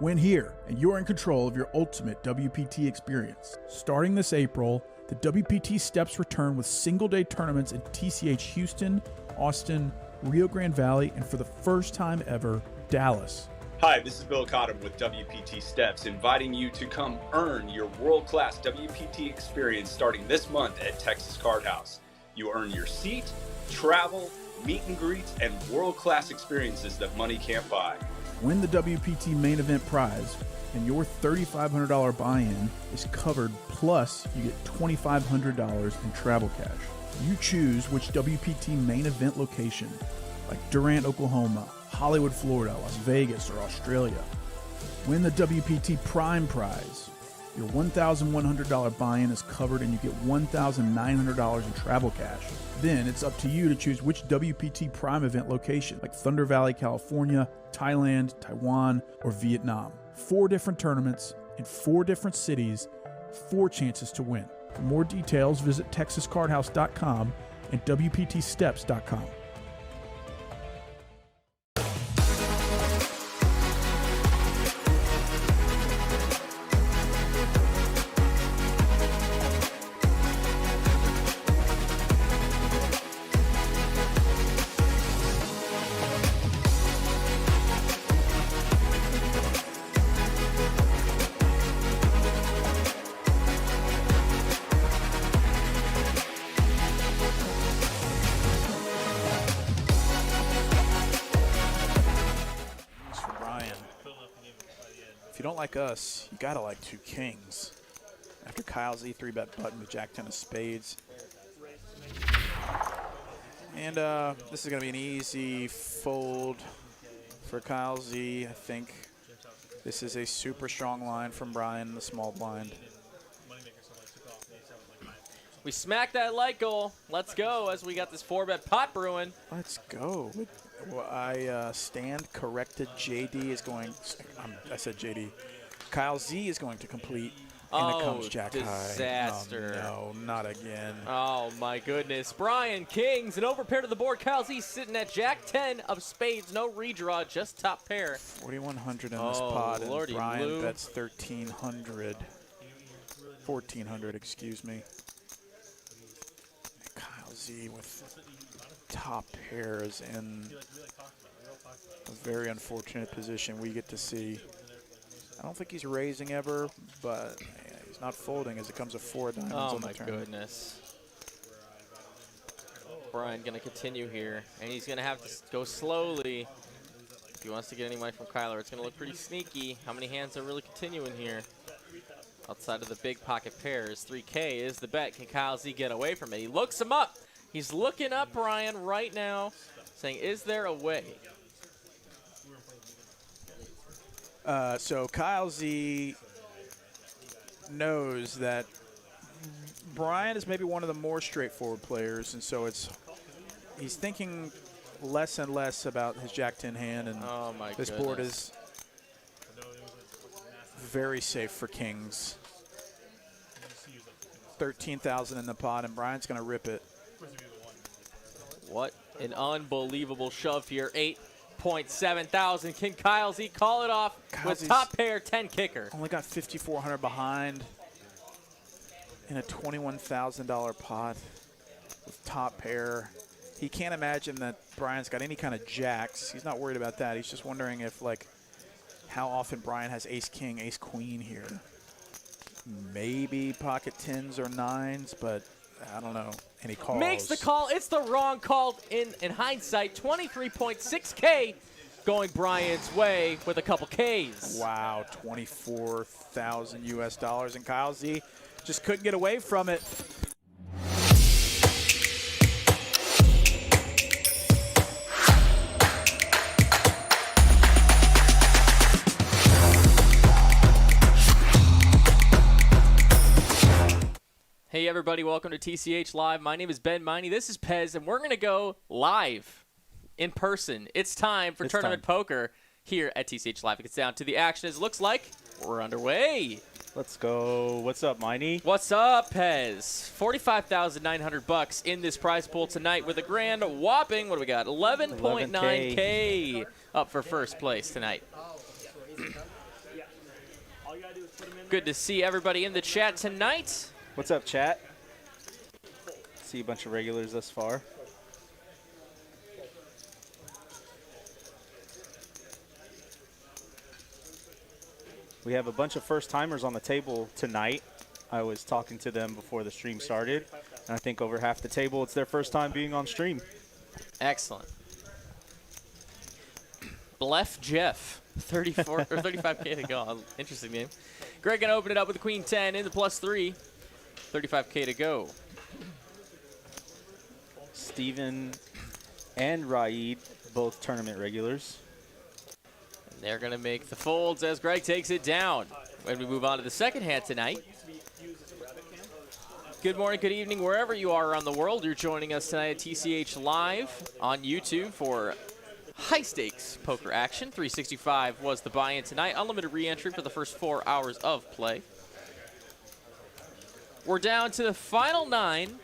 Win here, and you're in control of your ultimate WPT experience. Starting this April, the WPT Steps return with single-day tournaments in TCH Houston, Austin, Rio Grande Valley, and for the first time ever, Dallas. Hi, this is Bill Cottam with WPT Steps, inviting you to come earn your world-class WPT experience starting this month at Texas Card House. You earn your seat, travel, meet and greets, and world-class experiences that money can't buy. Win the WPT main event prize, and your $3,500 buy-in is covered, plus you get $2,500 in travel cash. You choose which WPT main event location, like Durant, Oklahoma, Hollywood, Florida, Las Vegas, or Australia. Win the WPT Prime prize. Your $1,100 buy-in is covered, and you get $1,900 in travel cash. Then it's up to you to choose which WPT Prime event location, like Thunder Valley, California, Thailand, Taiwan, or Vietnam. 4 different tournaments in 4 different cities, 4 chances to win. For more details, visit TexasCardHouse.com and WPTSteps.com. If you don't like us, you gotta like 2 kings. After Kyle's E3 bet button with Jack 10 of spades. And this is gonna be an easy fold for Kyle Z. I think this is a super strong line from Brian in the small blind. We smacked that light goal. Let's go as we got this 4-bet pot brewing. Let's go. Well, I stand corrected. JD is going. I said JD. Kyle Z is going to complete. And it comes Jack disaster. High. Oh, no, not again. Oh, my goodness. Brian Kings, an overpair to the board. Kyle Z sitting at Jack 10 of spades. No redraw, just top pair. 4,100 in this pot, and Lordy Brian Lou. bets 1,300. 1,400, excuse me. Kyle Z with top pairs in a very unfortunate position we get to see. I don't think he's raising ever, but he's not folding as it comes to 4 diamonds on the turn. Oh, my goodness. Brian going to continue here, and he's going to have to go slowly if he wants to get any money from Kyler. It's going to look pretty sneaky. How many hands are really continuing here? Outside of the big pocket pairs, 3K is the bet. Can Kyle Z get away from it? He looks him up. He's looking up Brian right now, saying, is there a way? So Kyle Z knows that Brian is maybe one of the more straightforward players, and so he's thinking less and less about his Jack 10 hand, and this board is very safe for kings. 13,000 in the pot, and Brian's going to rip it. What an unbelievable shove here. 8.7 thousand. Can Kyle Z call it off with top pair 10 kicker? Only got 5,400 behind in a $21,000 pot with top pair. He can't imagine that Brian's got any kind of jacks. He's not worried about that. He's just wondering if, like, how often Brian has ace king, ace queen here. Maybe pocket 10s or 9s, but I don't know. And he calls. Makes the call. It's the wrong call in hindsight. 23.6K going Brian's way with a couple Ks. Wow, 24,000 US dollars. And Kyle Z just couldn't get away from it. Hey everybody, welcome to TCH Live. My name is Ben Miney. This is Pez, and we're going to go live in person. It's time for tournament poker here at TCH Live. It gets down to the action. It looks like we're underway. Let's go. What's up, Miney? What's up, Pez? $45,900 in this prize pool tonight with a grand whopping, what do we got? 11.9K up for first place tonight. Good to see everybody in the chat tonight. What's up, chat? See a bunch of regulars thus far. We have a bunch of first-timers on the table tonight. I was talking to them before the stream started, and I think over half the table, it's their first time being on stream. Excellent. Blef Jeff, 34 or 35K to go. Interesting name. Greg gonna open it up with the queen 10 in the +3. 35K to go. Steven and Raid, both tournament regulars. And they're gonna make the folds as Greg takes it down. When we move on to the second hand tonight. Good morning, good evening, wherever you are around the world. You're joining us tonight at TCH Live on YouTube for high-stakes poker action. 365 was the buy-in tonight. Unlimited re-entry for the first 4 hours of play. We're down to the final 9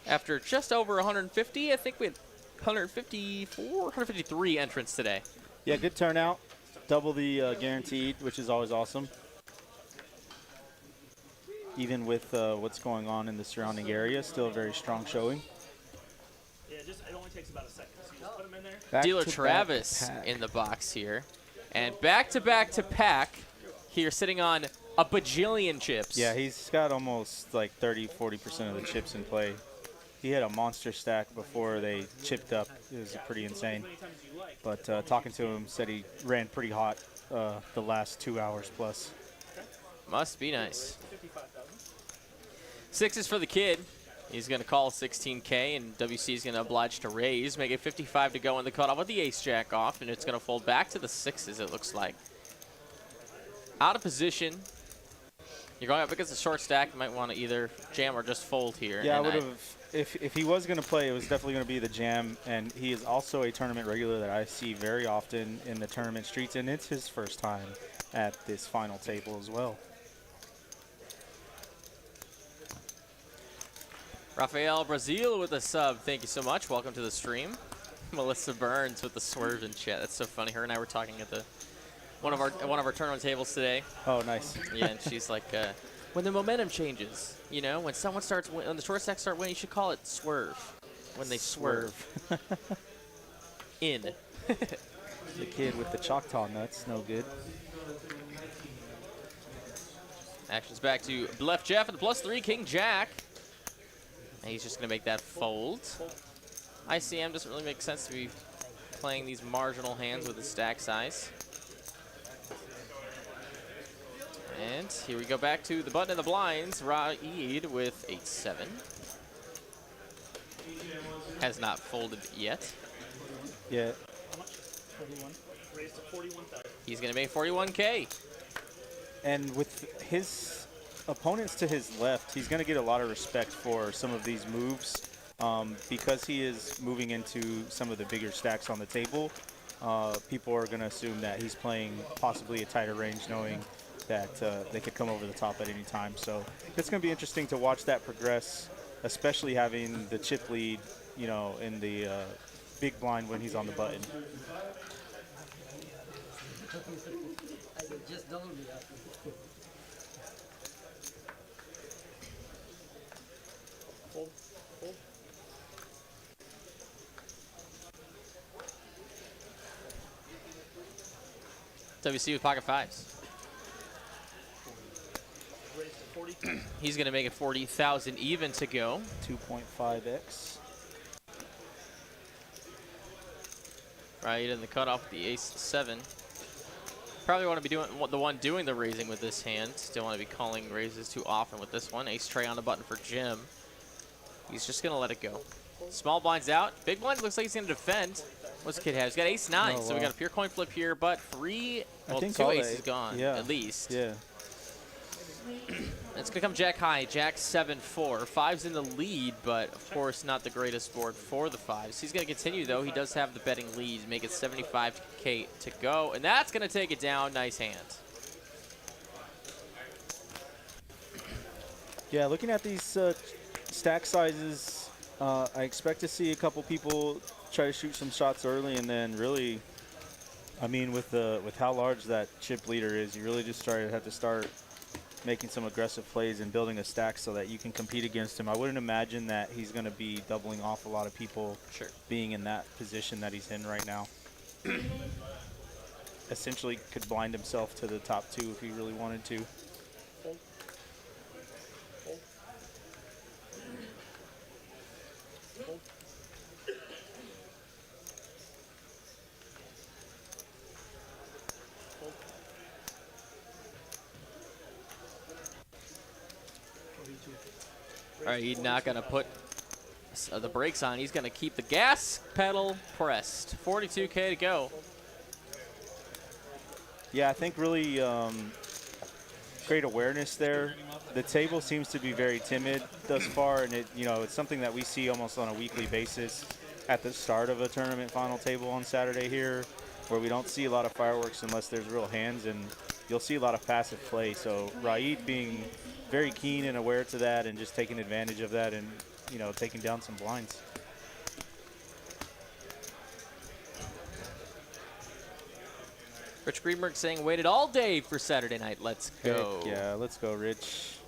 after just over 150. I think we had 154, 153 entrants today. Yeah, good turnout. Double the guaranteed, which is always awesome. Even with what's going on in the surrounding area, still a very strong showing. Yeah, it only takes about a second. So you just put them in there. Dealer Travis in the box here. And back to pack here, sitting on a bajillion chips. Yeah, he's got almost like 30-40% of the chips in play. He had a monster stack before they chipped up. It was pretty insane. But talking to him, said he ran pretty hot the last 2 hours plus. Must be nice. Sixes for the kid. He's going to call 16K, and WC is going to oblige to raise, make it 55 to go in the cutoff with the ace-jack off, and it's going to fold back to the sixes, it looks like. Out of position. You're going up against a short stack. You might want to either jam or just fold here. Yeah, I would have. If he was going to play, it was definitely going to be the jam, and he is also a tournament regular that I see very often in the tournament streets, and it's his first time at this final table as well. Rafael Brazil with a sub. Thank you so much. Welcome to the stream. Melissa Burns with the swerve in chat. That's so funny. Her and I were talking at the one of our tournament tables today. Oh, nice. Yeah, and she's like, when the momentum changes, you know, when the short stacks start winning, you should call it swerve. When they swerve. In. The kid with the Choctaw nuts, no good. Action's back to Blef Jeff and the +3 King Jack. And he's just going to make that fold. ICM doesn't really make sense to be playing these marginal hands with the stack size. And here we go back to the button in the blinds. Raid with 8-7. Has not folded yet. Yeah. Raised to 41,000. He's going to make 41K. And with his opponents to his left, he's going to get a lot of respect for some of these moves because he is moving into some of the bigger stacks on the table. People are going to assume that he's playing possibly a tighter range, knowing that they could come over the top at any time. So it's going to be interesting to watch that progress, especially having the chip lead, you know, in the big blind when he's on the button. WC with pocket fives. He's going to make it 40,000 even to go. 2.5x. Right in the cutoff with the ace-7. Probably want to be doing the one doing the raising with this hand. Don't want to be calling raises too often with this one. Ace tray on the button for Jim. He's just going to let it go. Small blinds out. Big blind looks like he's going to defend. What's the kid have? He's got ace-9, so we got a pure coin flip here, but two aces gone, at least. Yeah. It's going to come jack high, jack 7-4. Five's in the lead, but of course not the greatest board for the fives. He's going to continue, though. He does have the betting lead, make it 75K to go, and that's going to take it down. Nice hand. Yeah, looking at these stack sizes, I expect to see a couple people try to shoot some shots early and then really I mean, with how large that chip leader is, you really just have to start making some aggressive plays and building a stack so that you can compete against him. I wouldn't imagine that he's going to be doubling off a lot of people being in that position that he's in right now. Essentially could blind himself to the top 2 if he really wanted to. All right, he's not going to put the brakes on. He's going to keep the gas pedal pressed. 42K to go. Yeah, I think really great awareness there. The table seems to be very timid thus far, and it's something that we see almost on a weekly basis at the start of a tournament final table on Saturday here, where we don't see a lot of fireworks unless there's real hands, and you'll see a lot of passive play. So Raid being very keen and aware to that and just taking advantage of that and, taking down some blinds. Rich Greenberg saying waited all day for Saturday night. Let's go. Heck yeah, let's go, Rich.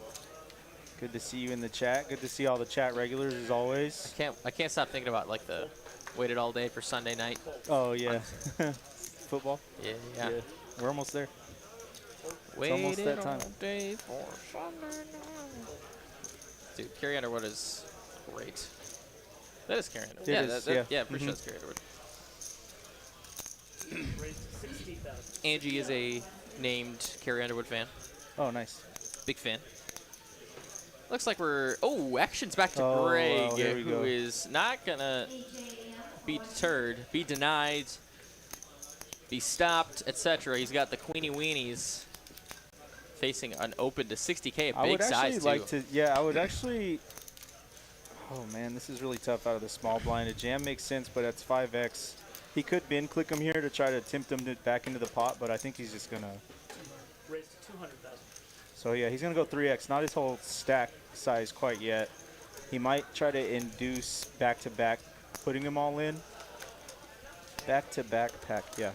Good to see you in the chat. Good to see all the chat regulars as always. I can't stop thinking about like the waited all day for Sunday night. Oh yeah. Football? Yeah. We're almost there. Waited almost that time. all day for Sunday night. Dude, Carrie Underwood is great. That is Carrie Underwood. Yeah, pretty sure that's Carrie Underwood. Angie is a named Carrie Underwood fan. Oh, nice. Big fan. Looks like we're... Oh, action's back to Greg, well, who is not going to be deterred, be denied, be stopped, etc. He's got the Queenie Weenies facing an open to 60K, a big size, too. I would actually... Oh, man, this is really tough out of the small blind. A jam makes sense, but that's 5X. He could bin click him here to try to tempt him back into the pot, but I think he's just going to... Raise to 200,000. So, yeah, he's going to go 3X. Not his whole stack size quite yet. He might try to induce back-to-back, putting him all in. Back-to-back pack, yeah.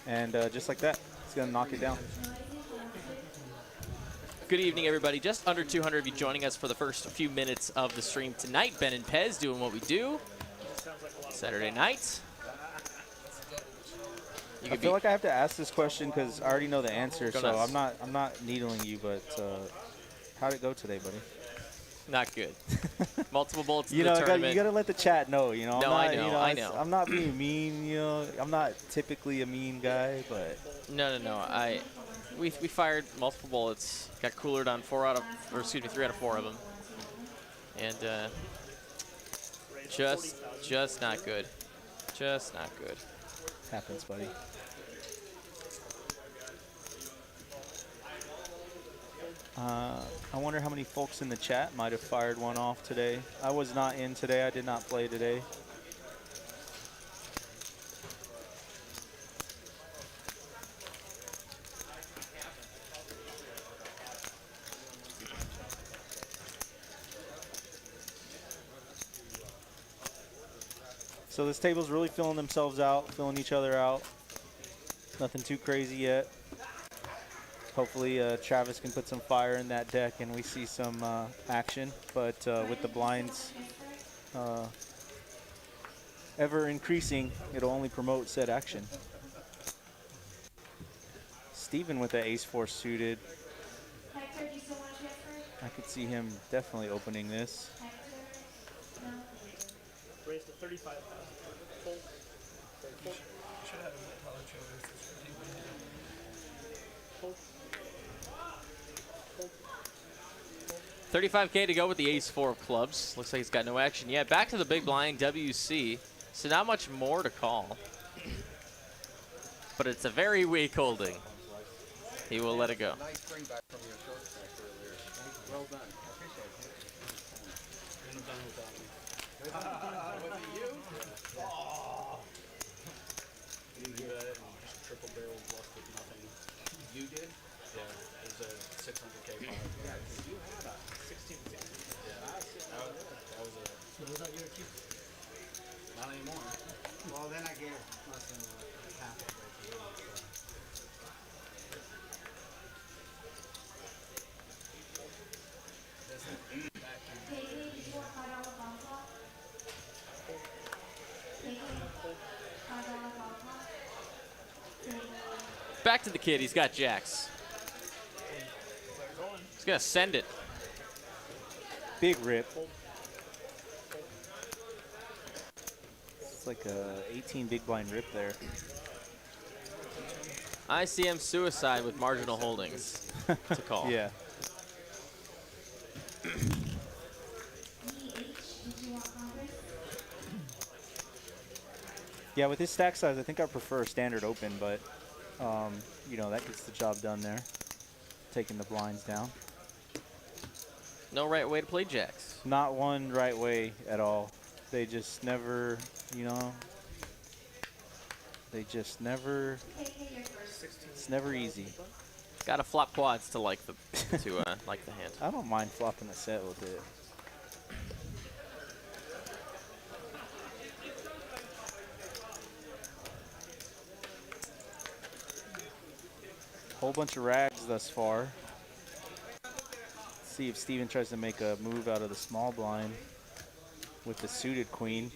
And just like that, he's going to knock it down. Good evening, everybody. Just under 200 of you joining us for the first few minutes of the stream tonight. Ben and Pez doing what we do. Saturday night. I feel like I have to ask this question because I already know the answer, so nuts. I'm not needling you, but how'd it go today, buddy? Not good. Multiple bullets in the tournament. You gotta let the chat know. No, I know. I'm not being mean. I'm not typically a mean guy, but No. We fired multiple bullets. Got coolered on 3 out of 4 of them, and just not good. Just not good. Happens, buddy. I wonder how many folks in the chat might have fired one off today. I was not in today. I did not play today. So this table's really filling themselves out, filling each other out. Nothing too crazy yet. Hopefully Travis can put some fire in that deck and we see some action. But with the blinds ever increasing, it'll only promote said action. Steven with the ace-4 suited. I could see him definitely opening this. Raise to 35,000. Full. Full. 35K to go with the ace-4 of clubs. Looks like he's got no action yet. Back to the big blind, WC. So not much more to call. But it's a very weak holding. He will let it go. Nice bring back from your short stack earlier. Well done. I appreciate it. Just triple barrel bluff with nothing. You did? Yeah, it was a 600K buy. Yeah, because you had a 16. anymore. Well, then I gave less than like half of it to him. Back to the kid. He's got jacks. He's going to send it. Big rip. It's like a 18 big blind rip there. ICM suicide with marginal holdings to call. Yeah. Yeah, with his stack size, I think I prefer a standard open, but, you know, that gets the job done there. Taking the blinds down. No right way to play jacks. Not one right way at all. They just never, you know, they just never, it's never easy. Got to flop quads to like the like the hand. I don't mind flopping a set with it. Whole bunch of rags thus far. See if Steven tries to make a move out of the small blind with the suited queen.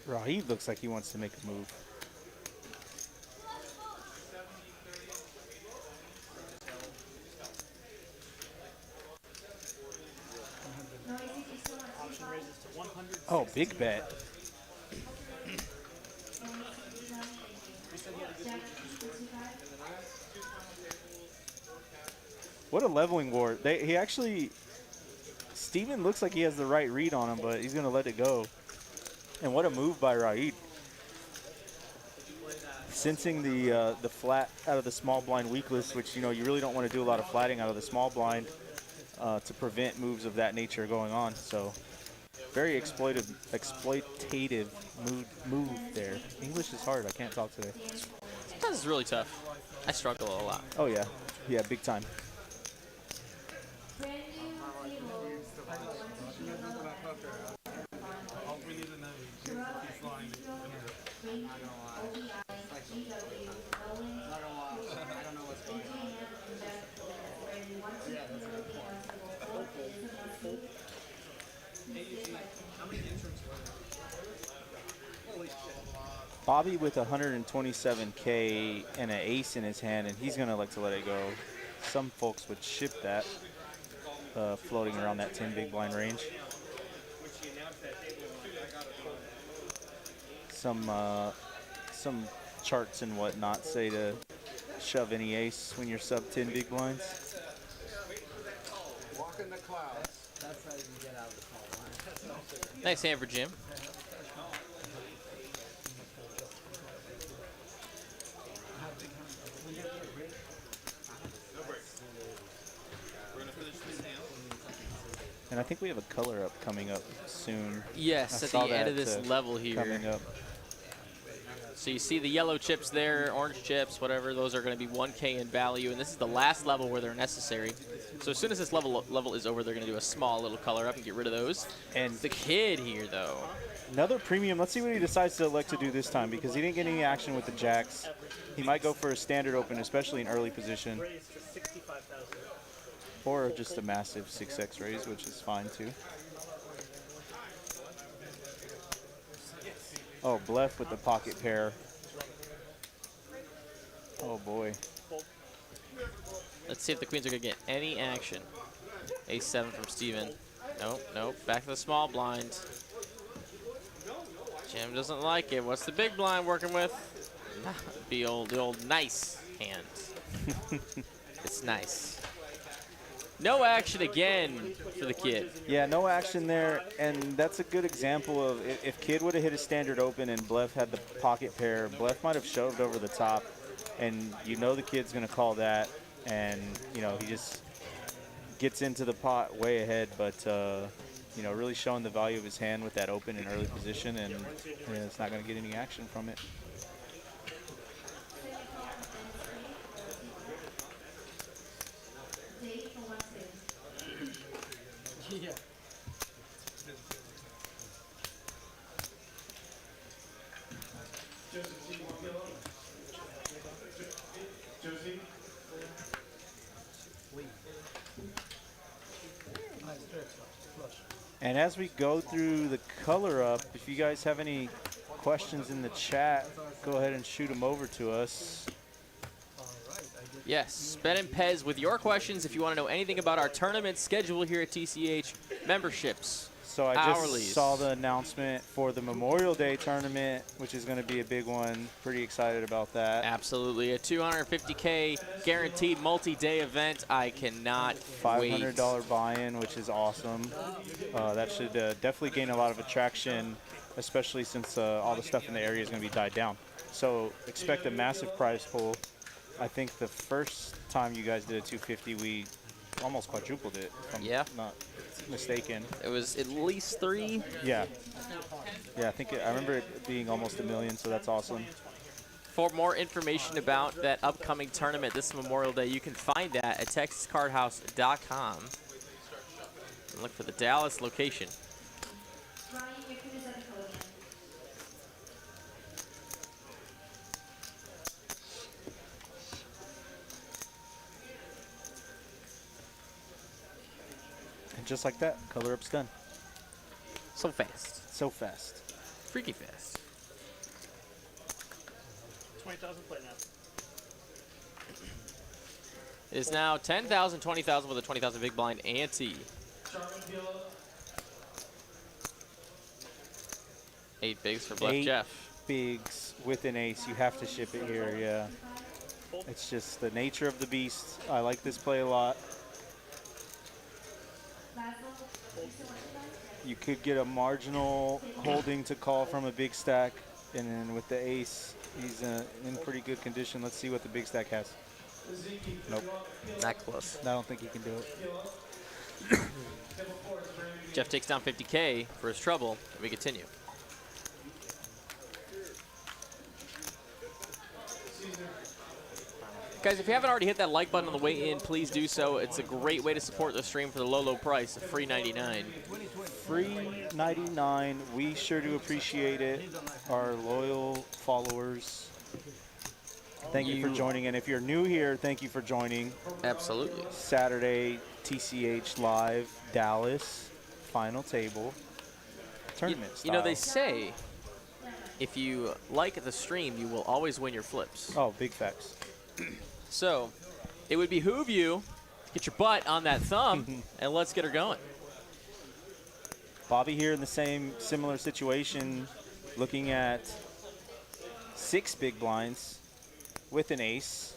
Rahid looks like he wants to make a move. Option raises to 100. Oh, big bet. What a leveling war. He actually, Steven looks like he has the right read on him, but he's going to let it go. And what a move by Raid. Sensing the flat out of the small blind weakless, which, you know, you really don't want to do a lot of flatting out of the small blind to prevent moves of that nature going on. So very exploitative move there. English is hard. I can't talk today. Sometimes it's really tough. I struggle a lot. Oh, yeah. Yeah, big time. Bobby with 127K and an ace in his hand, and he's going to like to let it go. Some folks would ship that, floating around that 10 big blind range. Some charts and whatnot say to shove any ace when you're sub 10 big blinds. Walk in the clouds. That's how you get out of the small line. Nice hand for Jim. And I think we have a color up coming up soon. Yes, I at saw the end that, of this level here. Coming up. So you see the yellow chips there, orange chips, whatever. Those are going to be 1K in value, and this is the last level where they're necessary. So as soon as this level is over, they're going to do a small little color up and get rid of those. And the kid here, though. Another premium. Let's see what he decides to elect to do this time, because he didn't get any action with the jacks. He might go for a standard open, especially in early position. Or just a massive 6x raise, which is fine too. Oh, bluff with the pocket pair. Oh boy. Let's see if the queens are going to get any action. Ace-7 from Steven. Nope, nope. Back to the small blind. Jim doesn't like it. What's the big blind working with? The old nice hand. It's nice. No action again for the kid. Yeah, no action there, and that's a good example of if Kid would have hit a standard open and Bluff had the pocket pair, Bluff might have shoved over the top, and you know the kid's going to call that, and you know he just gets into the pot way ahead, but you know, really showing the value of his hand with that open in early position, and it's not going to get any action from it. Yeah. And as we go through the color up, if you guys have any questions in the chat, go ahead and shoot them over to us. Yes, Ben and Pez with your questions if you want to know anything about our tournament schedule here at TCH, memberships, So I hourlies. just saw the announcement for the Memorial Day tournament, which is going to be a big one. Pretty excited about that. Absolutely, a 250K guaranteed multi-day event. I cannot wait. $500 buy-in, which is awesome. That should definitely gain a lot of attraction, especially since all the stuff in the area is going to be died down. So expect a massive prize pool. I think the first time you guys did a 250, we almost quadrupled it, if I'm not mistaken. It was at least 3. Yeah. Yeah, I remember it being almost $1 million, so that's awesome. For more information about that upcoming tournament this Memorial Day, you can find that at TexasCardHouse.com. And look for the Dallas location. And just like that, color up's done. So fast. So fast. Freaky fast. 20,000 play now. It is now 10,000, 20,000 with a 20,000 big blind ante. 8 bigs for Bluff 8 Jeff. bigs with an ace. You have to ship it here, yeah. It's just the nature of the beast. I like this play a lot. You could get a marginal holding to call from a big stack, and then with the ace, he's in pretty good condition. Let's see what the big stack has. Nope. Not close. I don't think he can do it. Jeff takes down 50K for his trouble. We continue. Guys, if you haven't already hit that like button on the way in, please do so. It's a great way to support the stream for the low, low price of free 99. Free 99. We sure do appreciate it. Our loyal followers. Thank you for joining. And if you're new here, thank you for joining. Absolutely. Saturday, TCH Live, Dallas, final table, tournament style. You know, they say if you like the stream, you will always win your flips. Oh, big facts. So it would behoove you get your butt on that thumb and let's get her going. Bobby here in the similar situation, looking at 6 big blinds with an ace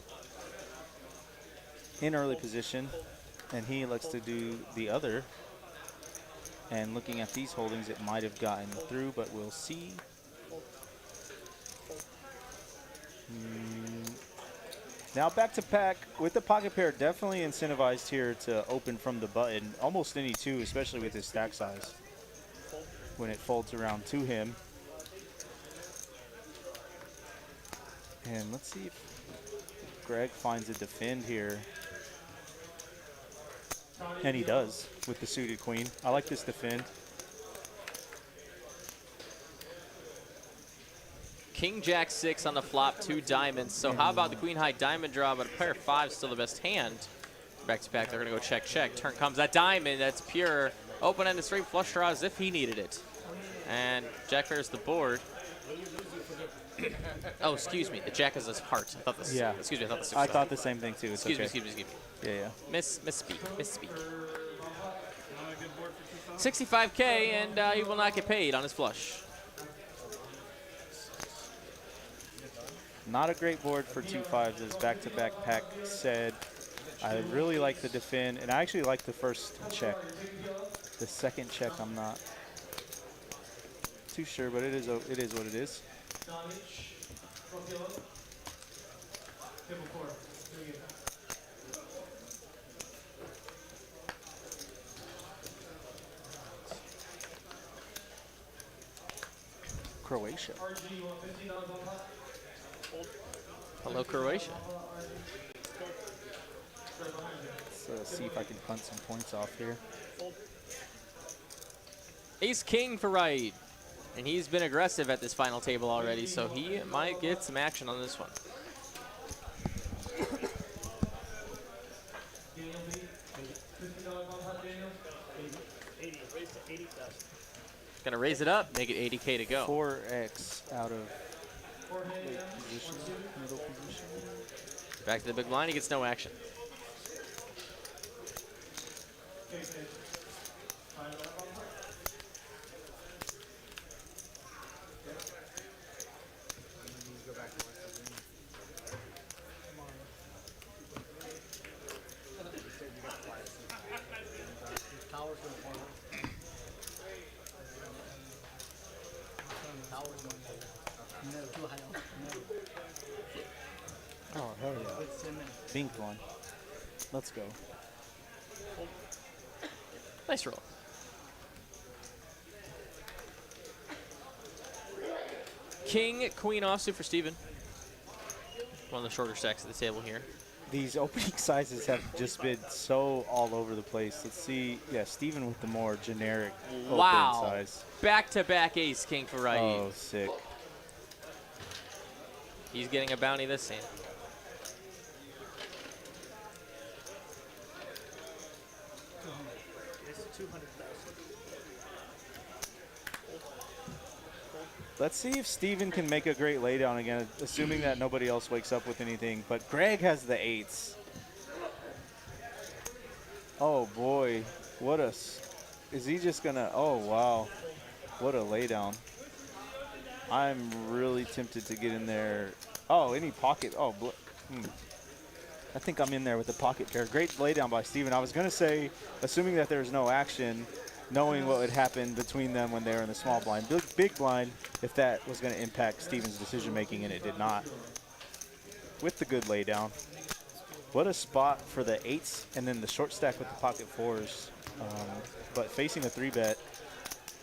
in early position, and he elects to do the other. And looking at these holdings, it might have gotten through, but we'll see. Now back to pack with the pocket pair, definitely incentivized here to open from the button. Almost any 2, especially with his stack size, when it folds around to him. And let's see if Greg finds a defend here. And he does with the suited queen. I like this defend. King Jack 6 on the flop, 2 diamonds. So how about the queen high diamond draw, but a pair of 5 still the best hand. Back to back, they're gonna go check, check. Turn comes that diamond, that's pure. Open-ended straight flush draw as if he needed it. And Jack pairs the board. Oh, excuse me, the Jack is his heart. I thought this, excuse me, I thought this was I thought the same thing too. It's excuse okay. me. Yeah. Misspeak. 65K, and he will not get paid on his flush. Not a great board for 2-5s, as back-to-back pack said. I really like the defend, and I actually like the first check. The second check, I'm not too sure, but it is what it is. Croatia. Hello, Croatia. Let's see if I can punt some points off here. Ace king for right. And he's been aggressive at this final table already, so he might get some action on this one. Raise to 80,000. Gonna raise it up, make it 80K to go. 4x out of late position, middle position. Back to the big blind, he gets no action. Tower's gonna fall. Tower's gonna fall. No, too high. No. Oh, hell yeah. It's 10 minutes. Binked one. Let's go. Nice roll. King, queen offsuit for Steven. One of the shorter stacks at the table here. These opening sizes have just been so all over the place. Let's see. Yeah, Steven with the more generic Wow. open size. Back-to-back ace king for right. Oh, sick. He's getting a bounty this hand. Raise to 200,000. Let's see if Steven can make a great laydown again, assuming that nobody else wakes up with anything. But Greg has the 8s. Oh, boy. What a... Is he just going to... Oh, wow. What a laydown. I'm really tempted to get in there. Oh, any pocket. Oh, I think I'm in there with the pocket pair. Great laydown by Steven. I was going to say, assuming that there's no action, knowing what would happen between them when they were in the small blind, big blind, if that was going to impact Steven's decision making, and it did not. With the good laydown. What a spot for the 8s and then the short stack with the pocket 4s. But facing a 3-bet,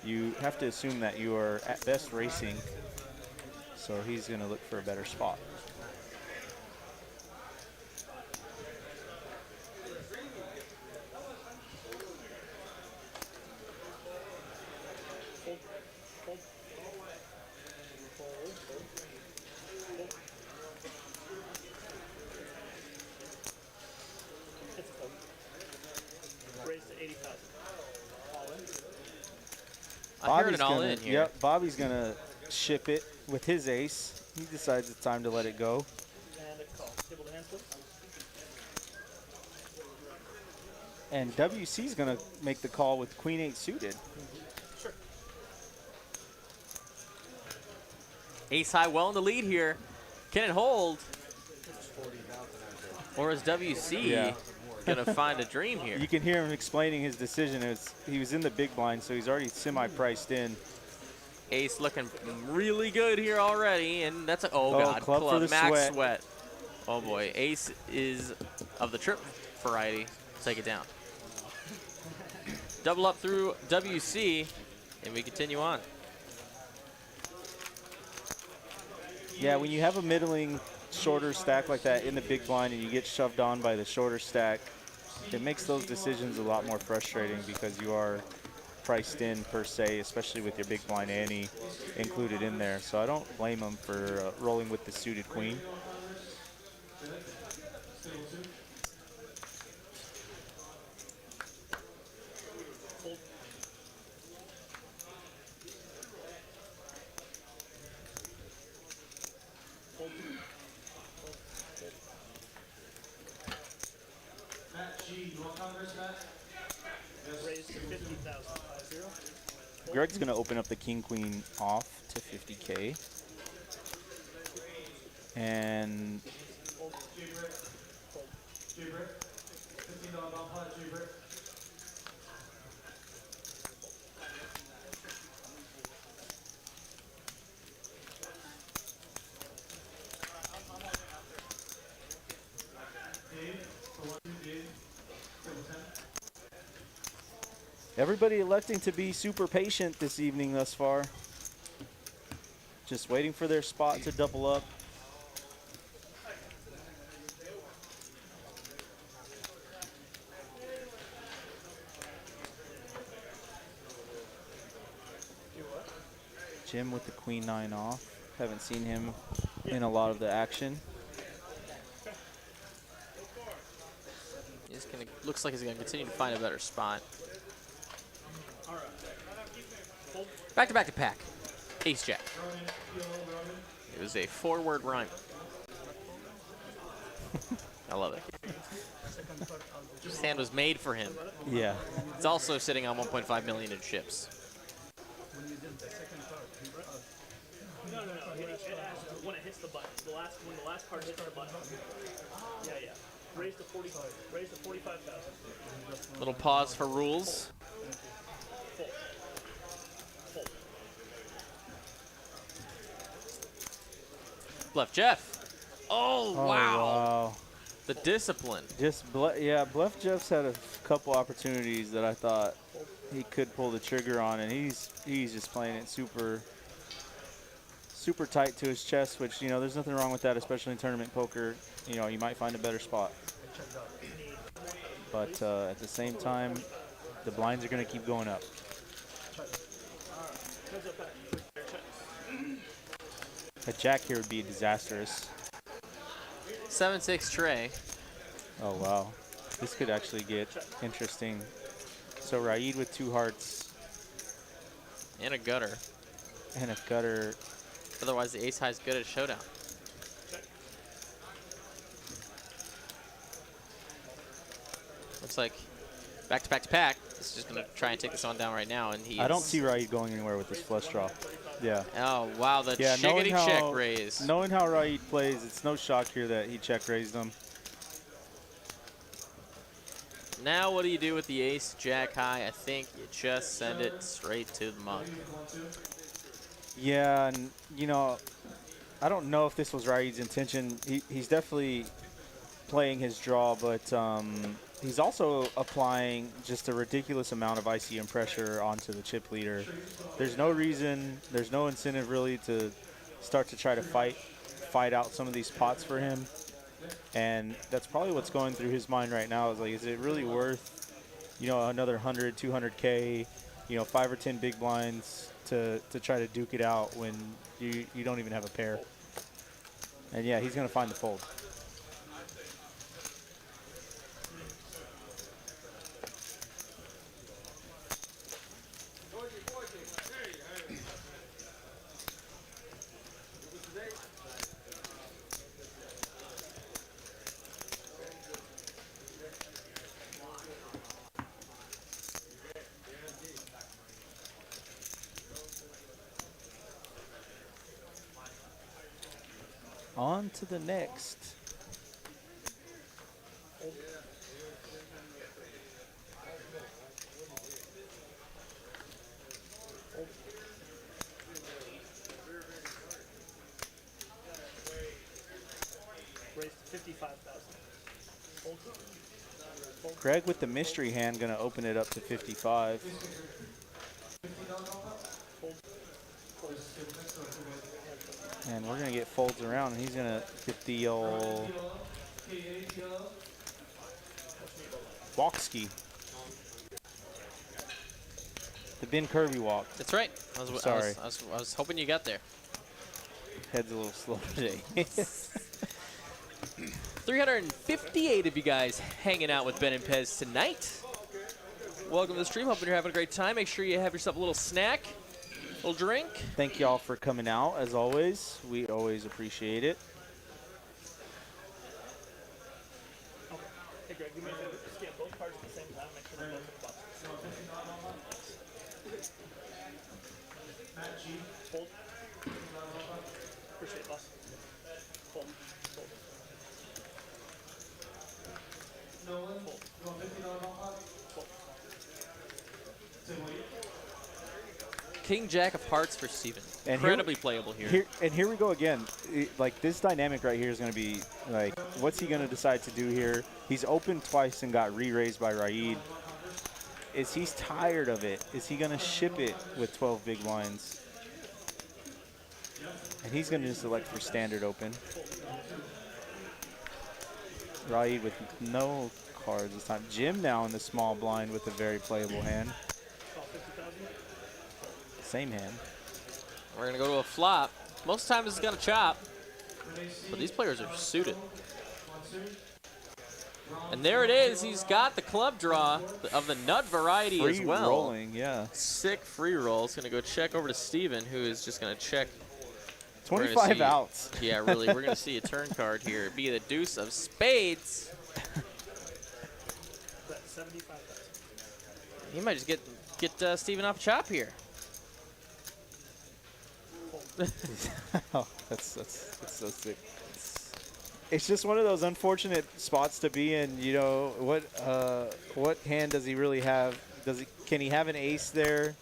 you have to assume that you are at best racing. So he's going to look for a better spot. Raise to 80,000. All in. I heard it all in here. Yep, Bobby's going to ship it with his ace. He decides it's time to let it go. And a call. Table to hand, please. And WC's going to make the call with Queen 8 suited. Sure. Ace high well in the lead here. Can it hold? Or is WC gonna find a dream here? You can hear him explaining his decision. He was in the big blind, so he's already semi-priced in. Ace looking really good here already, and that's a god, club for the max sweat. Oh boy, Ace is of the trip variety. Take it down. Double up through WC, and we continue on. Yeah, when you have a middling, shorter stack like that in the big blind and you get shoved on by the shorter stack, it makes those decisions a lot more frustrating because you are priced in per se, especially with your big blind ante included in there. So I don't blame him for rolling with the suited queen. Raise to 50,000. 50. Greg's going to open up the king-queen off to 50K. And everybody electing to be super patient this evening thus far. Just waiting for their spot to double up. Jim with the queen 9 off. Haven't seen him in a lot of the action. He's gonna, looks like he's going to continue to find a better spot. Back to pack. Ace Jack. It was a 4-word rhyme. I love it. This hand was made for him. Yeah. It's also sitting on 1.5 million in chips. No. It asks when it hits the button. When the last card hits the button. Yeah. Raise to 45,000. Little pause for rules. Bluff Jeff. Oh, wow. Wow. The discipline. Bluff Jeff's had a couple opportunities that I thought he could pull the trigger on, and he's just playing it super tight to his chest, which, you know, there's nothing wrong with that, especially in tournament poker. You know, you might find a better spot. But at the same time, the blinds are going to keep going up. A jack here would be disastrous. 7-6 tray. Oh, wow. This could actually get interesting. So Raid with 2 hearts. And a gutter. And a gutter. Otherwise, the ace high is good at showdown. Looks like back to pack. This is just going to try and take this one down right now. And I don't see Raid going anywhere with this flush draw. Yeah. Oh, wow. The chickadee check raise. Knowing how Raid plays, it's no shock here that he check raised him. Now what do you do with the ace jack high? I think you just send it straight to the mug. Yeah, and, you know, I don't know if this was Raid's intention. He's definitely playing his draw, but he's also applying just a ridiculous amount of ICM pressure onto the chip leader. There's no reason, there's no incentive really to start to try to fight out some of these pots for him. And that's probably what's going through his mind right now is like, is it really worth, you know, another 100, 200K, you know, 5 or 10 big blinds to try to duke it out when you don't even have a pair. And yeah, he's going to find the fold. On to the next. Raise to 55,000. Greg with the mystery hand going to open it up to 55. And we're going to get folds around, and he's going to get the old walk ski. The Ben Kirby walk. That's right. I was hoping you got there. Head's a little slow today. 358 of you guys hanging out with Ben and Pez tonight. Welcome to the stream. Hoping you're having a great time. Make sure you have yourself a little snack, a little drink. Thank y'all for coming out, as always. We always appreciate it. Okay. Hey, Greg, do me a favor. Scan both cards at the same time. Make sure they're both in the box. Hold. Appreciate it, boss. Hold. Hold. King Jack of Hearts for Steven. And Incredibly playable here. Here we go again. Like, this dynamic right here is going to be, like, what's he going to decide to do here? He's opened twice and got re-raised by Raid. Is he's tired of it? Is he going to ship it with 12 big blinds? And he's going to just elect for standard open. Raid with no cards this time. Jim now in the small blind with a very playable hand. Same hand. We're going to go to a flop. Most times it's going to chop, but these players are suited. And there it is. He's got the club draw of the nut variety as Free well. rolling, yeah. Sick free roll. It's going to go check over to Steven, who is just going to check. 25 outs. Yeah, really. We're going to see a turn card here. Be the deuce of spades. That's 75,000. He might just get Steven off chop here. Oh, that's so sick. It's just one of those unfortunate spots to be in. You know, what hand does he really have? Can he have an ace there?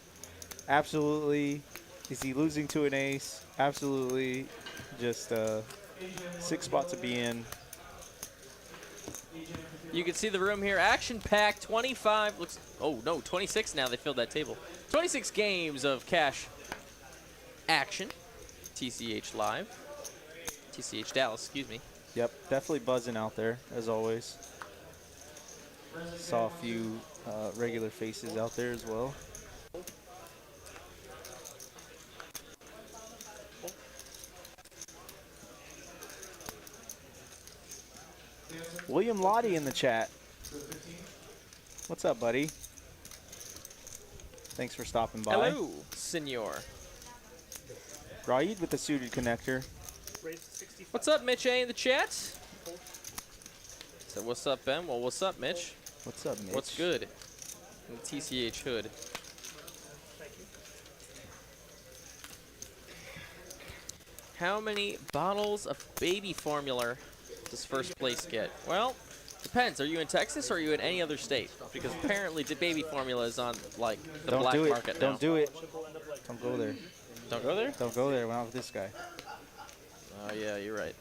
Absolutely. Is he losing to an ace? Absolutely. Just a sick spot to be in. You can see the room here. Action-packed. 25 looks. Oh no, 26 now. They filled that table. 26 games of cash action. TCH live. TCH Dallas, excuse me. Yep, definitely buzzing out there as always. Saw a few regular faces out there as well. William Lottie in the chat. What's up, buddy? Thanks for stopping by. Hello, senor. Raid with the suited connector. Raised to 65. What's up, Mitch A in the chat? So what's up, Ben? Well, what's up, Mitch? What's up, Mitch? What's good? In the TCH hood. Thank you. How many bottles of baby formula does first place get? Well, depends. Are you in Texas or are you in any other state? Because apparently the baby formula is on like the Don't black do it. market now. Don't do it. Don't go there. Don't go there? Don't go there. We're not with this guy. Oh yeah, you're right.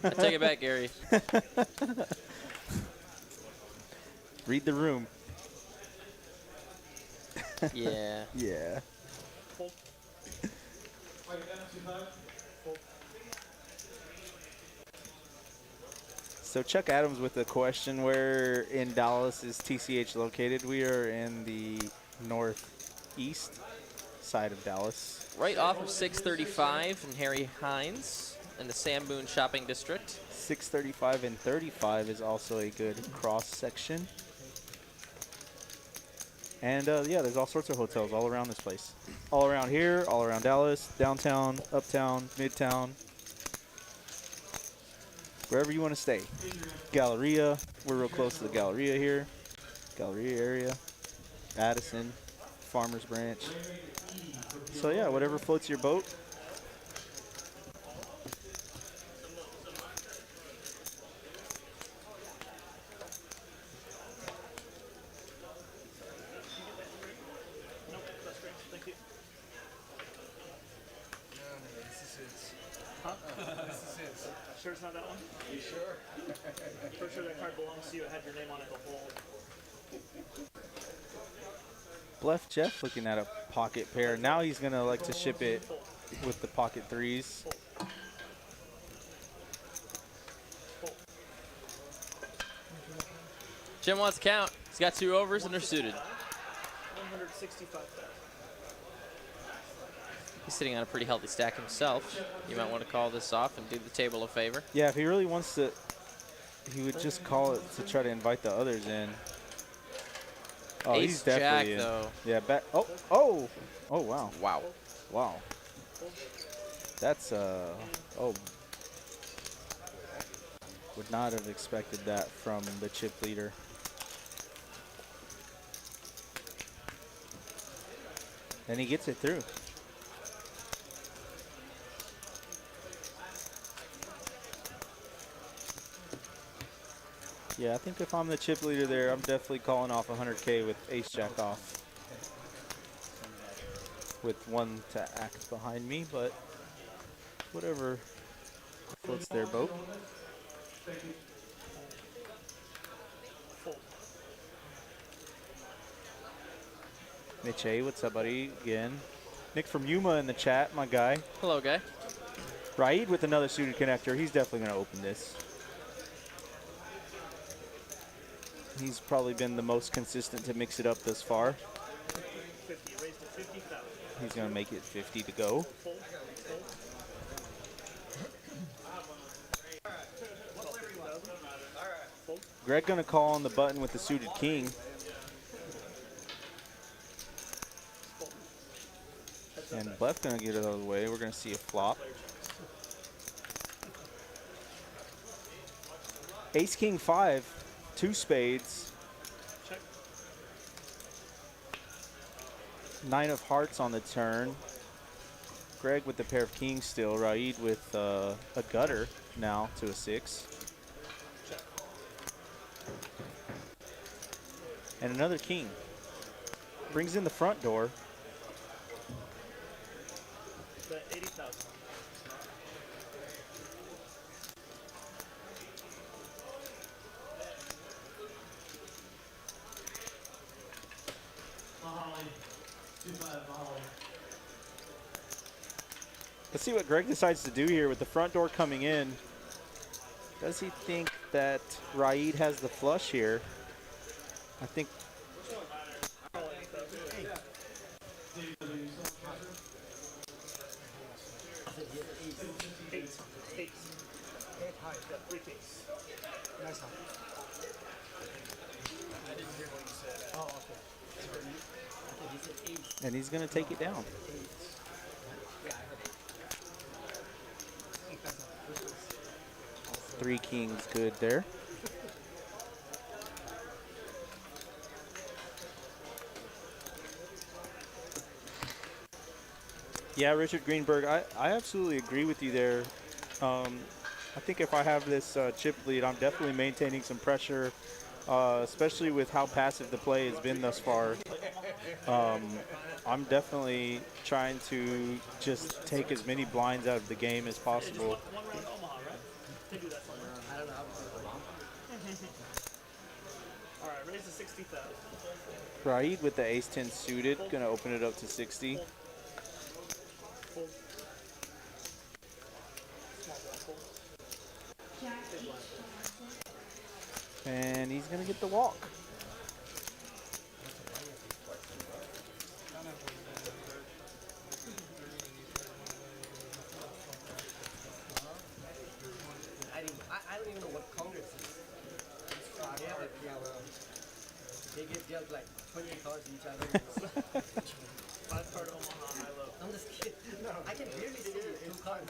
I take it back, Gary. Read the room. Yeah. Yeah. So Chuck Adams with the question, where in Dallas is TCH located? We are in the northeast side of Dallas. Right off of 635 and Harry Hines in the Samboon Shopping District. 635 and 35 is also a good cross section. And yeah, there's all sorts of hotels all around this place. All around here, all around Dallas, downtown, uptown, midtown. Wherever you want to stay. Galleria, we're real close to the Galleria here. Galleria area, Addison, Farmers Branch. So yeah, whatever floats your boat. Nope, that's great. Thank you. Huh? Sure it's not that one? You sure? For sure that card belongs to you. It had your name on it the whole. Bluff Jeff looking at a pocket pair. Now he's going to like to ship it with the pocket threes. Jim wants to count. He's got 2 overs and they're suited. 165,000. He's sitting on a pretty healthy stack himself. You might want to call this off and do the table a favor. Yeah, if he really wants to, he would just call it to try to invite the others in. Oh, Ace he's definitely Jack, in. though. Yeah, oh, wow. Wow. Wow. That's, oh. Would not have expected that from the chip leader. And he gets it through. Yeah, I think if I'm the chip leader there, I'm definitely calling off 100K with ace jack off. With one to act behind me, but whatever floats their boat. Mitch A, what's up, buddy? Again. Nick from Yuma in the chat, my guy. Hello, guy. Raid with another suited connector. He's definitely going to open this. He's probably been the most consistent to mix it up thus far. 50, raised to 50,000. He's going to make it 50 to go. Greg going to call on the button with the suited king. And Bluff going to get it out of the way. We're going to see a flop. Ace, king, 5, 2 spades. 9 of hearts on the turn. Greg with the pair of kings still. Raid with a gutter now to a 6. And another king. Brings in the front door. Bet 80,000. Let's see what Greg decides to do here with the front door coming in. Does he think that Raid has the flush here? I think. And he's going to take it down. Three kings good there. Yeah, Richard Greenberg, I absolutely agree with you there. I think if I have this chip lead, I'm definitely maintaining some pressure, especially with how passive the play has been thus far. I'm definitely trying to just take as many blinds out of the game as possible. One round Omaha, right? They do that somewhere. I don't know how to do All right, raise to 60,000. Raid with the ace-10 suited, gonna open it up to 60. Fold. Small ball, fold. And he's gonna get the walk. I don't even know what Congress is. They get dealt like 20 cards each other. 5-card Omaha, high low. I'm just kidding. No, I can barely see 2 cards.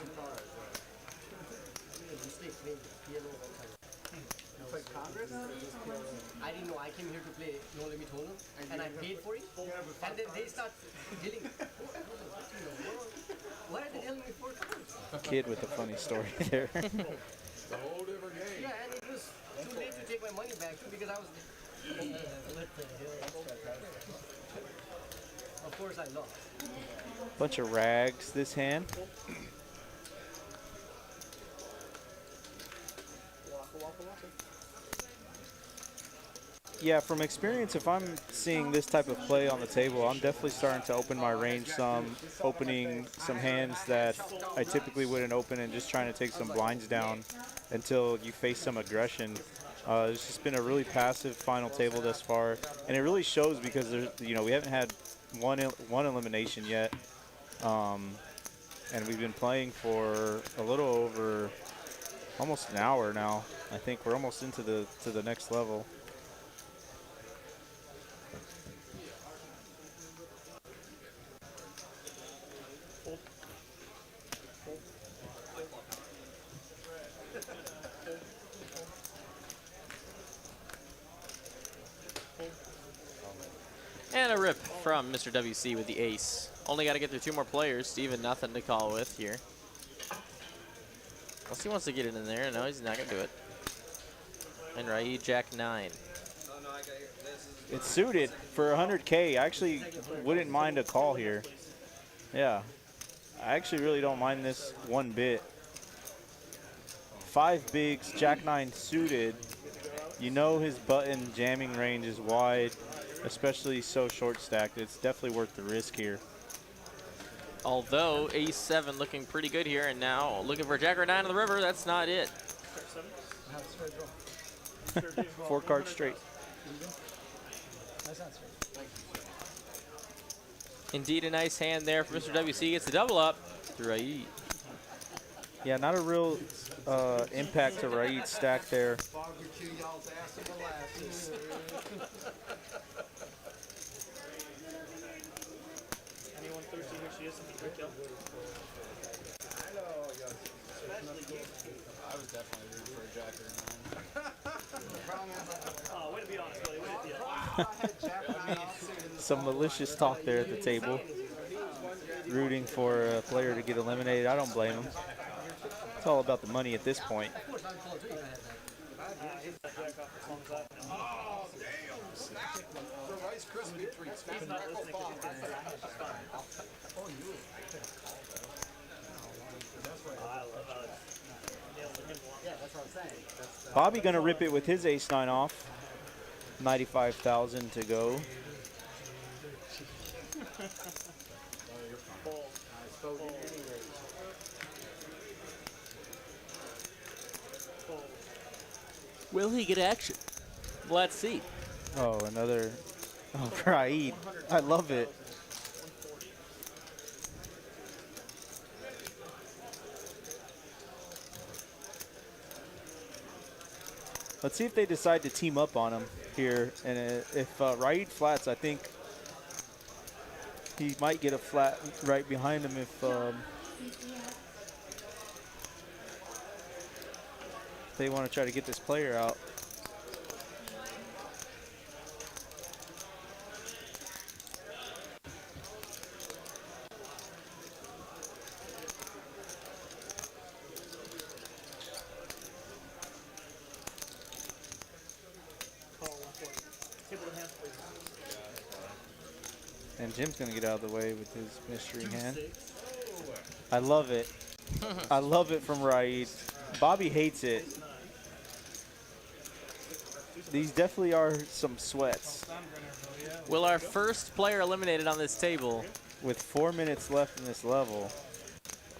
Mistake made. PLO one time. You play Congress? I didn't know. I came here to play No Limit Holdem, and I paid for it. And then they start dealing. Why are they dealing me 4 cards? Kid with a funny story there. It's a whole different game. Yeah, and it was too late to take my money back too because I was. Of course, I lost. Bunch of rags this hand. Yeah, from experience, if I'm seeing this type of play on the table, I'm definitely starting to open my range some, opening some hands that I typically wouldn't open and just trying to take some blinds down until you face some aggression. It's just been a really passive final table thus far, and it really shows because there's, we haven't had one elimination yet, and we've been playing for a little over almost an hour now. I think we're almost into the next level. And a rip from Mr. WC with the ace. Only got to get through 2 more players. Steven, nothing to call with here. Unless he wants to get it in there. No, he's not going to do it. And Raid, Jack 9. It's suited for 100K. I actually wouldn't mind a call here. Yeah. I actually really don't mind this one bit. 5 bigs, Jack 9 suited. You know his button jamming range is wide, especially so short stacked. It's definitely worth the risk here. Although ace 7 looking pretty good here, and now looking for Jack or 9 on the river. That's not it. 4 cards straight. Indeed, a nice hand there for Mr. WC. Gets the double up to Raid. Yeah, not a real impact to Raid's stack there. Barbecue y'all's ass and molasses. Anyone thirsty here? She has something quick, yo. I was definitely rooting for a jacker in mine. Oh, way to be honest, buddy. Way to be honest. I had Jack Knight off. Some malicious talk there at the table. Rooting for a player to get eliminated. I don't blame him. It's all about the money at this point. Of course, I'm called too. He's not jack off as long as that. Oh, damn, snap. The Rice Krispie treats. He's not listening because he's not. It's fine. I love how it's nailed to him once. Yeah, that's what I'm saying. That's Bobby gonna rip it with his ace-9 off. 95,000 to go. Will he get action? Let's see. Oh, another. Oh, Raid. I love it. Let's see if they decide to team up on him here. And if Raid flats, I think he might get a flat right behind him if they want to try to get this player out. And Jim's going to get out of the way with his mystery hand. I love it. I love it from Raid. Bobby hates it. These definitely are some sweats. Will our first player eliminated on this table, With 4 minutes left in this level.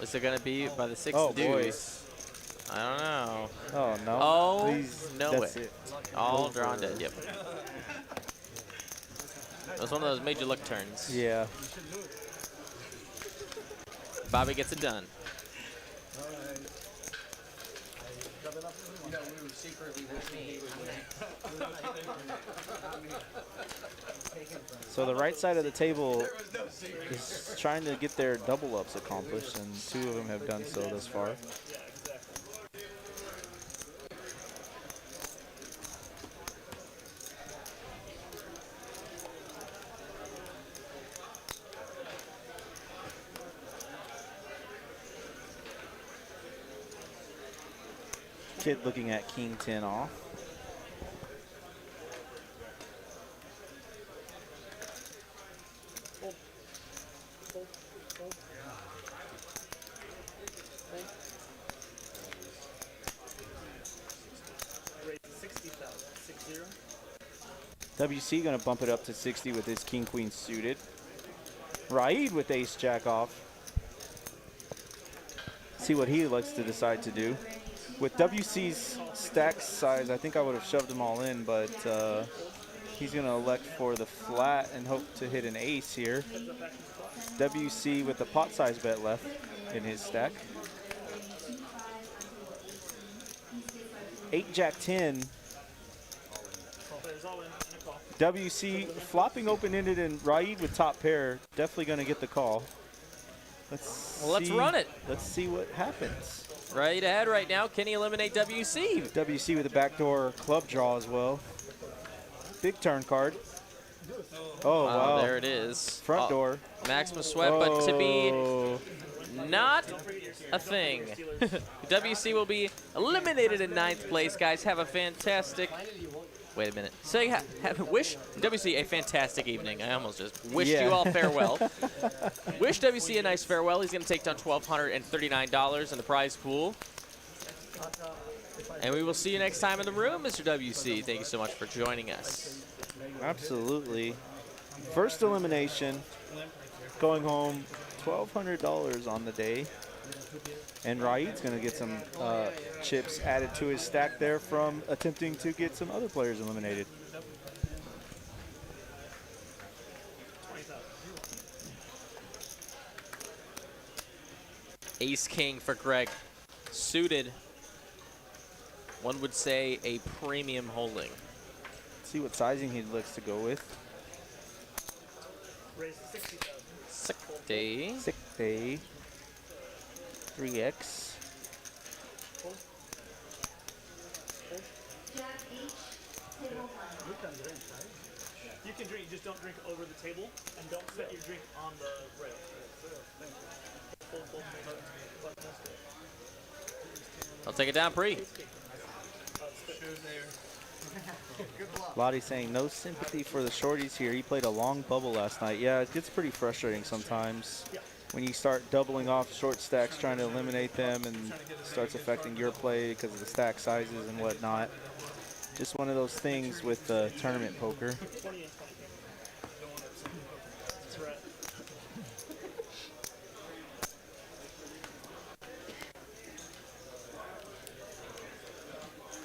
is it going to be by the sixth Oh, boy. deuce? I don't know. Oh, no. Oh, Please, no that's way. it. All drawn dead, yep. It was one of those major luck turns. Yeah. Bobby gets it done. you know, we were secretly with me. So the right side of the table is trying to get their double ups accomplished, and 2 of them have done so thus far. Kid looking at King 10 off. WC going to bump it up to 60 with his King Queen suited. Raid with ace jack off. See what he likes to decide to do. With WC's stack size, I think I would have shoved them all in, but he's going to elect for the flat and hope to hit an ace here. WC with the pot size bet left in his stack. 8 jack 10. WC flopping open-ended and Raid with top pair. Definitely going to get the call. Let's run it. Let's see what happens. Right ahead right now. Can he eliminate WC? WC with a backdoor club draw as well. Big turn card. Oh, wow. There it is. Front door. Maximum sweat, but to be not a thing. WC will be eliminated in 9th place, guys. Have a fantastic... Wait a minute. Say, wish WC a fantastic evening. I almost just wished you all farewell. Wish WC a nice farewell. He's going to take down $1,239 in the prize pool. And we will see you next time in the room, Mr. WC. Thank you so much for joining us. Absolutely. First elimination. Going home $1,200 on the day. And Raid's going to get some chips added to his stack there from attempting to get some other players eliminated. Ace King for Greg. Suited. One would say a premium holding. See what sizing he looks to go with. Raise to 60,000. 60. 6A. 3X. Hold. Hold. You can drink, just don't drink over the table, and don't set your drink on the rail. Hold, hold, hold. I'll take it down pre. Lottie's saying no sympathy for the shorties here. He played a long bubble last night. Yeah, it gets pretty frustrating sometimes when you start doubling off short stacks trying to eliminate them and starts affecting your play because of the stack sizes and whatnot. Just one of those things with tournament poker. 20 and 20. That's right.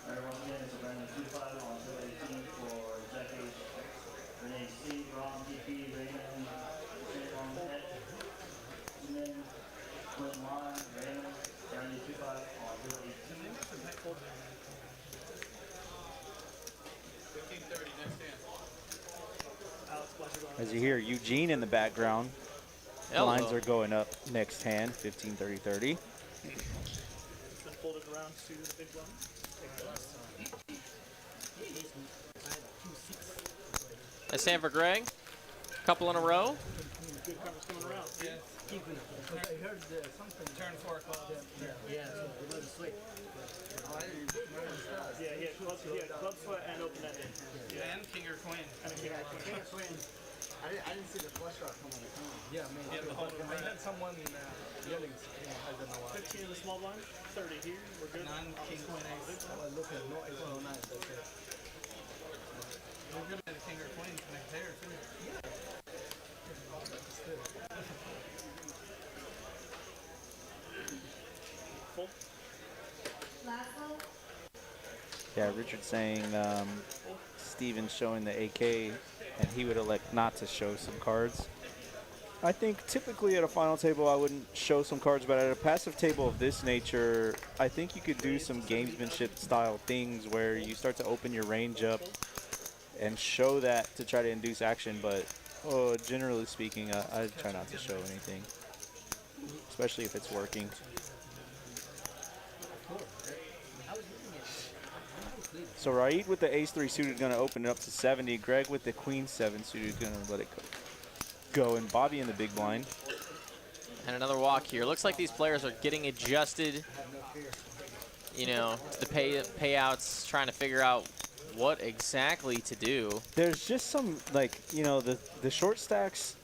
Everyone again, it's a random 2-5 on 218 for Jack H, Renee C, Ron, DP, Raymond, Ron, Ed, Jimin, Quinn, Lon, Raymond, random 2-5 on 218. 15:30 next hand. Alex Fletcher going As you hear Eugene in the background, Hello. lines are going up next hand, 15, 30, 30. It's been folded around to the big one. Nice hand for Greg. Couple in a row. Good cards coming around. I heard something. Turn 4 o'clock. Yeah, so it was a swing. Yeah, club sweat and open-ended. And king or queen. And a king or queen. I didn't see the flush draw come on the phone. Yeah, I had someone yelling. I don't know why. 15 in the small blind. 30 here. We're good. King, queen, ace. I was looking, no, it's no nice. We're good at a king or queen to make there too. Full. Yeah, Richard's saying Steven's showing the AK and he would elect not to show some cards. I think typically at a final table I wouldn't show some cards, but at a passive table of this nature, I think you could do some gamesmanship style things where you start to open your range up and show that to try to induce action, but generally speaking, I try not to show anything, especially if it's working. So Raid with the ace-3 suited going to open it up to 70. Greg with the queen-7 suited going to let it go. And Bobby in the big blind. And another walk here. Looks like these players are getting adjusted, you know, to the payouts, trying to figure out what exactly to do. There's just some, like, you know, the short stacks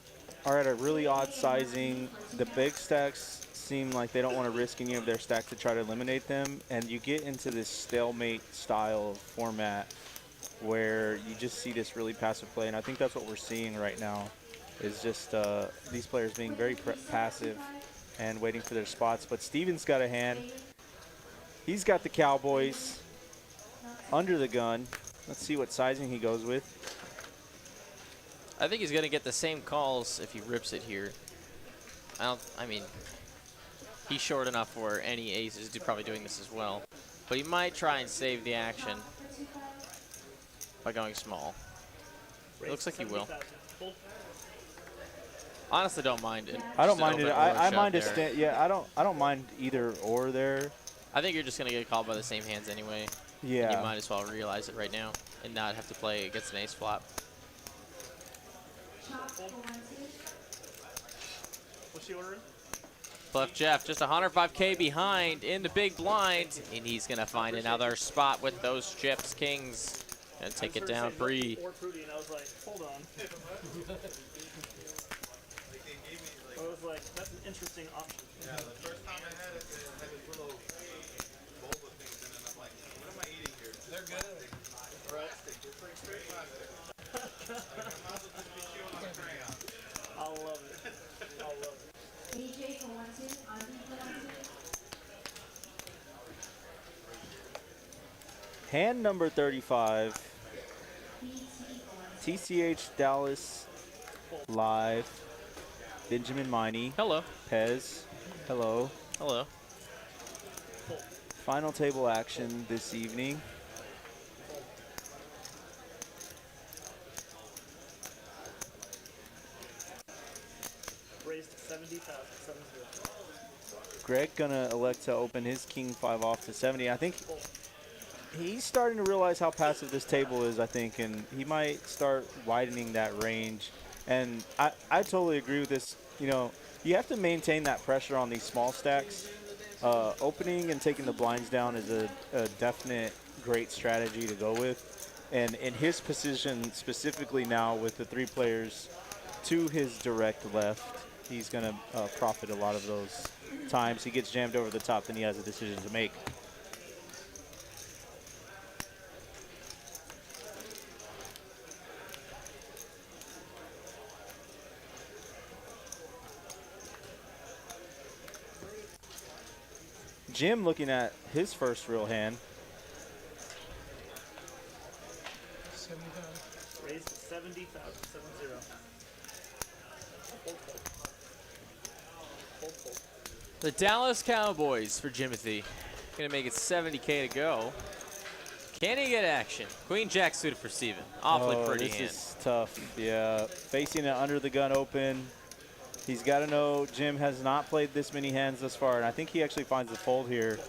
are at a really odd sizing. The big stacks seem like they don't want to risk any of their stack to try to eliminate them, and you get into this stalemate style format where you just see this really passive play, and I think that's what we're seeing right now is just these players being very passive and waiting for their spots. But Steven's got a hand. He's got the Cowboys under the gun. Let's see what sizing he goes with. I think he's going to get the same calls if he rips it here. I mean, he's short enough for any aces to probably doing this as well. But he might try and save the action by going small. It looks like he will. Honestly, don't mind it. I don't Just an mind it. open or I shove mind a there. yeah. I don't mind either or there. I think you're just going to get called by the same hands anyway. Yeah. And you might as well realize it right now and not have to play against an ace flop. What's the order? Left Jeff just 105K behind in the big blind, and he's going to find another spot with those chips, kings. Gonna take it down free. Or Prudy, and I was like, hold on. I was like, that's an interesting option. Yeah, the first time I had it, it had this little bowl of things in it, and I'm like, what am I eating here? They're good. Plastic. It's like straight plastic. Like, I might as well just be chewing on a crayon. I love it. I love it. AJ for 1-2, Andy for 1-2. Hand number 35. TCH Dallas live. Benjamin Miney. Hello. Pez. Hello. Hello. Final table action this evening. Raised to 70,000, 70. Greg gonna elect to open his king 5 off to 70. I think he's starting to realize how passive this table is, I think, and he might start widening that range. And I totally agree with this. You know, you have to maintain that pressure on these small stacks. Opening and taking the blinds down is a definite great strategy to go with. And in his position specifically now with the 3 players to his direct left, he's going to profit a lot of those times. He gets jammed over the top, then he has a decision to make. Jim looking at his first real hand. 70,000. Raised to 70,000, 70. Fold, fold. Fold, fold. The Dallas Cowboys for Jimothy. Gonna make it 70K to go. Can he get action? Queen Jack suited for Steven. Awfully pretty this hand. is tough. Yeah, facing it under the gun open. He's got to know Jim has not played this many hands thus far, and I think he actually finds the fold here.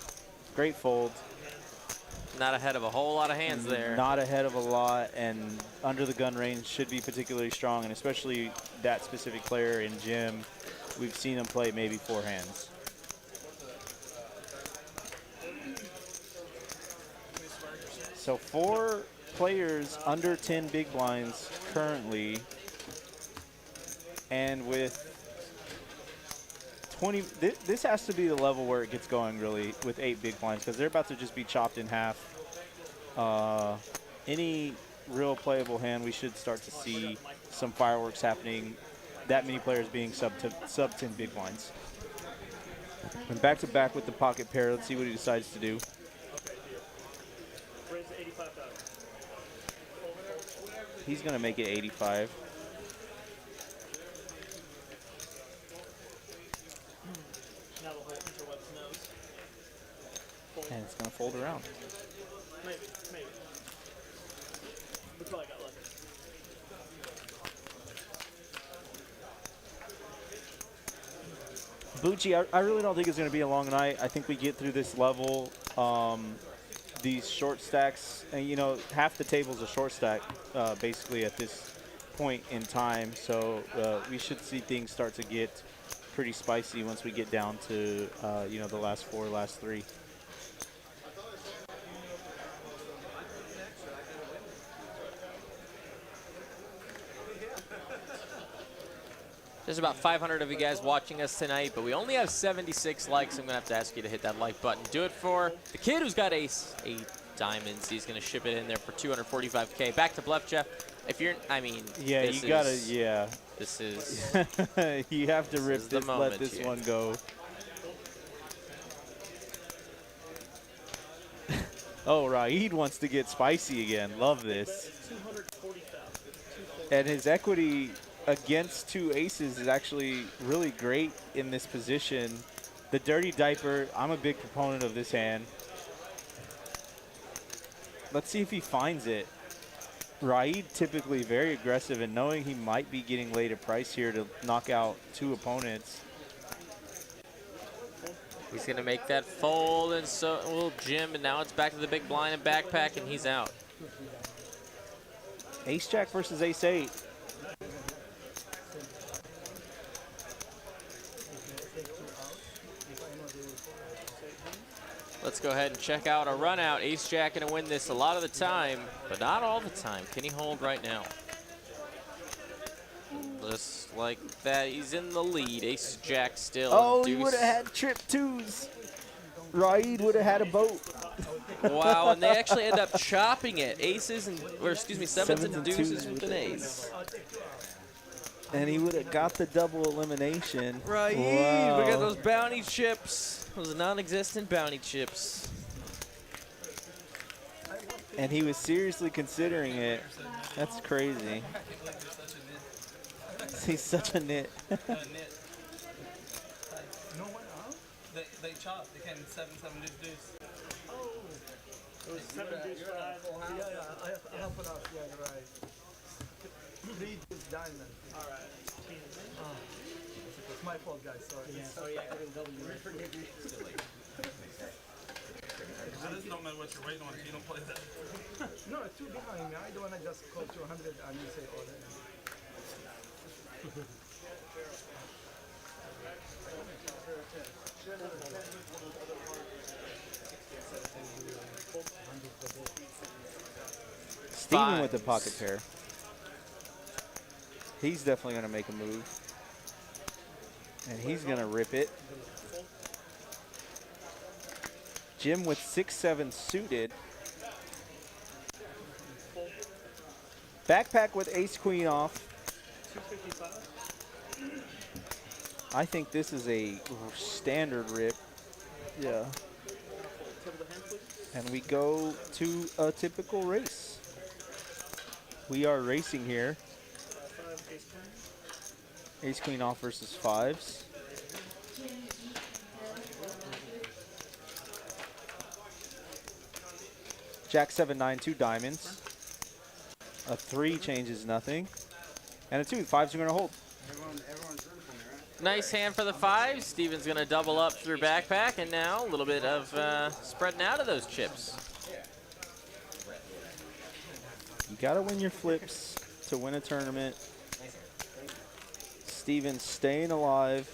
Great fold. Not ahead of a whole lot of hands there. Not ahead of a lot, and under the gun range should be particularly strong, and especially that specific player in Jim. We've seen him play maybe 4 hands. So 4 players under 10 big blinds currently, and with 20, this has to be the level where it gets going really with 8 big blinds, because they're about to just be chopped in half. Any real playable hand, we should start to see some fireworks happening. That many players being sub 10 big blinds. And back to back with the pocket pair. Let's see what he decides to do. Raised to 85,000. He's going to make it 85. Now the whole interwebs knows. Fold. And it's going to fold around. Maybe, maybe. We probably got lucky. Bucci, I really don't think it's going to be a long night. I think we get through this level. These short stacks, and you know, half the table's a short stack basically at this point in time. So we should see things start to get pretty spicy once we get down to you know, the last 4, last 3. There's about 500 of you guys watching us tonight, but we only have 76 likes. I'm going to have to ask you to hit that like button. Do it for the kid who's got ace 8 diamonds. He's going to ship it in there for 245K. Back to bluff, Jeff. If you're, I mean, yeah, you got to, yeah. This is. You have to rip this, let this here. one go. Oh, Raid wants to get spicy again. Love this. 240,000. And his equity against 2 aces is actually really great in this position. The dirty diaper, I'm a big proponent of this hand. Let's see if he finds it. Raid typically very aggressive, and knowing he might be getting laid a price here to knock out 2 opponents. He's going to make that fold, and so will Jim, and now it's back to the big blind and backpack, and he's out. Ace-Jack versus Ace-8. Let's go ahead and check out a run out. Ace-Jack going to win this a lot of the time, but not all the time. Can he hold right now? Just like that, he's in the lead. Ace-Jack still. Oh, he would have had trip 2s. Raid would have had a boat. Wow, and they actually end up chopping it. Aces and, or excuse me, sevens and deuces with an ace. And he would have got the double elimination. Right, wow. We got those bounty chips. Those non-existent bounty chips. And he was seriously considering it. That's crazy. He's such a nit. They chop. They can 7-7 deuce. Oh. It was 7 deuce 5. Yeah, I have put out. Yeah, you're right. 3 deuce diamond. All right. It's my fault, guys. Sorry. Yeah, sorry, I couldn't double you. I just don't know what you're waiting on if you don't play that. No, 2 behind me. I don't want to just call 200 and you say order. Steven with the pocket pair. He's definitely going to make a move. And he's going to rip it. Jim with 6-7 suited. Backpack with ace queen off. 255. I think this is a standard rip. Yeah. And we go to a typical race. We are racing here. 5 ace queen. Ace queen off versus 5s. Jack 7-9, 2 diamonds. A 3 changes nothing. And a 2. 5s are going to hold. Everyone's rooting for me, right? Nice hand for the 5. Steven's going to double up through backpack, and now a little bit of spreading out of those chips. You got to win your flips to win a tournament. Steven staying alive.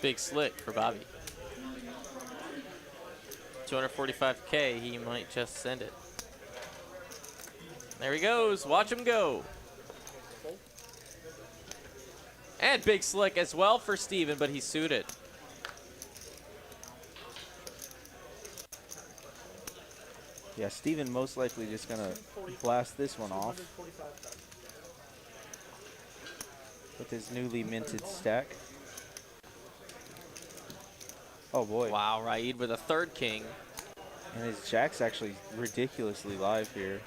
Big slick for Bobby. 245K, he might just send it. There he goes, watch him go. And big slick as well for Steven, but he's suited. Yeah, Steven most likely just going to blast this one off with his newly minted stack. Oh boy. Wow, Raid with a 3rd king. And his jack's actually ridiculously live here.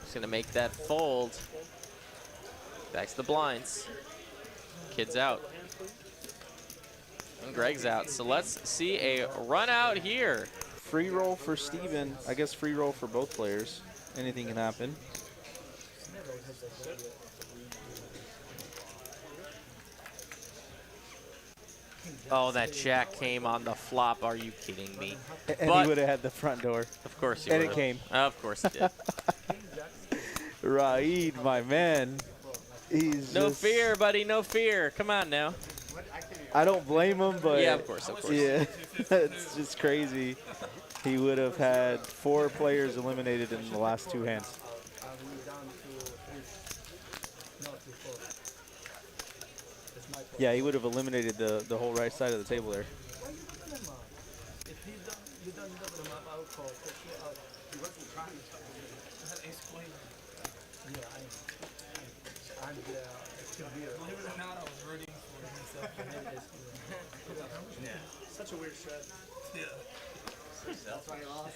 He's gonna make that fold. Backs the blinds. Kid's out. And Greg's out. So let's see a run out here. Free roll for Steven. I guess free roll for both players. Anything can happen. Oh, that jack came on the flop. Are you kidding me? And But he would have had the front door. of course he And would've. it came. Of course he did. Raid, my man. He's No just, fear, buddy. No fear. Come on now. I don't blame him, but Yeah, of course, of course. yeah, it's just crazy. He would have had 4 players eliminated in the last 2 hands. Yeah, he would have eliminated the whole right side of the table there. If you don't double them up, I'll call. He wasn't trying to double them. I had ace queen. Yeah, I know. And severe. Believe it or not, I was rooting for myself. Such a weird strat. Yeah. That's why I lost.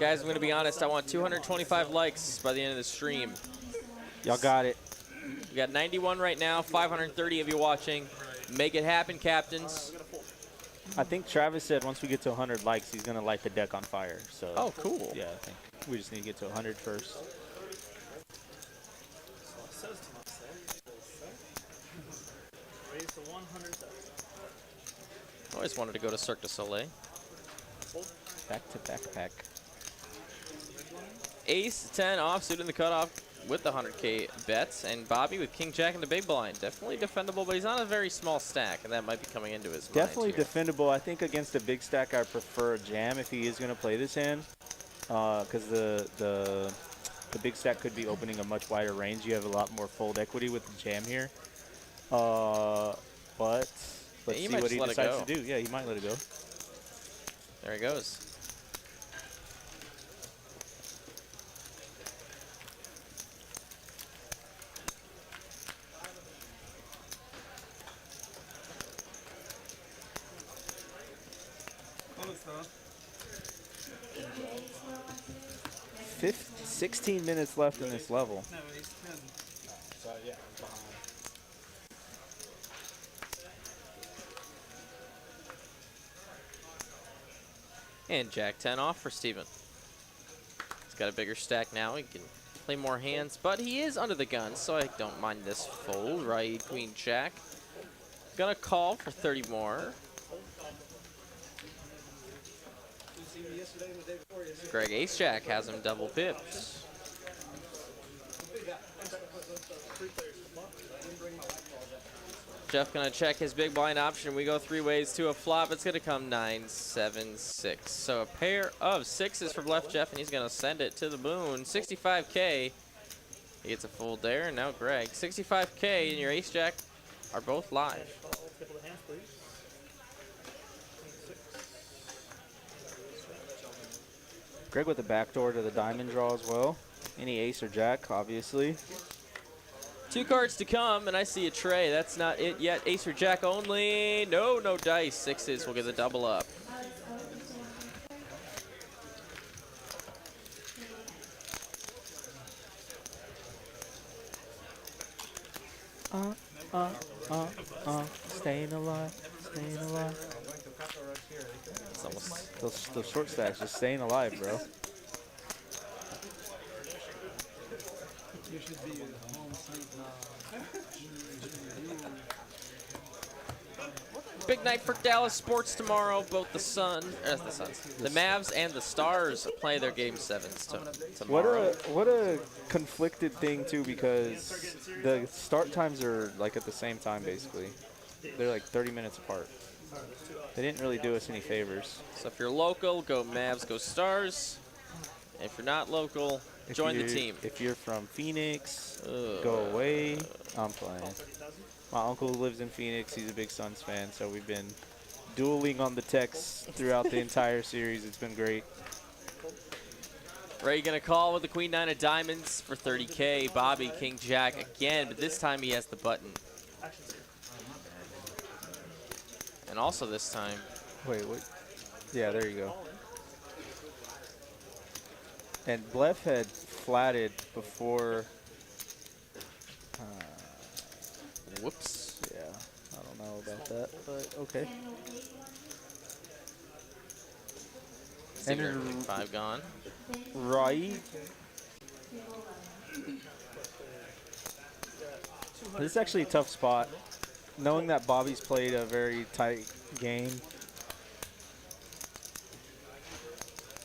Guys, I'm going to be honest. I want 225 likes by the end of the stream. Y'all got it. We got 91 right now, 530 of you watching. Make it happen, captains. I think Travis said once we get to 100 likes, he's going to light the deck on fire. So Oh, cool. yeah, I think we just need to get to 100 first. Raise to 100,000. Always wanted to go to Cirque du Soleil. Back to backpack. Ace 10 offsuit in the cutoff with the 100K bets, and Bobby with King Jack in the big blind. Definitely defendable, but he's on a very small stack, and that might be coming into his Definitely mind here. defendable. I think against a big stack, I prefer a jam if he is going to play this hand, because the big stack could be opening a much wider range. You have a lot more fold equity with the jam here. But let's he see might what just he let it decides go. to do. Yeah, he might let it go. There he goes. Fifth, 16 minutes left in this level. No, ace 10. So yeah, I'm behind. And Jack 10 off for Steven. He's got a bigger stack now. He can play more hands, but he is under the gun, so I don't mind this fold. Right, Queen Jack. Gonna call for 30 more. Greg Ace Jack has him double pips. Jeff gonna check his big blind option. We go 3 ways to a flop. It's gonna come 9, 7, 6. So a pair of sixes from left Jeff, and he's gonna send it to the moon. 65K. He gets a fold there, and now Greg. 65K and your Ace Jack are both live. Greg with the backdoor to the diamond draw as well. Any ace or jack, obviously. 2 cards to come, and I see a tray. That's not it yet. Ace or jack only. No, no dice. Sixes will get the double up. Staying alive, staying alive. It's almost Those short stacks, just staying alive, bro. You should be home sleep now. big night for Dallas sports tomorrow. Both the the Mavs and the Stars play their game 7s tomorrow. What a conflicted thing too, because the start times are like at the same time basically. They're like 30 minutes apart. They didn't really do us any favors. So if you're local, go Mavs, go Stars. If you're not local, join the team. If you're from Phoenix, go away. I'm playing. My uncle lives in Phoenix. He's a big Suns fan, so we've been dueling on the text throughout the entire series. It's been great. Ray gonna call with the Queen 9 of Diamonds for 30K. Bobby, King Jack again, but this time he has the button. And also this time. Wait, what? Yeah, there you go. And Blef had flatted before. Whoops. Yeah, I don't know about that, but okay. And 5 gone. Right. This is actually a tough spot. Knowing that Bobby's played a very tight game,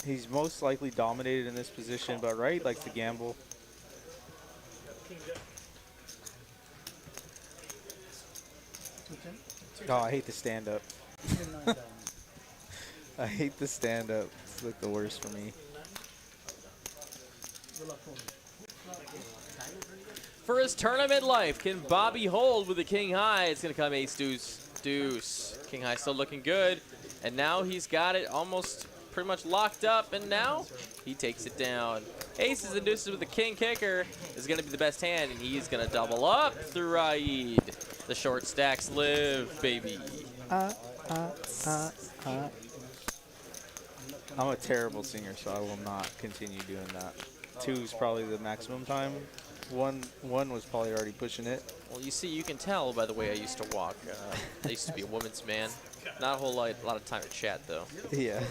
he's most likely dominated in this position, but Wright likes to gamble. Oh, I hate the stand-up. I hate the stand-up. It's like the worst for me. For his tournament life, can Bobby hold with the King High? It's going to come ace, deuce, deuce. King High still looking good. And now he's got it almost pretty much locked up, and now he takes it down. Aces and deuces with the king kicker is going to be the best hand, and he's going to double up through Raid. The short stacks live, baby. I'm a terrible singer, so I will not continue doing that. 2 is probably the maximum time. One was probably already pushing it. Well, you see, you can tell by the way I used to walk. I used to be a woman's man. Not a whole lot of time to chat, though. Yeah.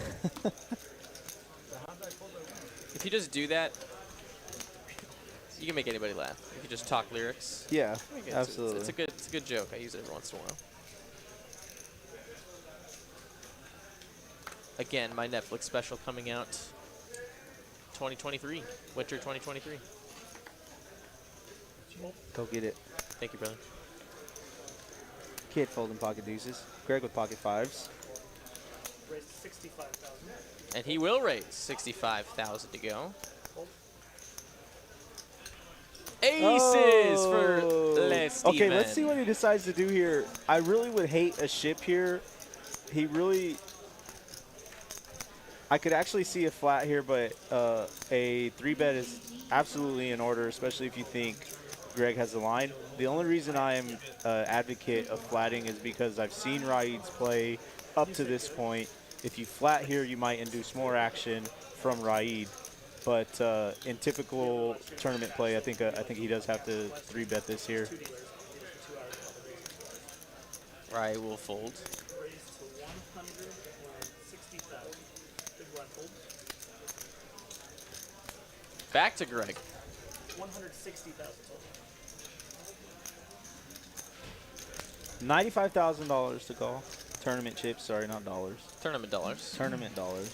If you just do that, you can make anybody laugh. You can just talk lyrics. Yeah, absolutely. It's a good joke. I use it every once in a while. Again, my Netflix special coming out 2023, winter 2023. Go get it. Thank you, brother. Kid folding pocket deuces. Greg with pocket 5s. Raised 65,000. And he will raise 65,000 to go. Aces for Les Steven. Okay, let's see what he decides to do here. I really would hate a ship here. He really... I could actually see a flat here, but a 3-bet is absolutely in order, especially if you think Greg has the line. The only reason I am advocate of flatting is because I've seen Raids play up to this point. If you flat here, you might induce more action from Raid. But in typical tournament play, I think he does have to 3-bet this here. Right, will fold. Raised to 160,000. Big blind fold. Back to Greg. 160,000 total. $95,000 to call. Tournament chips, sorry, not dollars. Tournament dollars. Tournament dollars.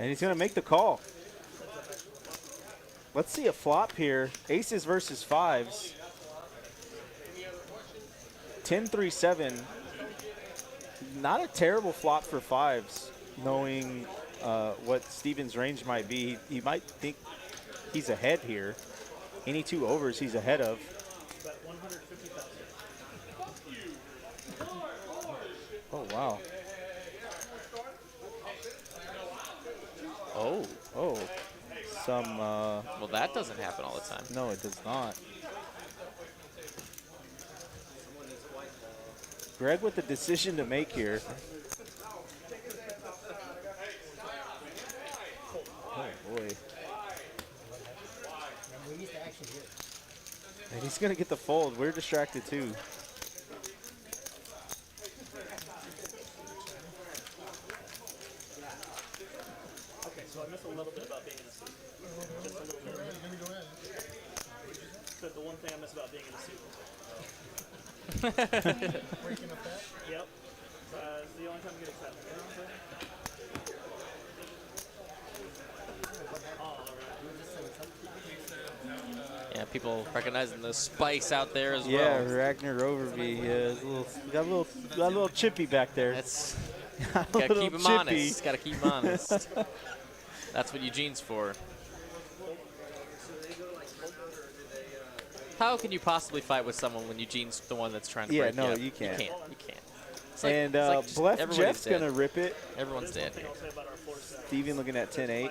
And he's going to make the call. Let's see a flop here. Aces versus fives. 10-3-7. Not a terrible flop for fives, knowing what Steven's range might be. He might think he's ahead here. Any two overs he's ahead of. About 150,000. Oh, wow. Oh. Oh. Some, well, that doesn't happen all the time. No, it does not. Greg with the decision to make here. Oh, boy. We missed the action here. And he's going to get the fold. We're distracted, too. Okay, so I missed a little bit about being in a suit. Just a little bit. But the one thing I miss about being in a suit. Breaking up that? Yep. It's the only time I get excited. You know what I'm saying? Yeah, people recognizing the spice out there as Yeah, well. Ragnar Overby. Yeah, got a little chippy back there. That's got gotta keep him honest. Gotta keep him honest. That's what Eugene's for. How can you possibly fight with someone when Eugene's the one that's trying to break no, up? you can't. You can't. It's like, And it's like just Blef everybody's Jeff's dead. going to rip it. Everyone's dead here. Steven looking at 10-8. We're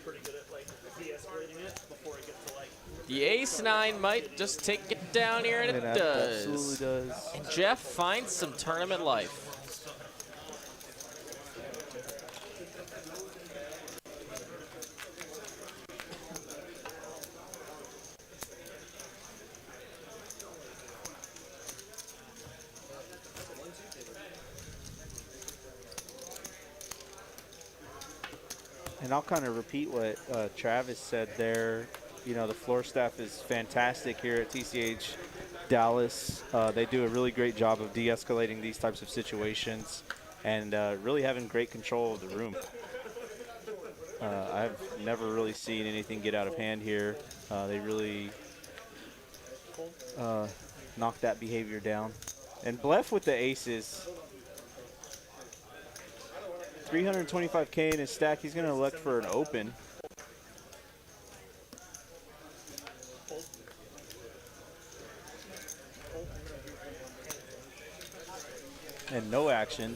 pretty good at like de-escalating it before it gets to like. The ace-9 might just take it down here, and it does. Absolutely does. And Jeff finds some tournament life. And I'll kind of repeat what Travis said there. You know, the floor staff is fantastic here at TCH Dallas. They do a really great job of de-escalating these types of situations and really having great control of the room. I've never really seen anything get out of hand here. They really knocked that behavior down. And Blef with the aces. 325K in his stack. He's going to elect for an open. And no action.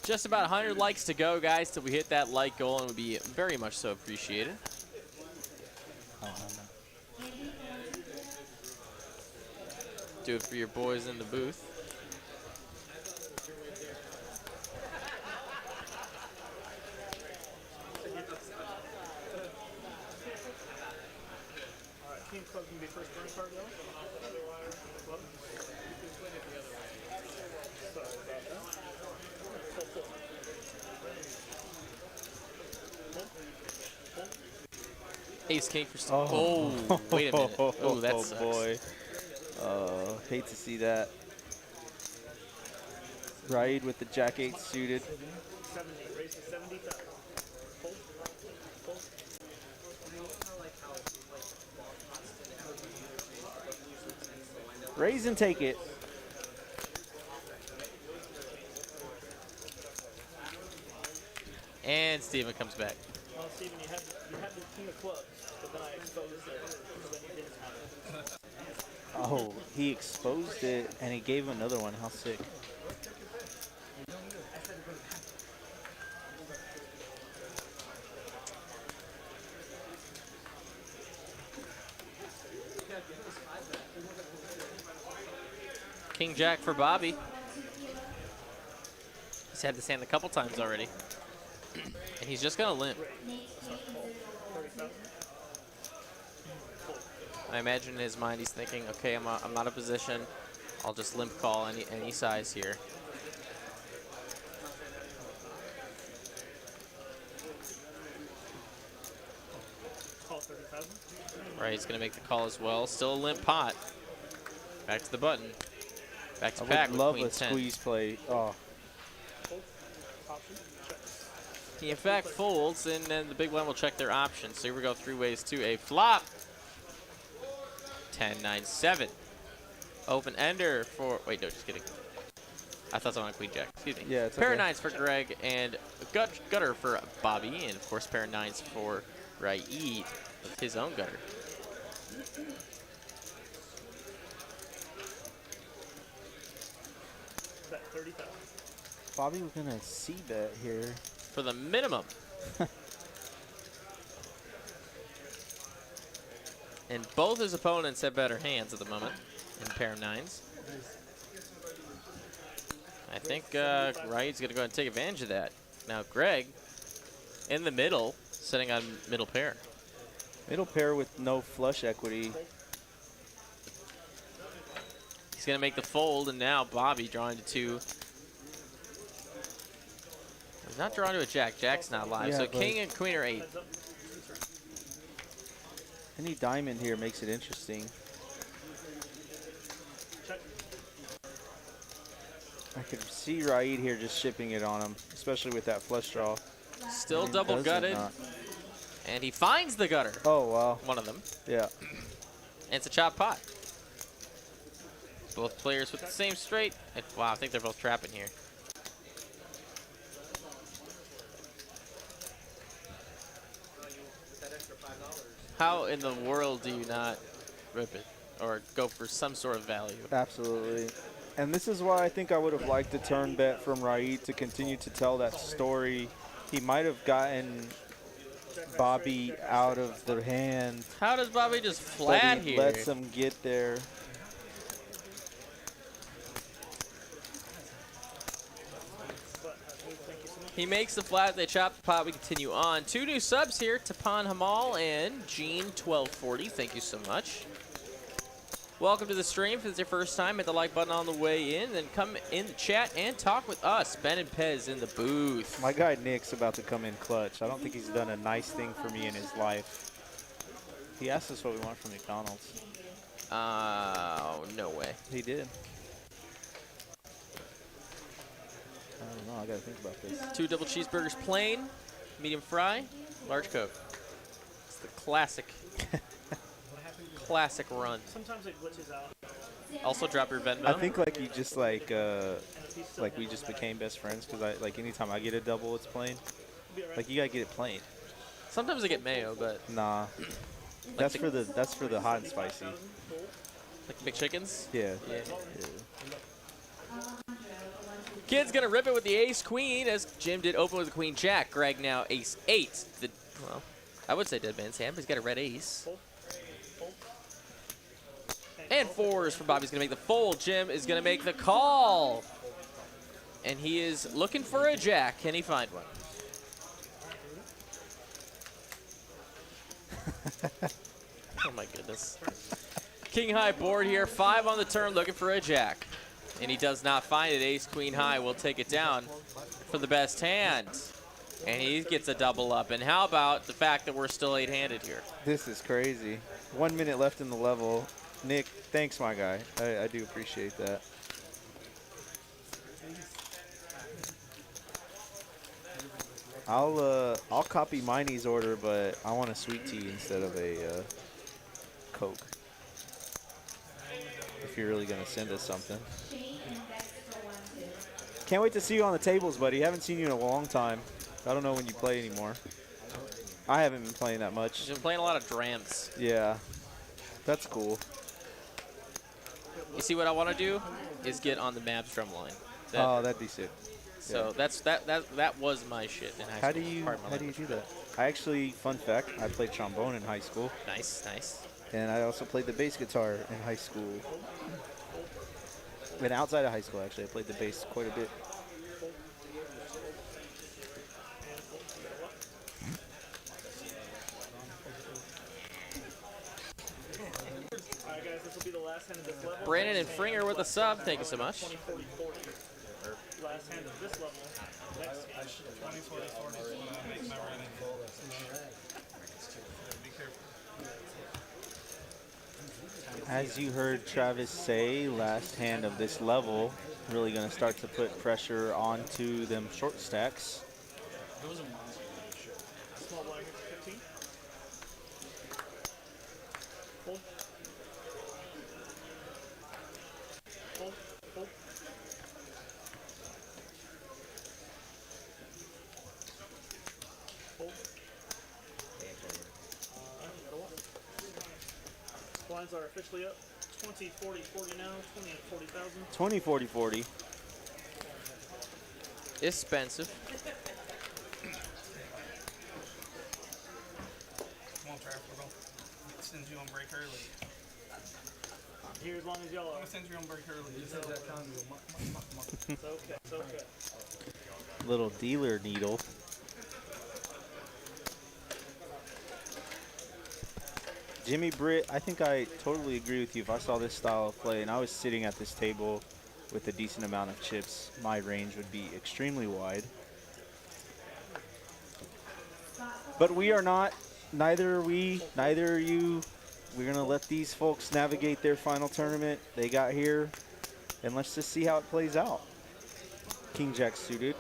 Just about 100 likes to go, guys, till we hit that like goal, and it would be very much so appreciated. Do it for your boys in the booth. All right, King Club can be first burn card though. Club. Sorry about that. Ace King for oh, wait a minute. Oh, that sucks. Boy. Hate to see that. Raid with the Jack 8 suited. 70, raise to 70,000. Hold. Hold. Raise and take it. And Steven comes back. Well, Steven, you had the king of clubs, but then I exposed it, so then you didn't have it. Oh, he exposed it and he gave him another one. How sick. King Jack for Bobby. He's had this hand a couple times already. And he's just going to limp. I imagine in his mind he's thinking, okay, I'm not a position. I'll just limp call any size here. Call 30,000. Right, he's going to make the call as well. Still a limp pot. Back to the button. Back to pack I with would love queen a 10. squeeze play. Oh, Option. Check. He in fact folds, and then the big blind will check their options. So here we go, 3 ways to a flop. 10, 9, 7. Open ender for, wait, no, just kidding. I thought someone on queen jack, excuse me. Yeah, it's Pair of okay. 9s for Greg, and a gutter for Bobby, and of course pair of 9s for Raid with his own gutter. Bet 30,000. Bobby was gonna see bet here. For the minimum. And both his opponents have better hands at the moment in pair of 9s. I think Raid's going to go ahead and take advantage of that. Now Greg in the middle, sitting on middle pair. Middle pair with no flush equity. He's going to make the fold, and now Bobby drawing to 2. He's not drawing to a jack. Jack's not live. Yeah, So but king and queen are 8. any diamond here makes it interesting. Check. I could see Raid here just shipping it on him, especially with that flush draw. Still And he double does it gutted. not. And he finds the gutter. Oh, wow. One of them. Yeah. And it's a chop pot. Both players with the same straight. And, wow, I think they're both trapping here. How in the world do you not rip it or go for some sort of value? Absolutely. And this is why I think I would have liked a turn bet from Raid to continue to tell that story. He might have gotten Bobby out of the hand. How does Bobby just But flat he here? lets him get there. He makes the flat, they chop the pot, we continue on. 2 new subs here, Tapan Hamal and Gene1240, thank you so much. Welcome to the stream. If it's your first time, hit the like button on the way in, then come in the chat and talk with us. Ben and Pez in the booth. My guy Nick's about to come in clutch. I don't think he's done a nice thing for me in his life. He asked us what we want from McDonald's. No way. He did. I don't know. I gotta think about this. 2 double cheeseburgers plain, medium fry, large Coke. It's the classic, classic run. Sometimes it glitches out. Also drop your Venmo. I think like you just like we just became best friends because I like anytime I get a double, it's plain. Like you gotta get it plain. Sometimes I get mayo, but Nah. That's for the hot and spicy. like McChickens. Yeah. Yeah. Kid's gonna rip it with the ace queen as Jim did open with the queen jack. Greg now ace 8. Well, I would say dead man's hand, but he's got a red ace. And 4s for Bobby's gonna make the fold. Jim is gonna make the call. And he is looking for a jack. Can he find one? Oh my goodness. King high board here, 5 on the turn, looking for a jack. And he does not find it. Ace queen high will take it down for the best hand. And he gets a double up. And how about the fact that we're still 8-handed here? This is crazy. 1 minute left in the level. Nick, thanks, my guy. I do appreciate that. I'll copy Miney's order, but I want a sweet tea instead of a Coke. If you're really gonna send us something. Can't wait to see you on the tables, buddy. Haven't seen you in a long time. I don't know when you play anymore. I haven't been playing that much. He's been playing a lot of Dramps. Yeah, that's cool. You see what I want to do is get on the Mavs drum line. Oh, that'd be sick. So Yeah. that was my shit in high school. How do you Pardon my how do you language. do that? I actually, fun fact, I played trombone in high school, Nice, nice. and I also played the bass guitar in high school. And outside of high school, actually, I played the bass quite a bit. Alright guys, this will be the last hand of this level. Brandon and Fringer with a sub. Thank you so much. 20, 40, 40. Last hand of this level. Next game. 20, 40, 40 is when I make my running. Be careful. As you heard Travis say, last hand of this level, really going to start to put pressure onto them short stacks. Small blind here for 15. Hold. Hold. Hold. Hold. Gotta walk. Blinds are officially up. 20, 40, 40 now. 20 and 40,000. 20, 40, 40. Expensive. Come on, Trav, we're going to send you on break early. I'm here as long as y'all I'm are. going to send you on break early. It's okay. It's okay. Little dealer needle. Jimmy Britt, I think I totally agree with you. If I saw this style of play and I was sitting at this table with a decent amount of chips, my range would be extremely wide. But we are not, neither are we, neither are you. We're going to let these folks navigate their final tournament. They got here, and let's just see how it plays out. King Jack suited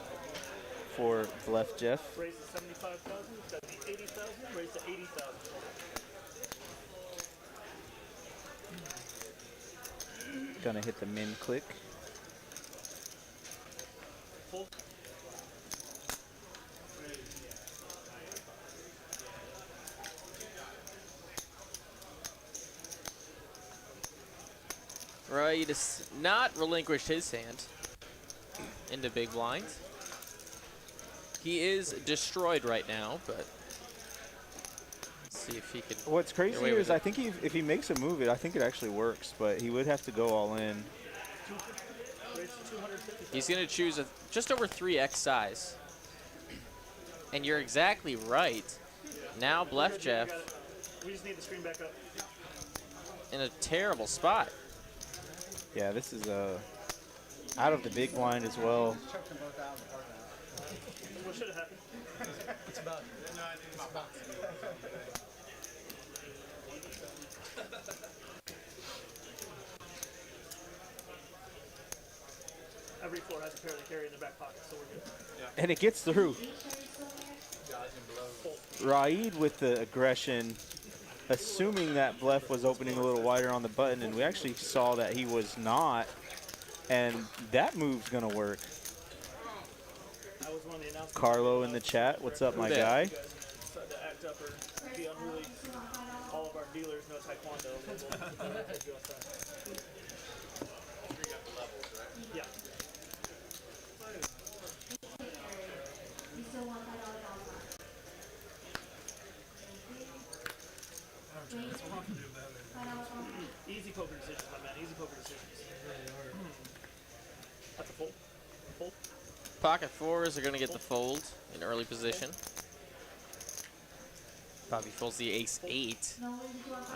for Blef Jeff. Raise to 75,000. It's got to be 80,000. Raise to 80,000. Gonna hit the min click. Hold. Right, has not relinquished his hand into big blinds. He is destroyed right now, but let's see if he can. What's crazy get away here with is it. I think if he makes a move, I think it actually works, but he would have to go all in. Raise to 250,000. He's going to choose a just over 3x size. And you're exactly right. Now Blef Jeff We just need the screen back up. in a terrible spot. Yeah, this is out of the big blind as well. What should have happened? It's about. Every floor has a pair they carry in their back pocket, so we're good. And it gets through. Raid with the aggression, assuming that Blef was opening a little wider on the button, and we actually saw that he was not. And that move's gonna work. I was one of the announcers. Carlo in the chat, what's up, my guy? You guys decided to act up or be unruly. All of our dealers know Taekwondo. Yeah. You still want that $1. Easy poker decisions, my man. Easy poker decisions. That's a fold. Fold. Pocket fours are going to get the fold in early position. Bobby folds the ace-8. Now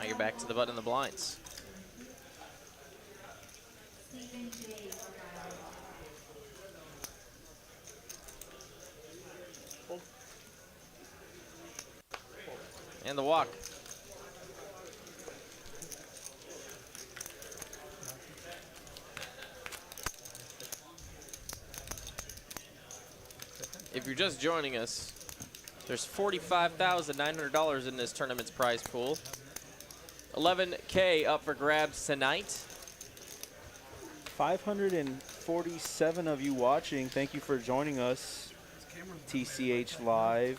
you're back to the button in the blinds. Fold. And the walk. If you're just joining us, there's $45,900 in this tournament's prize pool. $11K up for grabs tonight. 547 of you watching. Thank you for joining us. TCH Live,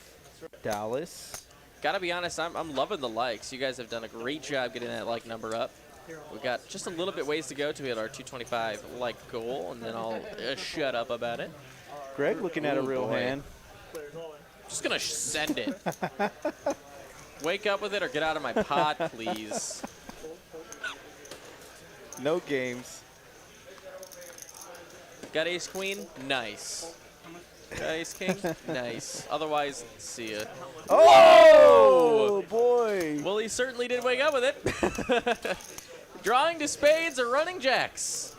Dallas. Gotta be honest, I'm loving the likes. You guys have done a great job getting that like number up. We got just a little bit ways to go to hit our 225 like goal, and then I'll shut up about it. Greg looking at a Ooh, real boy. hand. Just gonna send it. Wake up with it or get out of my pot, please. No games. Got ace queen? Nice. Got ace king? Nice. Otherwise, see ya. Oh, boy. Well, he certainly did wake up with it. Drawing to spades or running jacks.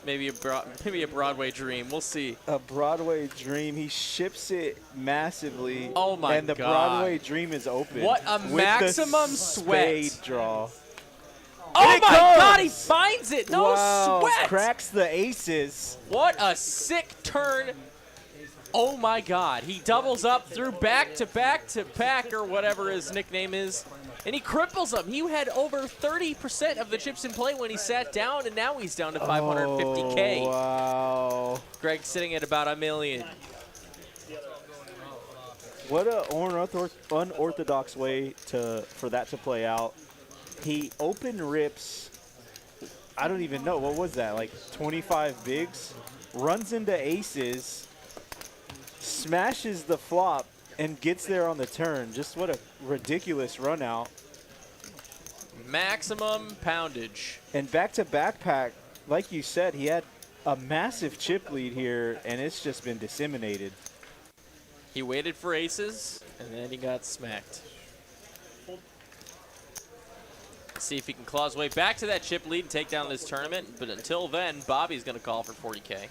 Maybe a Broadway dream. We'll see. A Broadway dream. He ships it massively. Oh, my And the God. Broadway dream is open. What a with maximum the sweat. spade draw. Oh, it my comes. God, he finds it. No Wow, sweat. cracks the aces. What a sick turn. Oh, my God. He doubles up through back to back to back or whatever his nickname is. And he cripples him. He had over 30% of the chips in play when he sat down, and now he's down to 550K. Oh, wow. Greg's sitting at about $1 million. What a unorthodox way for that to play out. He open rips, I don't even know, what was that, like 25 bigs? Runs into aces, smashes the flop, and gets there on the turn. Just what a ridiculous run out. Maximum poundage. And back to backpack, like you said, he had a massive chip lead here, and it's just been disseminated. He waited for aces, and then he got smacked. See if he can claw his way back to that chip lead and take down this tournament. But until then, Bobby's going to call for 40K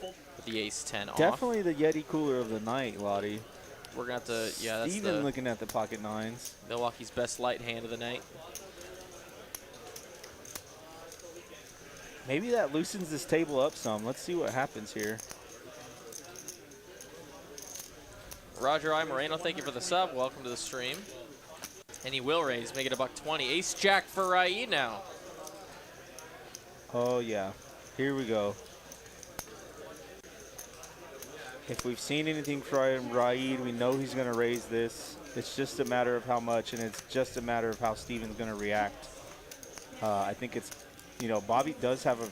with the ace-10 off. Definitely the Yeti cooler of the night, Lottie. We're going to have to, yeah, that's Even the looking at the pocket nines. Milwaukee's best light hand of the night. Maybe that loosens this table up some. Let's see what happens here. Roger I. Moreno, thank you for the sub. Welcome to the stream. And he will raise, make it $120. Ace-jack for Raid now. Oh, yeah. Here we go. If we've seen anything from Raid, we know he's going to raise this. It's just a matter of how much, and it's just a matter of how Steven's going to react. I think it's, you know, Bobby does have a...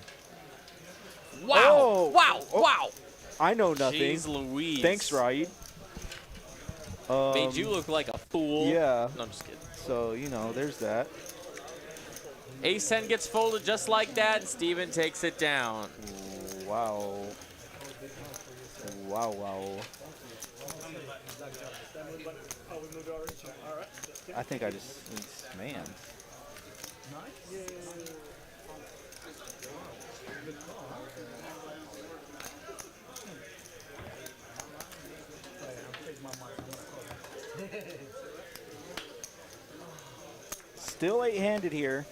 Wow! Oh! Wow! Oh. Wow! I know nothing. Jeez Louise. Thanks, Raid. Made you look like a fool. Yeah. No, I'm just kidding. So, you know, there's that. Ace-10 gets folded just like that, and Steven takes it down. Wow. Wow, wow. I think I just, man. Still eight-handed here.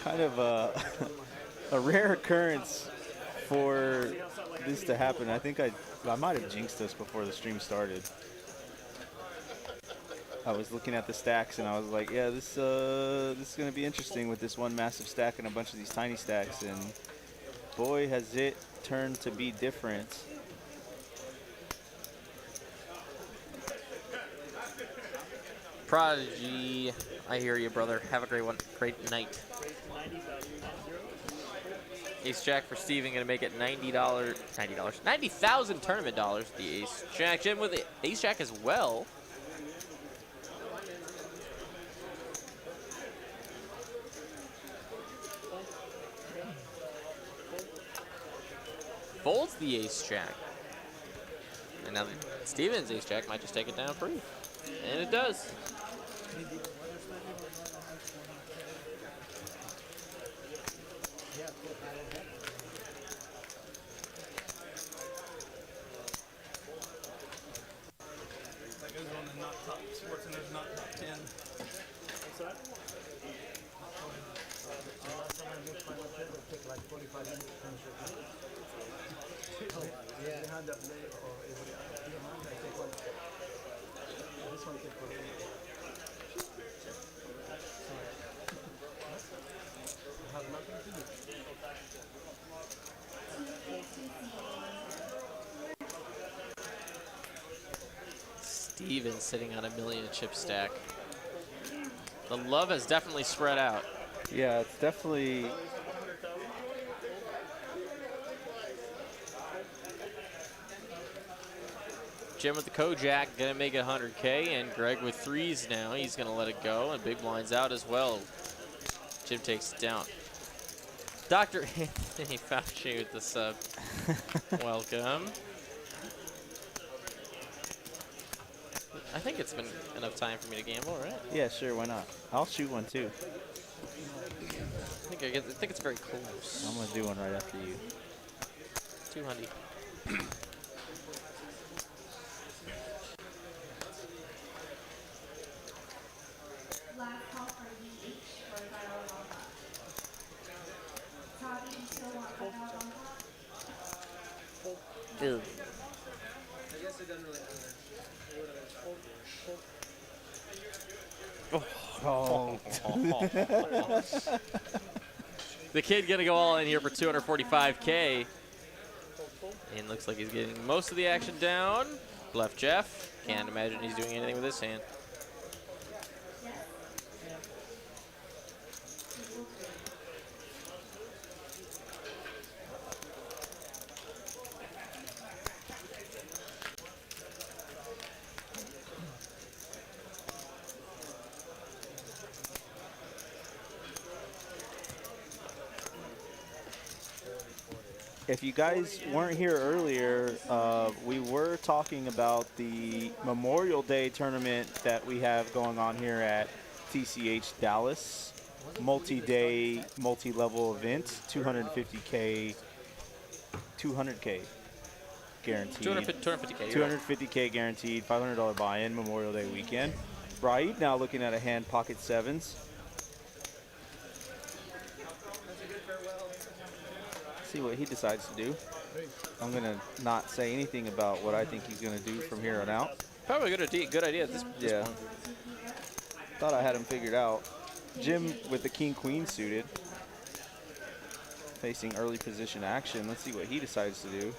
Kind of a rare occurrence for this to happen. I think I might have jinxed us before the stream started. I was looking at the stacks and I was like, yeah, this is going to be interesting with this one massive stack and a bunch of these tiny stacks, and boy, has it turned to be different. Prodigy, I hear you, brother. Have a great one. Great night. Ace-jack for Steven, gonna make it $90. 90,000 tournament dollars. The ace-jack. Jim with the ace-jack as well. Folds the ace-jack. And now Steven's ace-jack might just take it down free. And it does. That goes on the not top. SportsCenter's not top 10. What's that? Steven sitting on a million chip stack. The love has definitely spread out. Yeah, it's definitely. Jim with the Kojak gonna make it 100K, and Greg with threes now. He's gonna let it go, and big blinds out as well. Jim takes it down. Dr. Anthony Fauci with the sub. Welcome. I think it's been enough time for me to gamble, right? Yeah, sure, why not? I'll shoot one too. I think it's very close. I'm gonna do one right after you. 200. Last call for TCH for $5 on top. Tommy, you still want $5 on top? Ew. I guess it doesn't really matter. Oh. The kid gonna go all in here for 245K. And looks like he's getting most of the action down. Left Jeff. Can't imagine he's doing anything with his hand. If you guys weren't here earlier, we were talking about the Memorial Day tournament that we have going on here at TCH Dallas. Multi-day, multi-level event, 250K, 200K guaranteed. 250K. 250K guaranteed, $500 buy-in, Memorial Day weekend. Raid now looking at a hand pocket sevens. See what he decides to do. I'm gonna not say anything about what I think he's gonna do from here on out. Probably a good idea at this Yeah. point. Thought I had him figured out. Jim with the king-queen suited. Facing early position action. Let's see what he decides to do.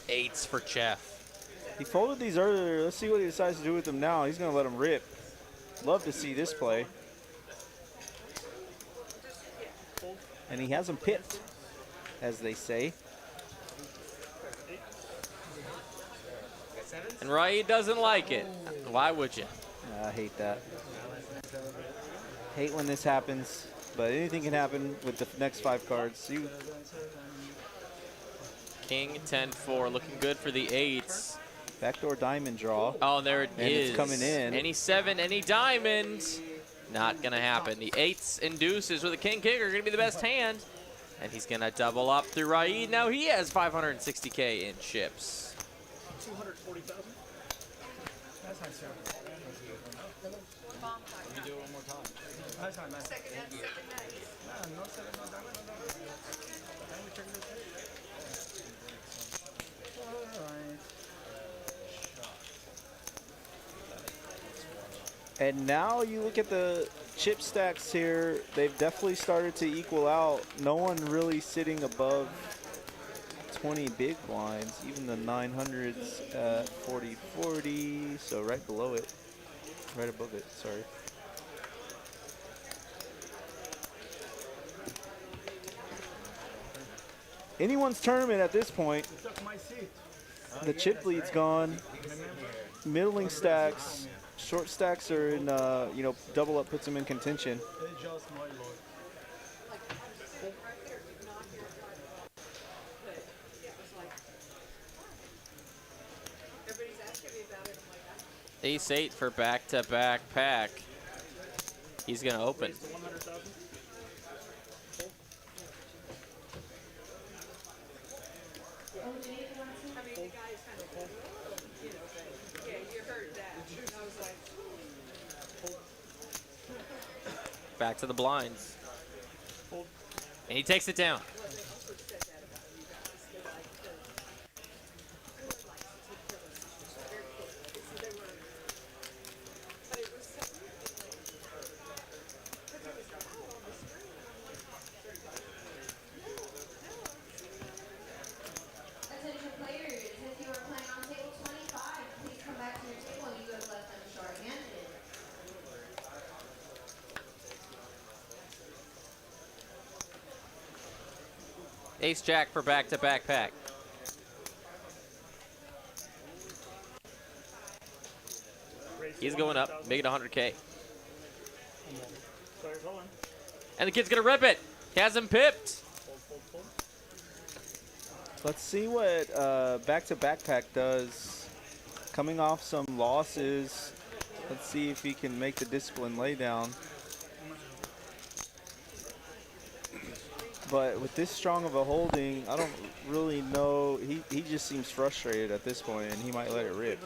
Eights for Jeff. He folded these earlier. Let's see what he decides to do with them now. He's going to let them rip. Love to see this play. And he has them pipped, as they say. And Raid doesn't like it. Why would you? I hate that. Hate when this happens, but anything can happen with the next 5 cards. King 10-4, looking good for the eights. Backdoor diamond draw. Oh, there it and is. It's coming in. Any 7, any diamond. Not gonna happen. The eights and deuces with a king kicker are gonna be the best hand. And he's gonna double up through Raid. Now he has 560K in chips. 240,000. That's not terrible. Let me do it one more time. That's not nice. Second night. No second, no diamond, no diamond. Diamond check this. All right. And now you look at the chip stacks here, they've definitely started to equal out. No one really sitting above 20 big blinds, even the 900s at 40-40, so right below it, right above it, sorry. Anyone's tournament at this point. The chip lead's gone, middling stacks, short stacks are in, double up puts them in contention. Ace-8 for back-to-back pack. He's gonna open. Back to the blinds. And he takes it down. Ace Jack for back-to-back pack. He's going up, make it 100K. And the kid's gonna rip it. He has him pipped. Let's see what back-to-back pack does. Coming off some losses, let's see if he can make the discipline lay down. But with this strong of a holding, I don't really know. He just seems frustrated at this point, and he might let it rip.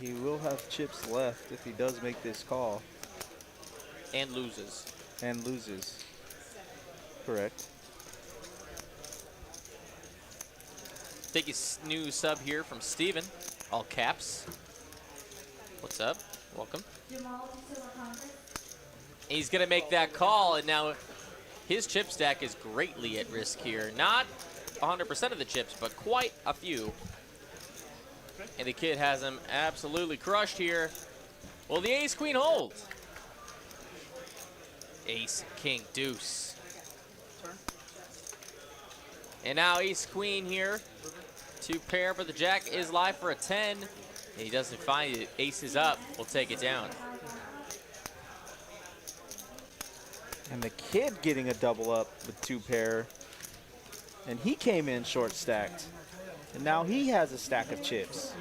He will have chips left if he does make this call. And loses. And loses. Correct. Take a new sub here from Steven, all caps. What's up? Welcome. He's gonna make that call, and now his chip stack is greatly at risk here. Not 100% of the chips, but quite a few. And the kid has him absolutely crushed here. Will the ace queen hold? Ace, king, deuce. And now ace queen here. 2 pair, but the jack is live for a 10. And he doesn't find it. Ace is up. We'll take it down. And the kid getting a double up with 2 pair. And he came in short stacked. And now he has a stack of chips.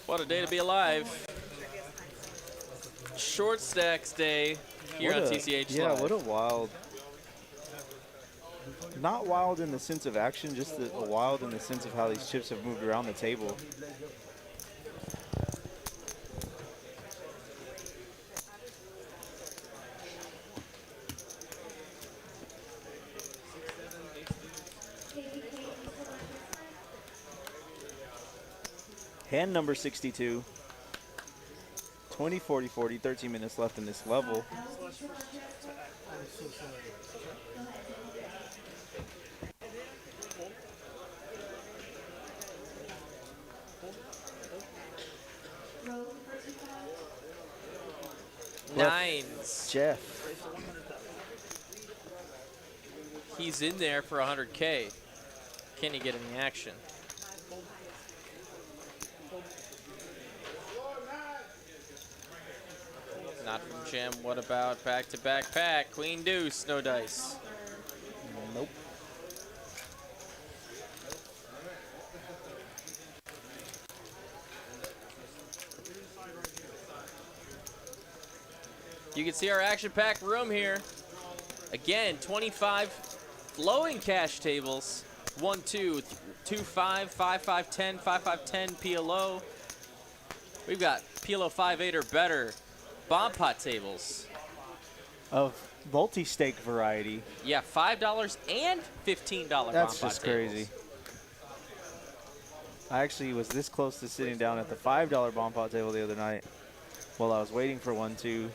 What a day to be alive. Short stacks day here on TCH Yeah, Live. what a wild. Not wild in the sense of action, just a wild in the sense of how these chips have moved around the table. Hand number 62. 20, 40, 40, 13 minutes left in this level. Nines. Jeff. He's in there for 100K. Can he get any action? Not from Jim. What about back-to-back pack? Queen deuce, no dice. Nope. You can see our action pack room here. Again, 25 flowing cash tables. 1, 2, 2, 5, 5, 5, 10, 5, 5, 10 PLO. We've got PLO 5, 8 or better bomb pot tables. Of multi-stake variety. Yeah, $5 and $15 bomb pot That's just tables. crazy. I actually was this close to sitting down at the $5 bomb pot table the other night while I was waiting for 1-2.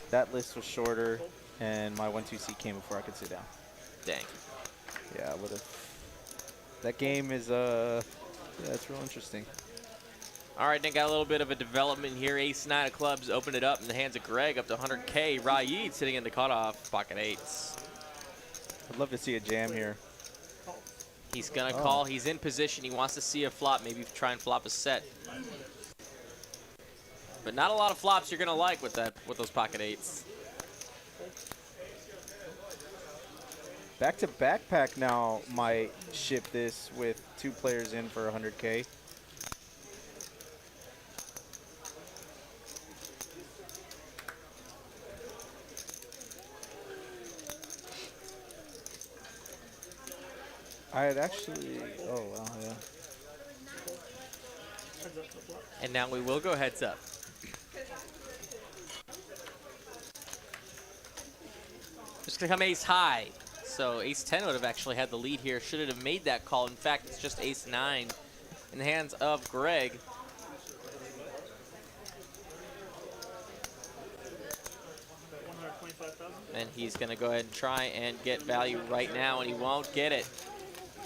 That list was shorter, and my 1-2 seat came before I could sit down. Dang. Yeah, what a. That game is, yeah, it's real interesting. All right, then got a little bit of a development here. Ace-9 of clubs opened it up in the hands of Greg up to 100K. Raid sitting in the cutoff, pocket eights. I'd love to see a jam here. He's gonna call. He's in position. He wants to see a flop. Maybe try and flop a set. But not a lot of flops you're gonna like with those pocket eights. Back to backpack now might ship this with 2 players in for 100K. I had actually, oh wow, yeah. And now we will go heads up. Just gonna come ace high. So ace 10 would have actually had the lead here. Should it have made that call? In fact, it's just ace 9 in the hands of Greg. And he's gonna go ahead and try and get value right now, and he won't get it.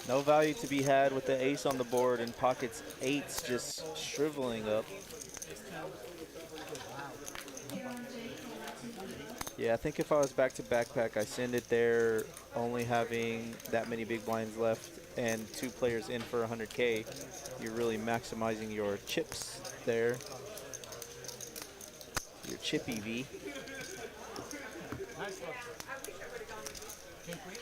No value to be had with the ace on the board and pockets 8s just shriveling up. Yeah, I think if I was back to backpack, I send it there only having that many big blinds left and 2 players in for 100K. You're really maximizing your chips there. Your chip EV. Nice one. King queen.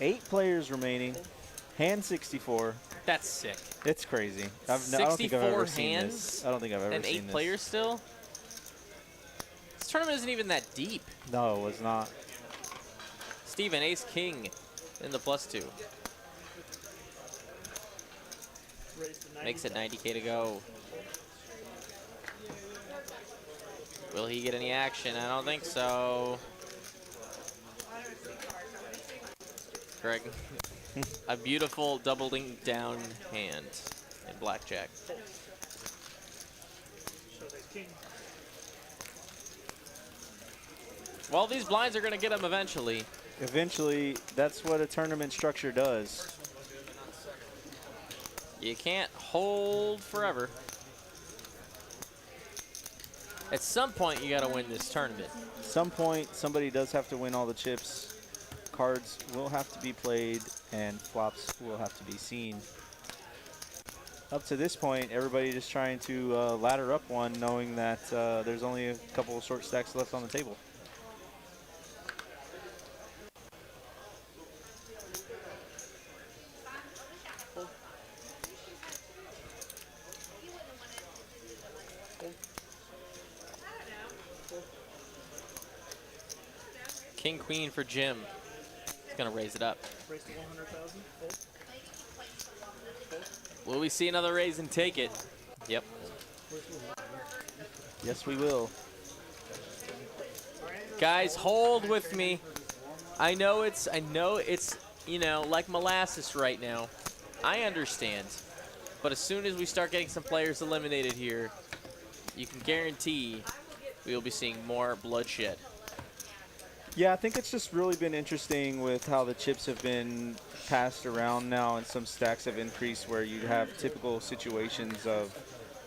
8 players remaining. Hand 64. That's sick. It's crazy. I don't think I've ever seen this. I don't think I've ever and seen 8 this. players still? This tournament isn't even that deep. No, it was not. Steven, ace king in the +2. Makes it 90K to go. Will he get any action? I don't think so. Greg, a beautiful doubling down hand in blackjack. Well, these blinds are going to get him eventually. Eventually, that's what a tournament structure does. You can't hold forever. At some point, you got to win this tournament. At some point, somebody does have to win all the chips. Cards will have to be played, and flops will have to be seen. Up to this point, everybody just trying to ladder up one, knowing that there's only a couple of short stacks left on the table. King, queen for Jim. He's going to raise it up. Raise to 100,000. Will we see another raise and take it? Yep. Yes, we will. Guys, hold with me. I know it's, you know, like molasses right now. I understand. But as soon as we start getting some players eliminated here, you can guarantee we will be seeing more bloodshed. Yeah, I think it's just really been interesting with how the chips have been passed around now, and some stacks have increased where you have typical situations of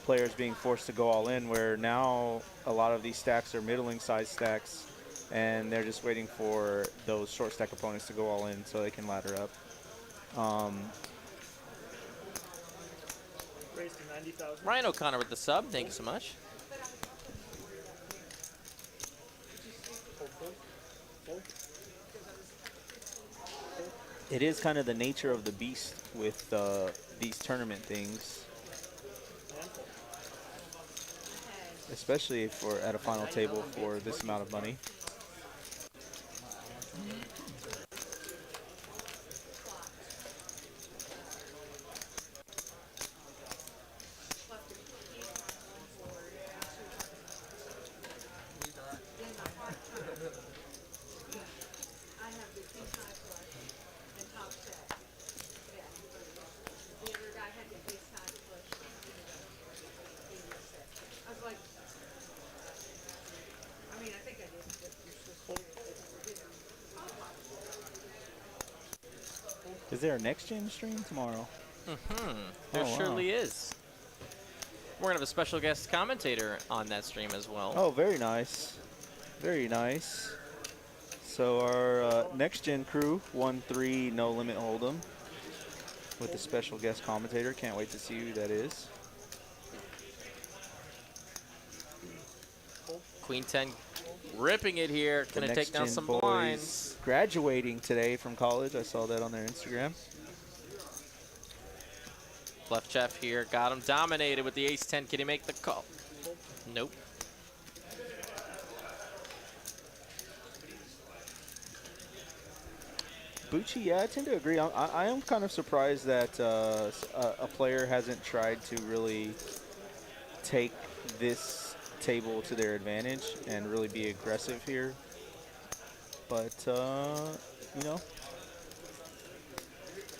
players being forced to go all in, where now a lot of these stacks are middling sized stacks, and they're just waiting for those short stack opponents to go all in so they can ladder up. Raise to 90,000. Ryan O'Connor with the sub. Thank you so much. It is kind of the nature of the beast with these tournament things, especially if we're at a final table for this amount of money. Is there a next gen stream tomorrow? There wow. surely is. We're going to have a special guest commentator on that stream as well. Oh, very nice. Very nice. So our next gen crew, 1-3 No Limit Holdem, with a special guest commentator. Can't wait to see who that is. Queen 10 ripping it here. Going to take down some boys blinds. graduating today from college. I saw that on their Instagram. Left Jeff here. Got him dominated with the ace-10. Can he make the call? Nope. Bucci, yeah, I tend to agree. I am kind of surprised that a player hasn't tried to really take this table to their advantage and really be aggressive here. But, you know,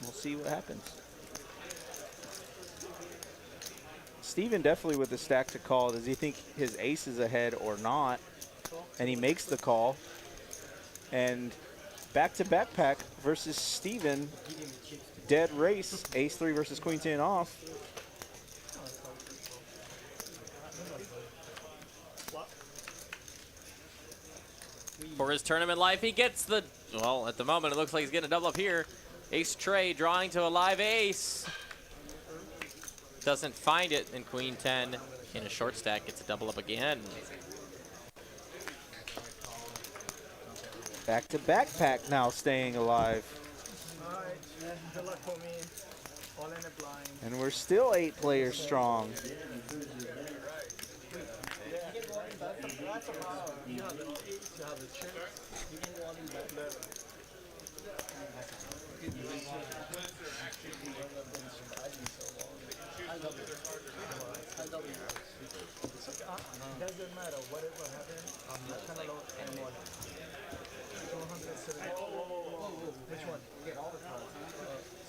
we'll see what happens. Steven definitely with the stack to call. Does he think his ace is ahead or not? And he makes the call. And Back to backpack versus Steven. Dead race. Ace 3 versus Queen 10 off. For his tournament life, he gets the, well, at the moment, it looks like he's getting a double up here. Ace Trey drawing to a live ace. Doesn't find it, and Queen 10 in a short stack gets a double up again. Back to backpack now staying alive. All right, good luck for me. All in the blind. And we're still 8 players strong. That's a power. You have the ace, you have the chip. You can go all in that level. Doesn't matter whatever happens. I'm not gonna load anymore. 270. Which one? You get all the cards.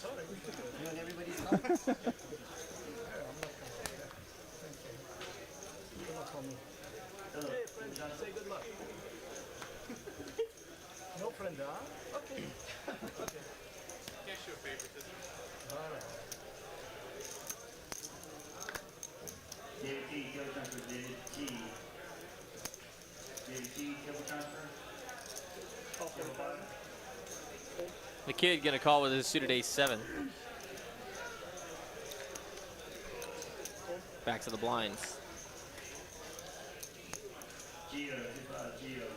Sorry. You want everybody's cards? I'm not gonna. Thank you. Good luck for me. Hey, friend, say good luck. No friend, huh? Okay. Okay. Can't show favoritism. All right. David T, table transfer, David T. David T, table transfer. The kid gonna call with his suited ace 7. Back to the blinds. Gio, Gio.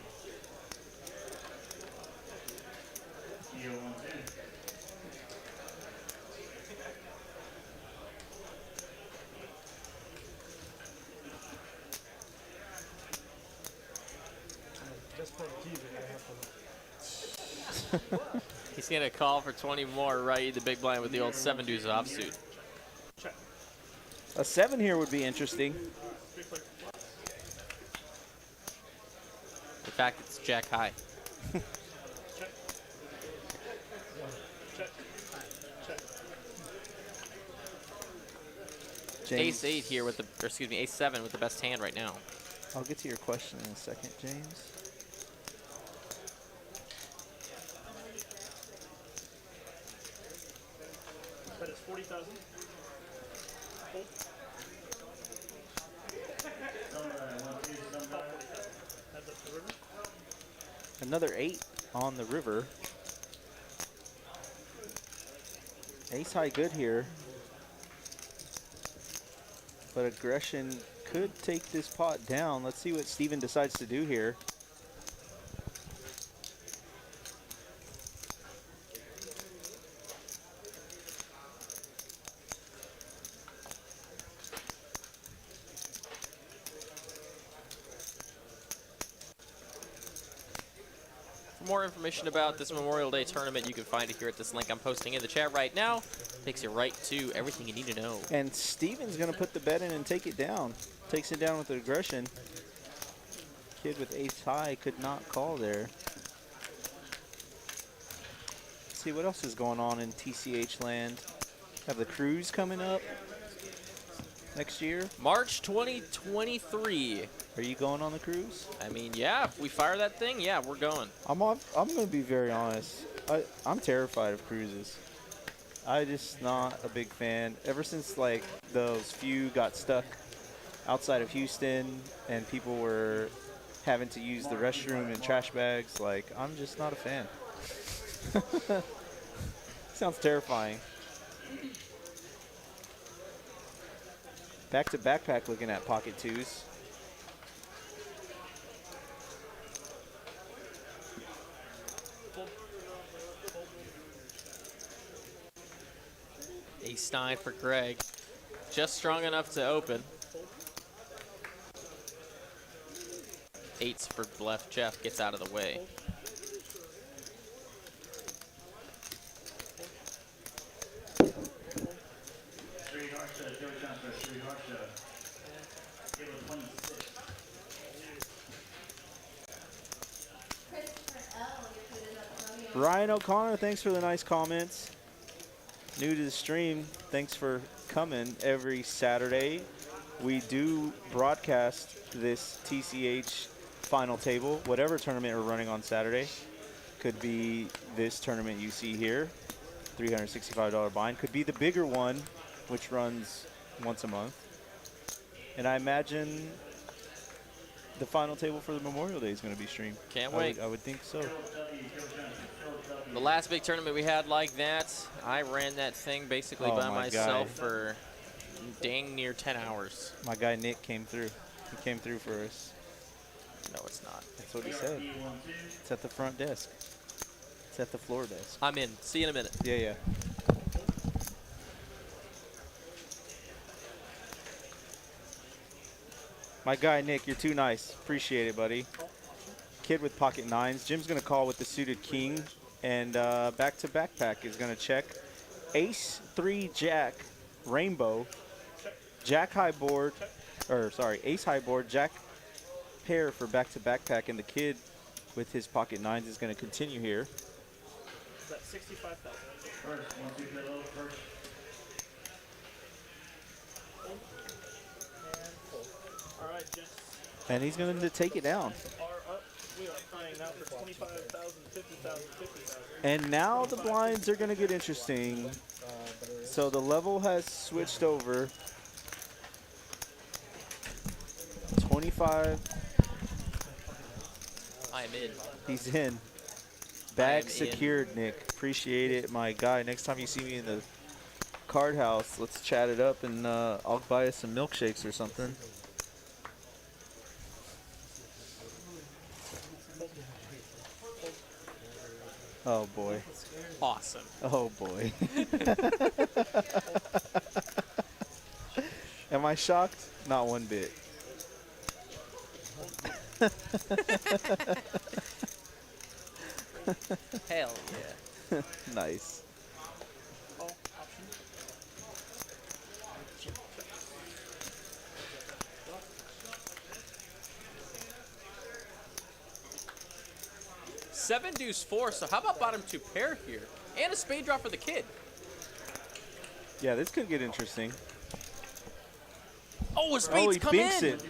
Gio 1-2. Just for TV, I have to. He's gonna call for 20 more, right? The big blind with the old 7 deuce offsuit. A 7 here would be interesting. In fact, it's jack high. Ace 8 here with the, or excuse me, ace 7 with the best hand right now. I'll get to your question in a second, James. But it's 40,000. Another 8 on the river. Ace high good here. But aggression could take this pot down. Let's see what Steven decides to do here. For more information about this Memorial Day tournament, you can find it here at this link I'm posting in the chat right now. Takes you right to everything you need to know. And Steven's going to put the bet in and take it down. Takes it down with aggression. Kid with ace high could not call there. Let's see what else is going on in TCH land. Have the cruise coming up next year. March 2023. Are you going on the cruise? I mean, yeah, if we fire that thing, yeah, we're going. I'm going to be very honest. I'm terrified of cruises. I just not a big fan. Ever since like those few got stuck outside of Houston and people were having to use the restroom in trash bags, like I'm just not a fan. Sounds terrifying. Back to backpack looking at pocket twos. Ace 9 for Greg. Just strong enough to open. 8s for left. Jeff gets out of the way. Ryan O'Connor, thanks for the nice comments. New to the stream, thanks for coming every Saturday. We do broadcast this TCH final table, whatever tournament we're running on Saturday. Could be this tournament you see here, $365 bind. Could be the bigger one, which runs once a month. And I imagine the final table for the Memorial Day is going to be streamed. Can't wait. I would think so. The last big tournament we had like that, I ran that thing basically by myself for dang near 10 hours. My guy Nick came through. He came through for us. No, it's not. That's what he said. It's at the front desk. It's at the floor desk. I'm in. See you in a minute. Yeah, yeah. My guy Nick, you're too nice. Appreciate it, buddy. Kid with pocket nines. Jim's going to call with the suited king. And back to backpack is going to check. Ace, 3, Jack, rainbow, Jack high board, or sorry, ace high board, Jack pair for back to backpack. And the kid with his pocket nines is going to continue here. Is that 65,000? First, 1, 2, pillow, first. And full. All right, gents. And he's going to take it down. Are up. We are playing now for 25,000, 50,000, 50,000. And now the blinds are going to get interesting. So the level has switched over. 25. I am in. He's in. Bag secured, Nick. Appreciate it, my guy. Next time you see me in the card house, let's chat it up, and I'll buy us some milkshakes or something. Oh, boy. Awesome. Oh, boy. Am I shocked? Not one bit. Hell yeah. Nice. Seven deuce 4, so how about bottom 2 pair here? And a spade draw for the kid. Yeah, this could get interesting. Oh, a spade's he come binks in. it.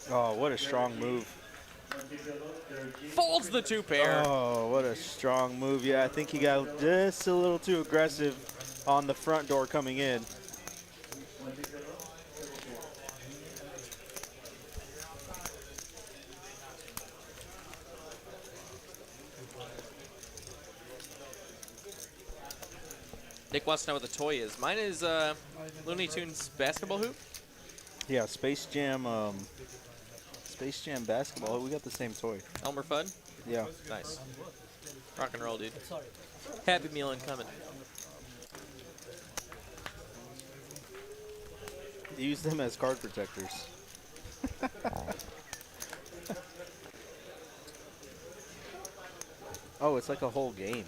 Oh, what a strong move. Folds the 2 pair. Oh, what a strong move. Yeah, I think he got just a little too aggressive on the front door coming in. Nick wants to know what the toy is. Mine is Looney Tunes basketball hoop. Yeah, Space Jam basketball. We got the same toy. Elmer Fudd. Yeah. Nice. Rock and roll, dude. Happy Meal incoming. Use them as card protectors. Oh, it's like a whole game.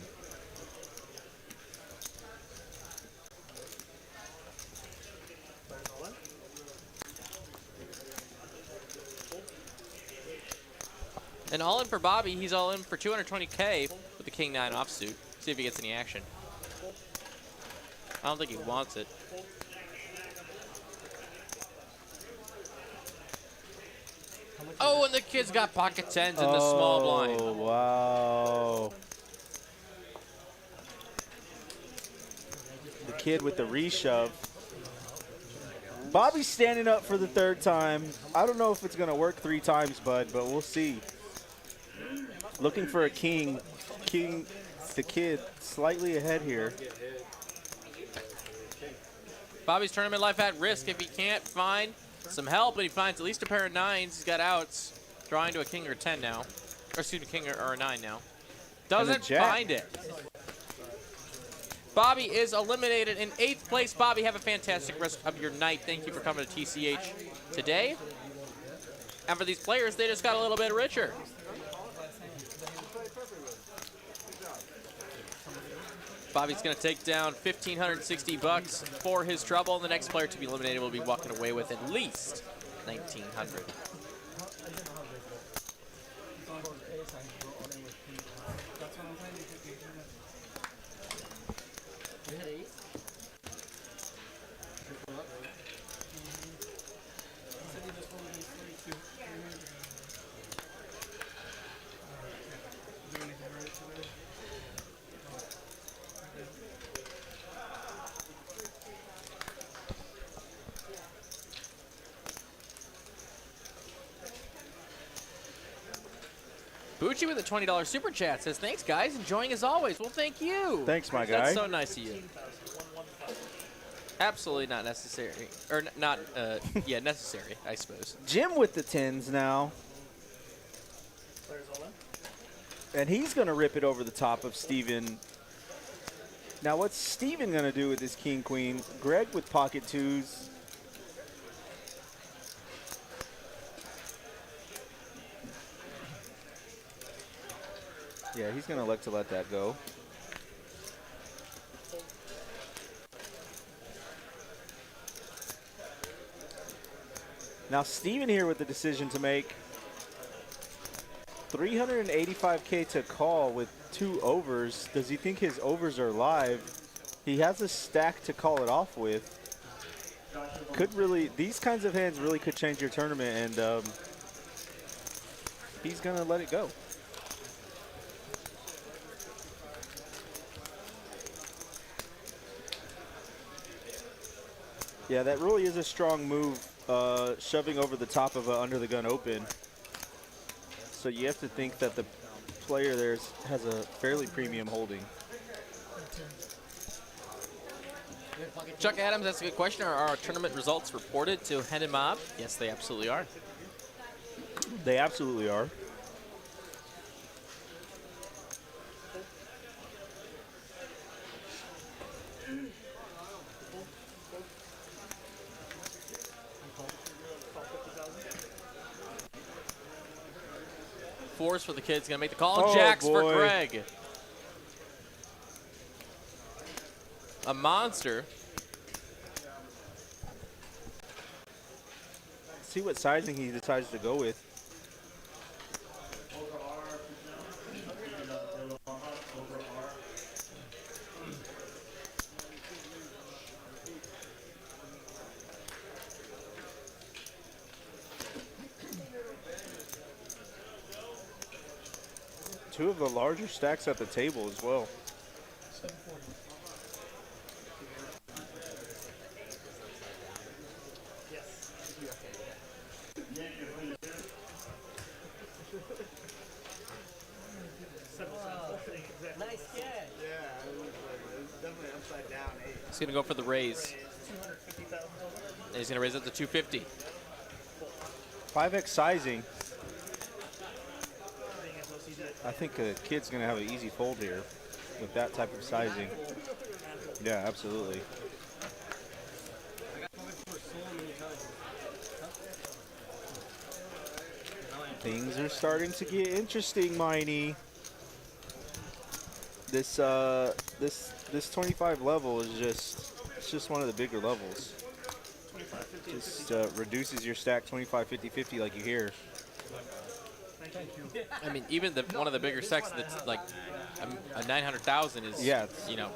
And all in for Bobby. He's all in for 220K with the King 9 offsuit. See if he gets any action. I don't think he wants it. Oh, and the kid's got pocket 10s in the small blind. Oh, wow. The kid with the reshove. Bobby's standing up for the 3rd time. I don't know if it's going to work 3 times, bud, but we'll see. Looking for a king. King, the kid, slightly ahead here. Bobby's tournament life at risk if he can't find some help, but he finds at least a pair of 9s. He's got outs. Drawing to a king or 10 now. Or excuse me, king or a 9 now. Doesn't find it. Bobby is eliminated in 8th place. Bobby, have a fantastic rest of your night. Thank you for coming to TCH today. And for these players, they just got a little bit richer. Bobby's going to take down $1,560 for his trouble. And the next player to be eliminated will be walking away with at least $1,900. Bucci with a $20 super chat says, thanks, guys. Enjoying as always. Well, thank you. Thanks, my guy. That's so nice of you. Absolutely not necessary. Or not, yeah, necessary, I suppose. Jim with the 10s now. And he's going to rip it over the top of Steven. Now, what's Steven going to do with this king, queen? Greg with pocket 2s. Yeah, he's going to elect to let that go. Now, Steven here with the decision to make. 385K to call with 2 overs. Does he think his overs are live? He has a stack to call it off with. Could really, these kinds of hands really could change your tournament, and he's going to let it go. Yeah, that really is a strong move, shoving over the top of an under-the-gun open. So you have to think that the player there has a fairly premium holding. Chuck Adams, that's a good question. Are our tournament results reported to Hen and Mob? Yes, they absolutely are. They absolutely are. Fours for the kids, gonna make the call. Oh, Jacks boy. for Greg. A monster. See what sizing he decides to go with. Two of the larger stacks at the table as well. Nice catch. Yeah, it was definitely upside down 8. He's gonna go for the raise. And he's gonna raise it to 250. 5X sizing. I think a kid's going to have an easy fold here with that type of sizing. Yeah, absolutely. Things are starting to get interesting, Miney. This 25 level is just one of the bigger levels. Just reduces your stack 25, 50, 50 like you hear. I mean, even one of the bigger stacks that's like a 900,000 is, yeah, you know,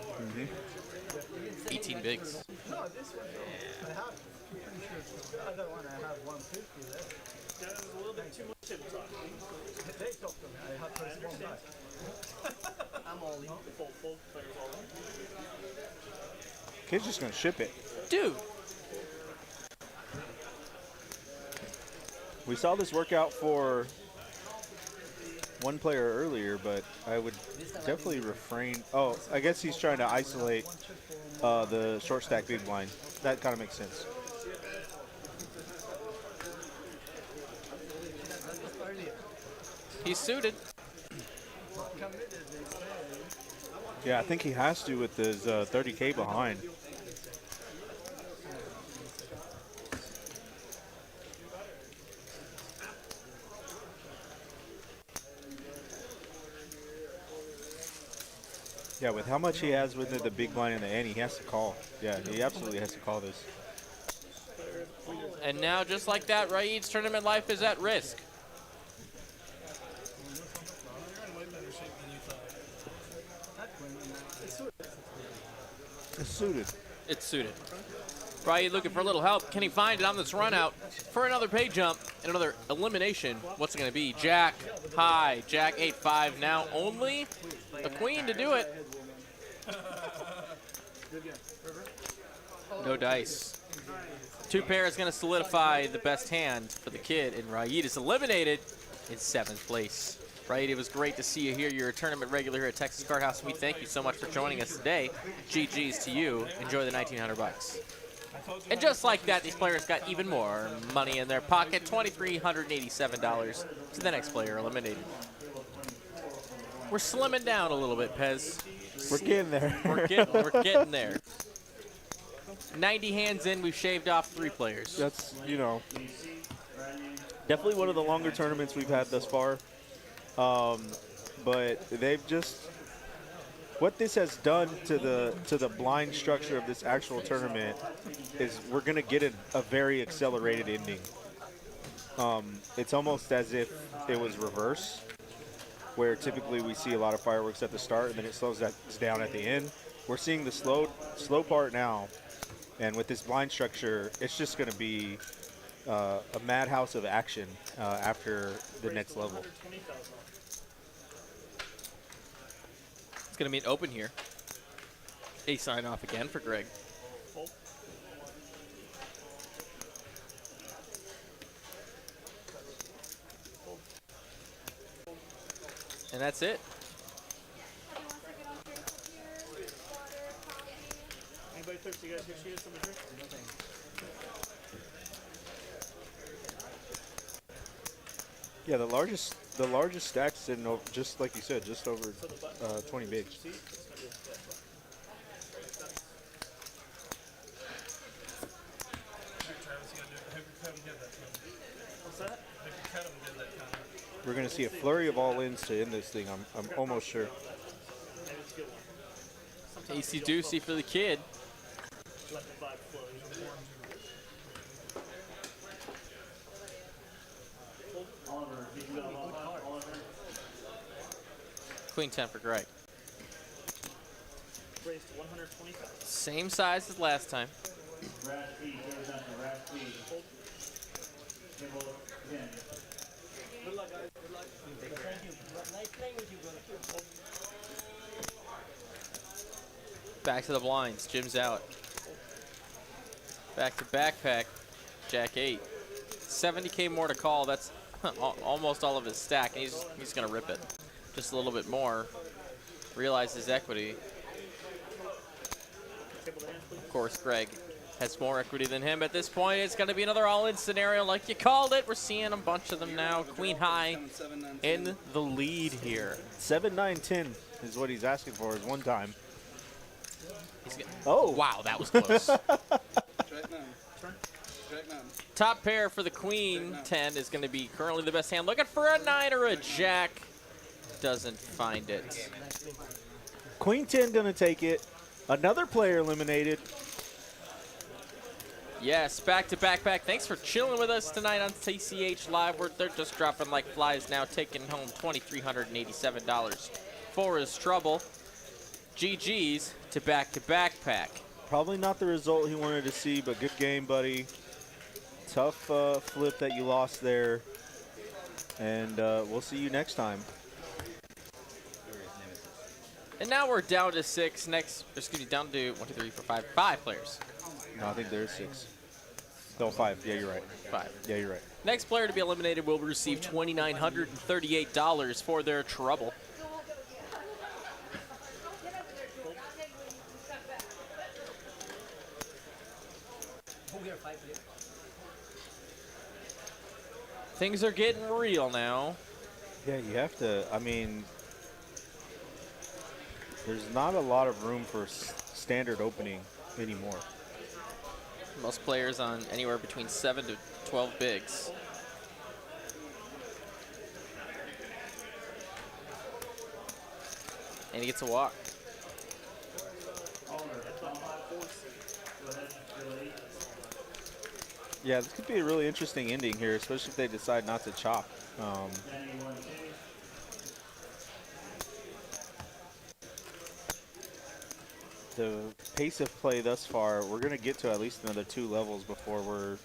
18 bigs. No, this one, I have, pretty sure the other one I have 150 there. That was a little bit too much table talk. They talked to me, I have press one back. I'm all in. Full players all in. Kid's just going to ship it. Dude. We saw this work out for one player earlier, but I would definitely refrain. Oh, I guess he's trying to isolate the short stack big blind. That kind of makes sense. He's suited. Yeah, I think he has to with his 30K behind. Yeah, with how much he has with the big blind and the ante, he has to call. Yeah, he absolutely has to call this. And now, just like that, Raid's tournament life is at risk. It's suited. It's suited. Raid looking for a little help. Can he find it on this run out for another pay jump and another elimination? What's it going to be? Jack high. Jack 8-5. Now only a queen to do it. No dice. Two pair is going to solidify the best hand for the kid, and Raid is eliminated in 7th place. Right, it was great to see you here. You're a tournament regular here at Texas Card House. We thank you so much for joining us today. GG's to you. Enjoy the 1,900 bucks. And just like that, these players got even more money in their pocket. $2,387 to the next player eliminated. We're slimming down a little bit, Pez. We're getting there. We're getting there. 90 hands in, we've shaved off 3 players. That's, you know, definitely one of the longer tournaments we've had thus far. But they've just, what this has done to the blind structure of this actual tournament is we're going to get a very accelerated ending. It's almost as if it was reverse, where typically we see a lot of fireworks at the start and then it slows down at the end. We're seeing the slow part now, and with this blind structure, it's just going to be a madhouse of action after the next level. It's going to be an open here. A sign off again for Greg. And that's it. Anybody thirsty? You guys here? Some drink? Yeah, the largest stacks sitting over, just like you said, just over 20 bigs. What's that? We're going to see a flurry of all-ins to end this thing, I'm almost sure. Tasty Deucey for the kid. Let the vibe flow. Oliver, did you go off, Oliver? Queen 10 for Greg. Raised to 125. Same size as last time. Raspy, goes down to Raspy. Table 10. Good luck, guys. Good luck. Thank you. Nice playing with you, brother. Back to the blinds. Jim's out. Back to backpack. Jack 8. 70K more to call. That's almost all of his stack. And he's going to rip it. Just a little bit more. Realize his equity. Of course, Greg has more equity than him at this point. It's going to be another all-in scenario like you called it. We're seeing a bunch of them now. Queen high in the lead here. 7, 9, 10 is what he's asking for is one time. Oh, wow, that was close. Track 9. Top pair for the Queen 10 is going to be currently the best hand. Looking for a 9 or a Jack. Doesn't find it. Queen 10 going to take it. Another player eliminated. Yes, back to backpack. Thanks for chilling with us tonight on TCH Live. They're just dropping like flies now, taking home $2,387 for his trouble. GG's to backpack. Probably not the result he wanted to see, but good game, buddy. Tough flip that you lost there. And we'll see you next time. And now we're down to 6. Down to 1, 2, 3, 4, 5. 5 players. No, I think there's 6. No, 5. Yeah, you're right. 5. Yeah, you're right. Next player to be eliminated will receive $2,938 for their trouble. Things are getting real now. Yeah, you have to, I mean, there's not a lot of room for standard opening anymore. Most players on anywhere between 7 to 12 bigs. And he gets a walk. Yeah, this could be a really interesting ending here, especially if they decide not to chop. The pace of play thus far, we're going to get to at least another 2 levels before we're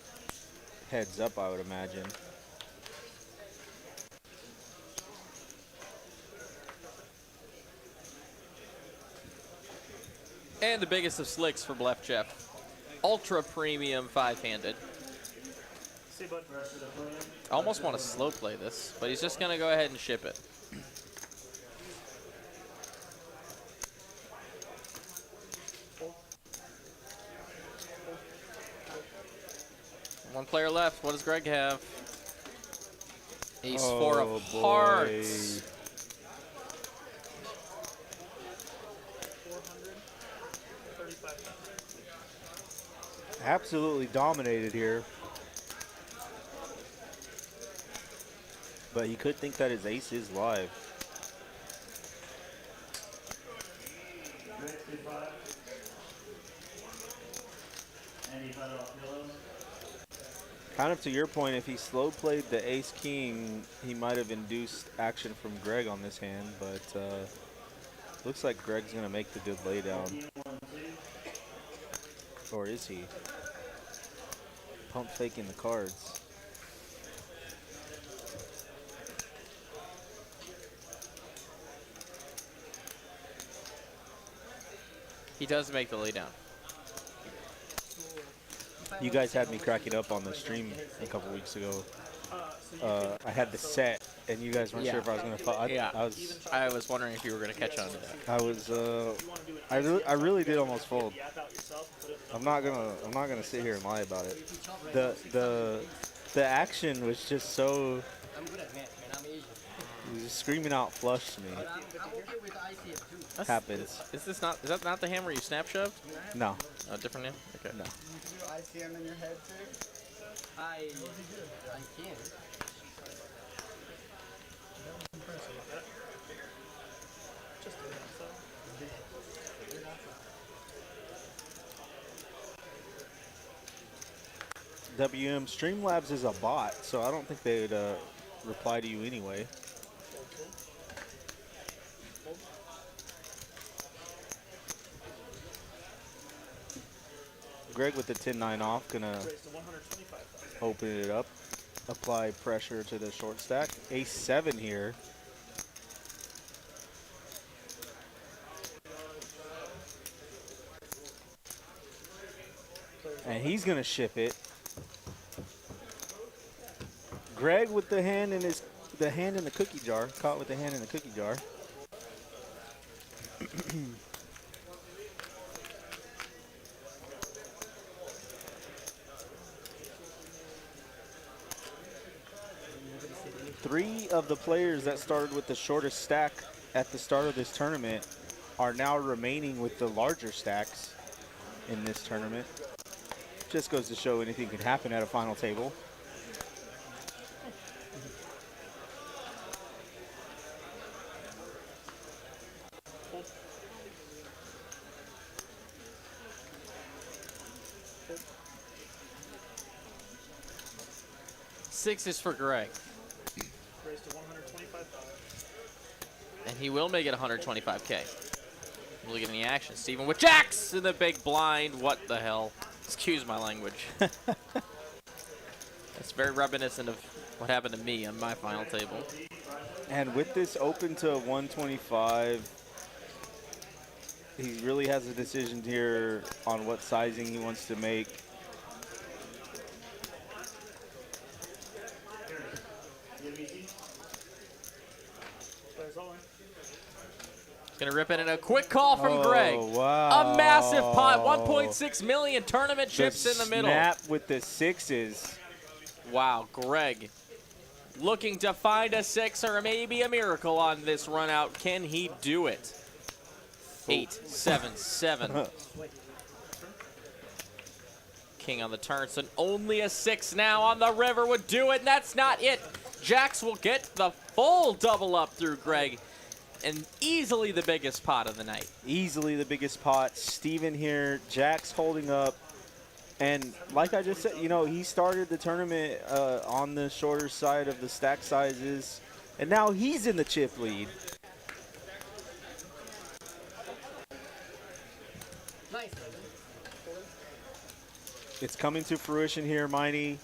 heads up, I would imagine. And the biggest of slicks for Blef Jeff. Ultra premium 5-handed. Almost want to slow play this, but he's just going to go ahead and ship it. One player left. What does Greg have? Ace 4 Oh, of boy. hearts. 435,000. Absolutely dominated here. But he could think that his ace is live. Greg 25. And he fired off yellow. Kind of to your point, if he slow played the ace king, he might have induced action from Greg on this hand, but looks like Greg's going to make the good laydown. Or is he? Pump faking the cards. He does make the laydown. You guys had me cracking up on the stream a couple weeks ago. I had the set, and you guys weren't sure if I was going to fall. I was wondering if you were going to catch on to that. I really did almost fold. I'm not gonna sit here and lie about it. The action was just so. I'm good at math, man. I'm Asian. He was screaming out flush to me. But I'm okay with ICM too. Happens. Is that not the hammer you snap shoved? No. Oh, different hand? Okay. No. You do ICM in your head too? I can. Just do that, so. WM Streamlabs is a bot, so I don't think they would reply to you anyway. Greg with the 10-9 off, gonna open it up, apply pressure to the short stack. Ace 7 here. And he's gonna ship it. Greg with the hand in the cookie jar, caught with the hand in the cookie jar. Three of the players that started with the shortest stack at the start of this tournament are now remaining with the larger stacks in this tournament. Just goes to show anything can happen at a final table. Six is for Greg. Raised to 125,000. And he will make it 125K. Look at the action. Steven with jacks in the big blind. What the hell? Excuse my language. It's very reminiscent of what happened to me on my final table. And with this open to 125, he really has a decision here on what sizing he wants to make. Gonna rip it in a quick call from Greg. Wow. A massive pot, 1.6 million tournament chips in the middle. Snap with the sixes. Wow, Greg looking to find a six or maybe a miracle on this run out. Can he do it? 8, 7, 7. King on the turn, so only a 6 now on the river would do it, and that's not it. Jacks will get the full double up through Greg, and easily the biggest pot of the night. Easily the biggest pot. Steven here, Jack's holding up. And like I just said, you know, he started the tournament on the shorter side of the stack sizes, and now he's in the chip lead. Nice. It's coming to fruition here, Miney.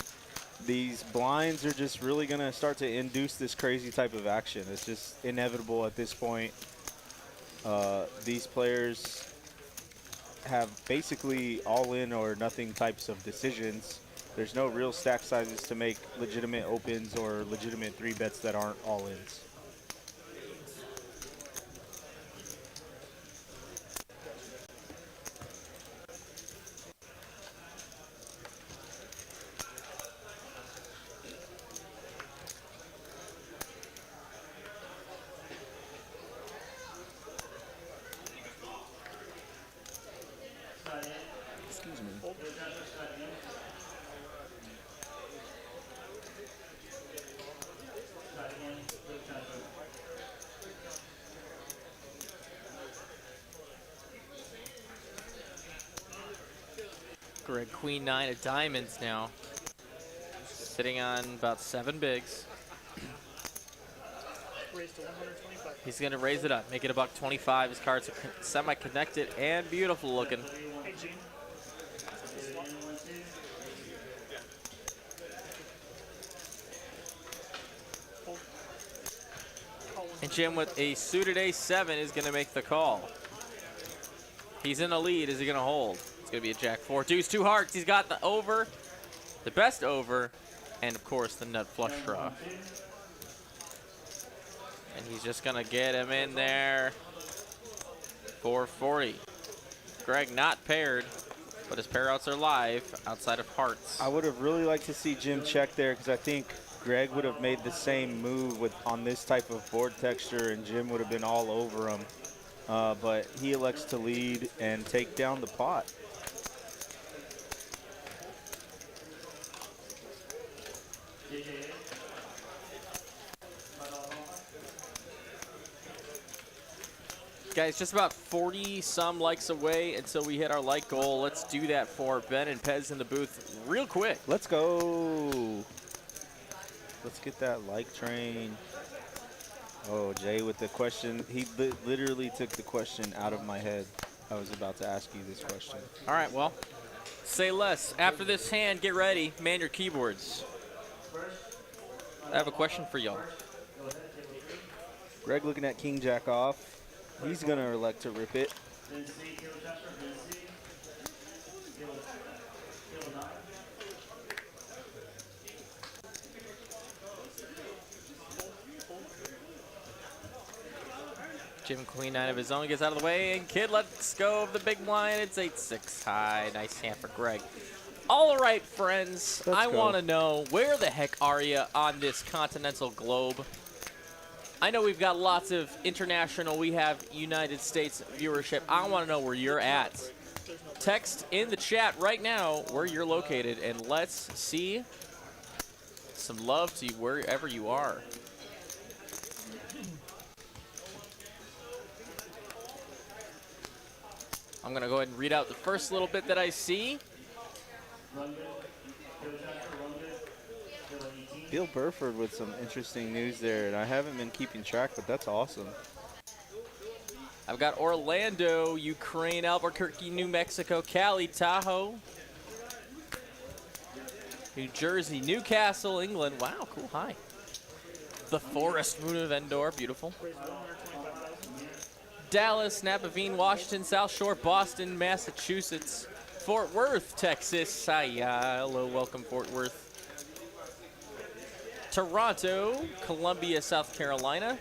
These blinds are just really going to start to induce this crazy type of action. It's just inevitable at this point. These players have basically all-in or nothing types of decisions. There's no real stack sizes to make legitimate opens or legitimate 3-bets that aren't all-ins. Excuse me. Greg, queen 9 of diamonds now. Sitting on about 7 bigs. Raised to 125. He's going to raise it up, make it a $1.25. His cards are semi-connected and beautiful looking. Hey, Gene. And Jim with a suited ace-7 is going to make the call. He's in the lead. Is he going to hold? It's going to be a jack-4. Deuce, 2 hearts. He's got the over, the best over, and, of course, the nut flush draw. And he's just going to get him in there. 440. Greg not paired, but his pairouts are live outside of hearts. I would have really liked to see Jim check there because I think Greg would have made the same move on this type of board texture, and Jim would have been all over him. But he elects to lead and take down the pot. Guys, just about 40-some likes away until we hit our like goal. Let's do that for Ben and Pez in the booth real quick. Let's go. Let's get that like train. Oh, Jay with the question. He literally took the question out of my head. I was about to ask you this question. All right, well, say less. After this hand, get ready. Man your keyboards. I have a question for y'all. Greg looking at King Jack off. He's going to elect to rip it. Jim queen 9 of his own gets out of the way, and Kid lets go of the big blind. It's 8-6 high. Nice hand for Greg. All right, friends. I want to know, where the heck are you on this continental globe? I know we've got lots of international, we have United States viewership. I want to know where you're at. Text in the chat right now where you're located, and let's see some love to you wherever you are. I'm going to go ahead and read out the first little bit that I see. Bill Burford with some interesting news there, and I haven't been keeping track, but that's awesome. I've got Orlando, Ukraine, Albuquerque, New Mexico, Cali, Tahoe, New Jersey, Newcastle, England. Wow, cool, hi. The Forest Moon of Endor, beautiful. Dallas, Napavine, Washington, South Shore, Boston, Massachusetts, Fort Worth, Texas. Hello, welcome, Fort Worth. Toronto, Columbia, South Carolina,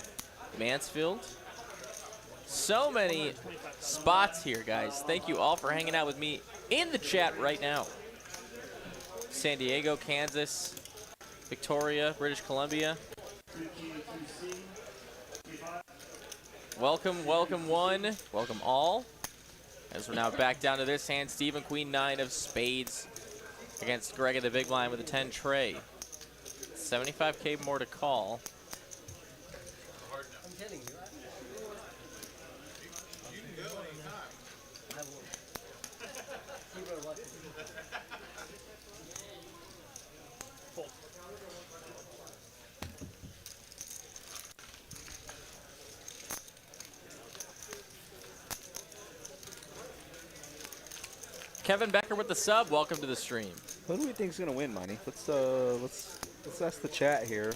Mansfield. So many spots here, guys. Thank you all for hanging out with me in the chat right now. San Diego, Kansas, Victoria, British Columbia. Welcome, welcome one, welcome all. As we're now back down to this hand, Stephen, queen 9 of spades against Greg in the big line with a 10 tray. 75K more to call. I'm telling you. You can go anytime. I won't. People are watching. Kevin Becker with the sub. Welcome to the stream. Who do we think is going to win, Money? Let's ask the chat here.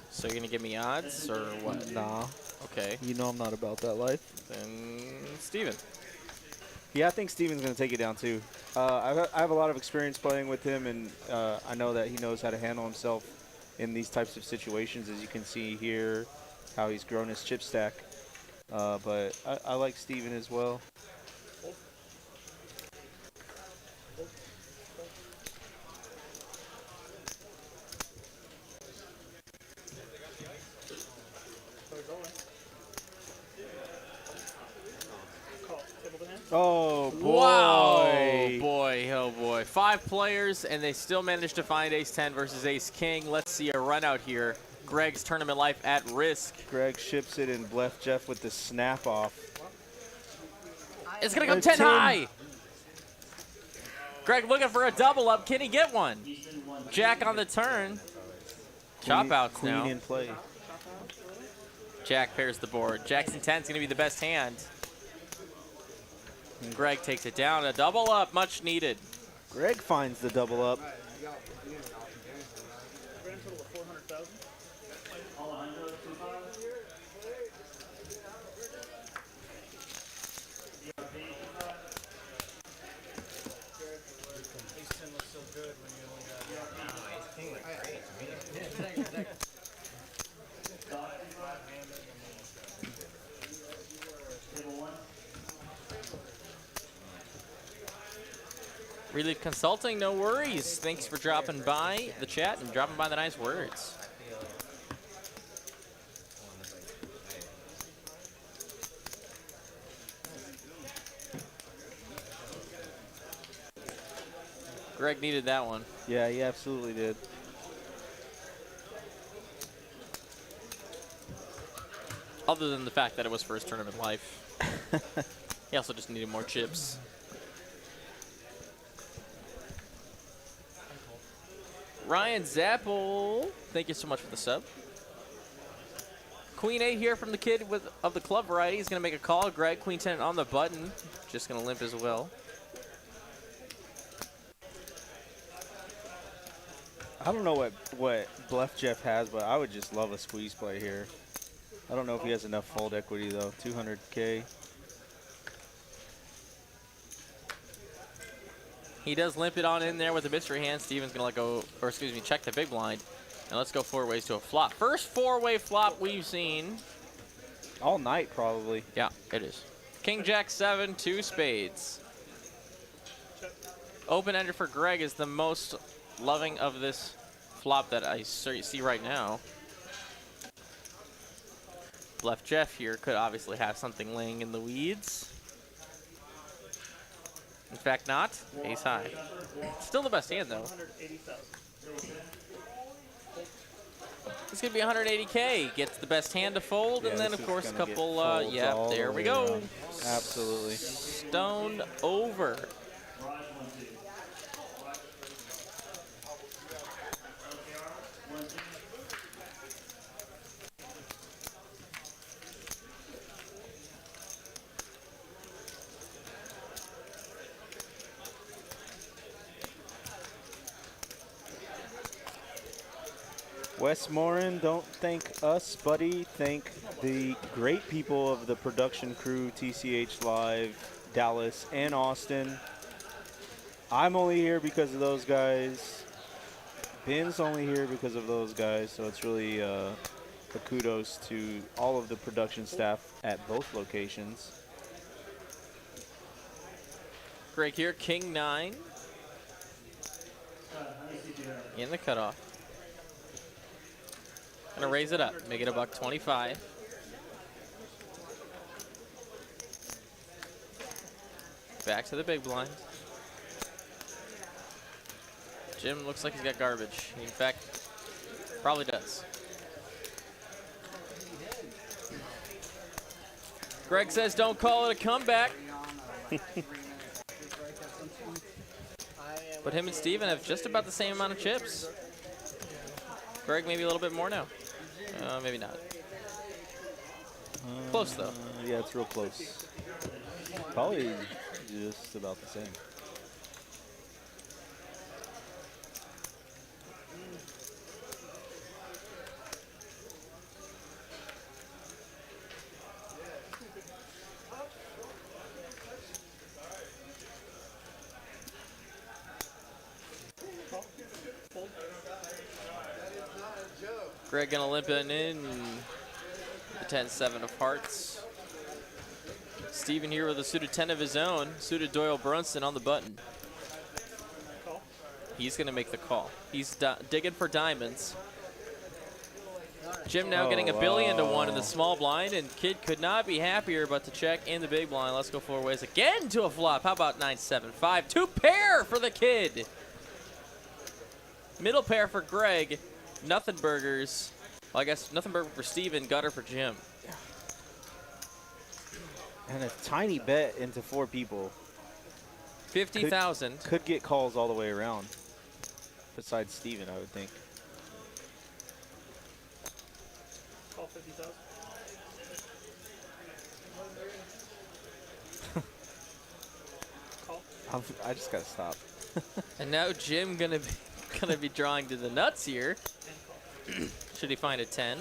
So you're going to give me odds or what? Nah. Okay. You know I'm not about that life. Then Steven. Yeah, I think Steven's going to take it down too. I have a lot of experience playing with him, and I know that he knows how to handle himself in these types of situations, as you can see here, how he's grown his chip stack. But I like Steven as well. Call. Table to hand. Oh, boy. Wow, boy, oh boy. 5 players, and they still managed to find ace-10 versus ace-king. Let's see a run out here. Greg's tournament life at risk. Greg ships it, and Blef Jeff with the snap off. It's going to come 10 high. Greg looking for a double up. Can he get one? Jack on the turn. Chop outs now. Queen in play. Jack pairs the board. Jackson 10 is going to be the best hand. Greg takes it down. A double up, much needed. Greg finds the double up. Grand total of 400,000. Ace-10 looks so good when you only got... King looks great to me. Relief Consulting, no worries. Thanks for dropping by the chat and dropping by the nice words. Greg needed that one. Yeah, he absolutely did. Other than the fact that it was for his tournament life. He also just needed more chips. Ryan Zappel, thank you so much for the sub. Queen 8 here from the kid of the club variety. He's going to make a call. Greg, Queen 10 on the button. Just going to limp as well. I don't know what Blef Jeff has, but I would just love a squeeze play here. I don't know if he has enough fold equity, though. 200K. He does limp it on in there with a mystery hand. Steven's going to let go, or excuse me, check the big blind. And let's go 4 ways to a flop. First 4-way flop we've seen. All night, probably. Yeah, it is. King Jack 7, 2 spades. Open-ender for Greg is the most loving of this flop that I see right now. Left Jeff here could obviously have something laying in the weeds. In fact, not. Ace high. Still the best hand, though. 180,000. It's going to be 180K. Gets the best hand to fold, Yeah, and then, this of is course, a gonna get couple, folds yeah, all there the we way go. around. Absolutely. Stone over. Wes Morin, don't thank us, buddy. Thank the great people of the production crew, TCH Live, Dallas, and Austin. I'm only here because of those guys. Ben's only here because of those guys, so it's really a kudos to all of the production staff at both locations. Greg here, King 9. In the cutoff. Gonna raise it up, make it a $125. Back to the big blind. Jim looks like he's got garbage. In fact, probably does. Greg says don't call it a comeback. But him and Steven have just about the same amount of chips. Greg maybe a little bit more now. Maybe not. Close though. Yeah, it's real close. Probably just about the same. Greg gonna limp it in. The 10-7 of hearts. Steven here with a suited 10 of his own. Suited Doyle Brunson on the button. He's gonna make the call. He's digging for diamonds. Jim now getting $1 billion to 1 in the small blind, and Kid could not be happier but to check in the big blind. Let's go 4 ways again to a flop. How about 9-7-5? 2 pair for the Kid. Middle pair for Greg. Nothing burgers. Well, I guess nothing burger for Steven, gutter for Jim. And a tiny bet into 4 people. 50,000. Could get calls all the way around. Besides Steven, I would think. Call 50,000. I just gotta stop. And now Jim gonna be drawing to the nuts here. Should he find a 10?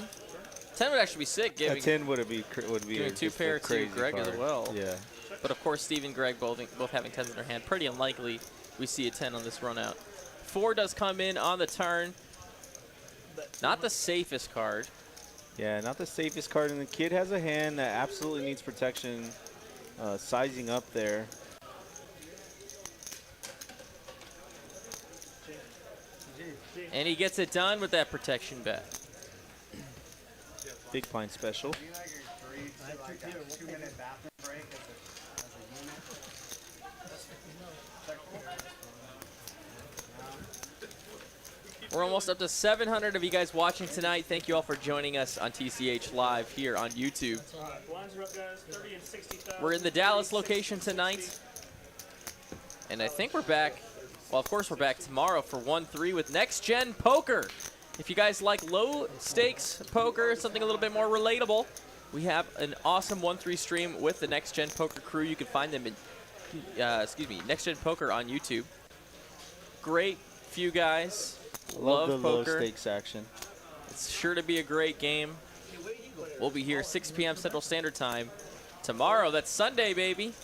10 would actually be sick. Giving A 10 would be giving 2 pair to Greg card. as well. Yeah. But of course, Steve and Greg both having 10s in their hand. Pretty unlikely we see a 10 on this run out. 4 does come in on the turn. Not the safest card. Yeah, not the safest card. And the Kid has a hand that absolutely needs protection. Sizing up there. And he gets it done with that protection bet. Big blind special. Do you like agree to like a 2-minute bathroom break as a unit? We're almost up to 700 of you guys watching tonight. Thank you all for joining us on TCH Live here on YouTube. Blinds are up, guys. 30 and 60,000. We're in the Dallas location tonight. And I think we're back. Well, of course, we're back tomorrow for 1-3 with Next Gen Poker. If you guys like low stakes poker, something a little bit more relatable, we have an awesome 1-3 stream with the Next Gen Poker crew. You can find them in, Next Gen Poker on YouTube. Great few guys. Love the poker. low stakes action. It's sure to be a great game. We'll be here 6 p.m. Central Standard Time tomorrow. That's Sunday, baby.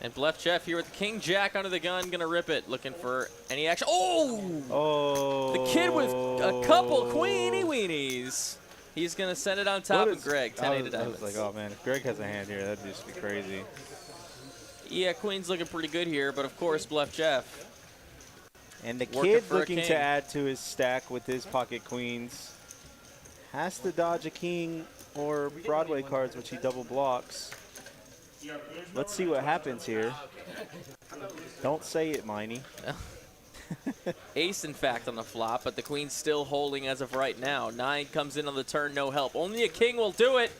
And Blef Jeff here with the King Jack under the gun, gonna rip it, looking for any action. Oh! Oh! The Kid with a couple queenie weenies. He's gonna send it on top of Greg. 10-8 of diamonds. I was like, oh man, if Greg has a hand here, that'd just be crazy. Yeah, Queen's looking pretty good here, but of course, Blef Jeff. And the Working Kid for a looking king. to add to his stack with his pocket queens. Has to dodge a king or Broadway cards, which he double blocks. Let's see what happens here. Don't say it, Miney. Ace, in fact, on the flop, but the Queen's still holding as of right now. 9 comes in on the turn, no help. Only a king will do it.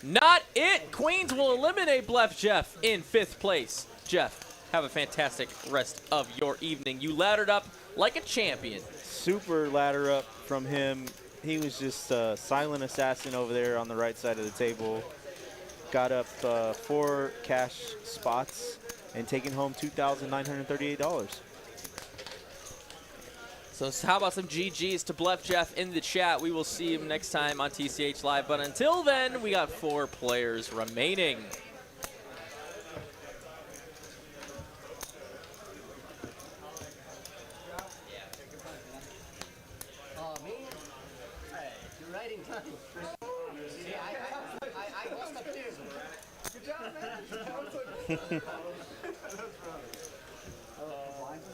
Not it. Queens will eliminate Blef Jeff in 5th place. Jeff, have a fantastic rest of your evening. You laddered up like a champion. Super ladder up from him. He was just a silent assassin over there on the right side of the table. Got up 4 cash spots and taking home $2,938. So how about some GGs to Blef Jeff in the chat? We will see him next time on TCH Live. But until then, we got 4 players remaining. Oh, me? Hey, you're right in time. See, I was up there. Good job, man.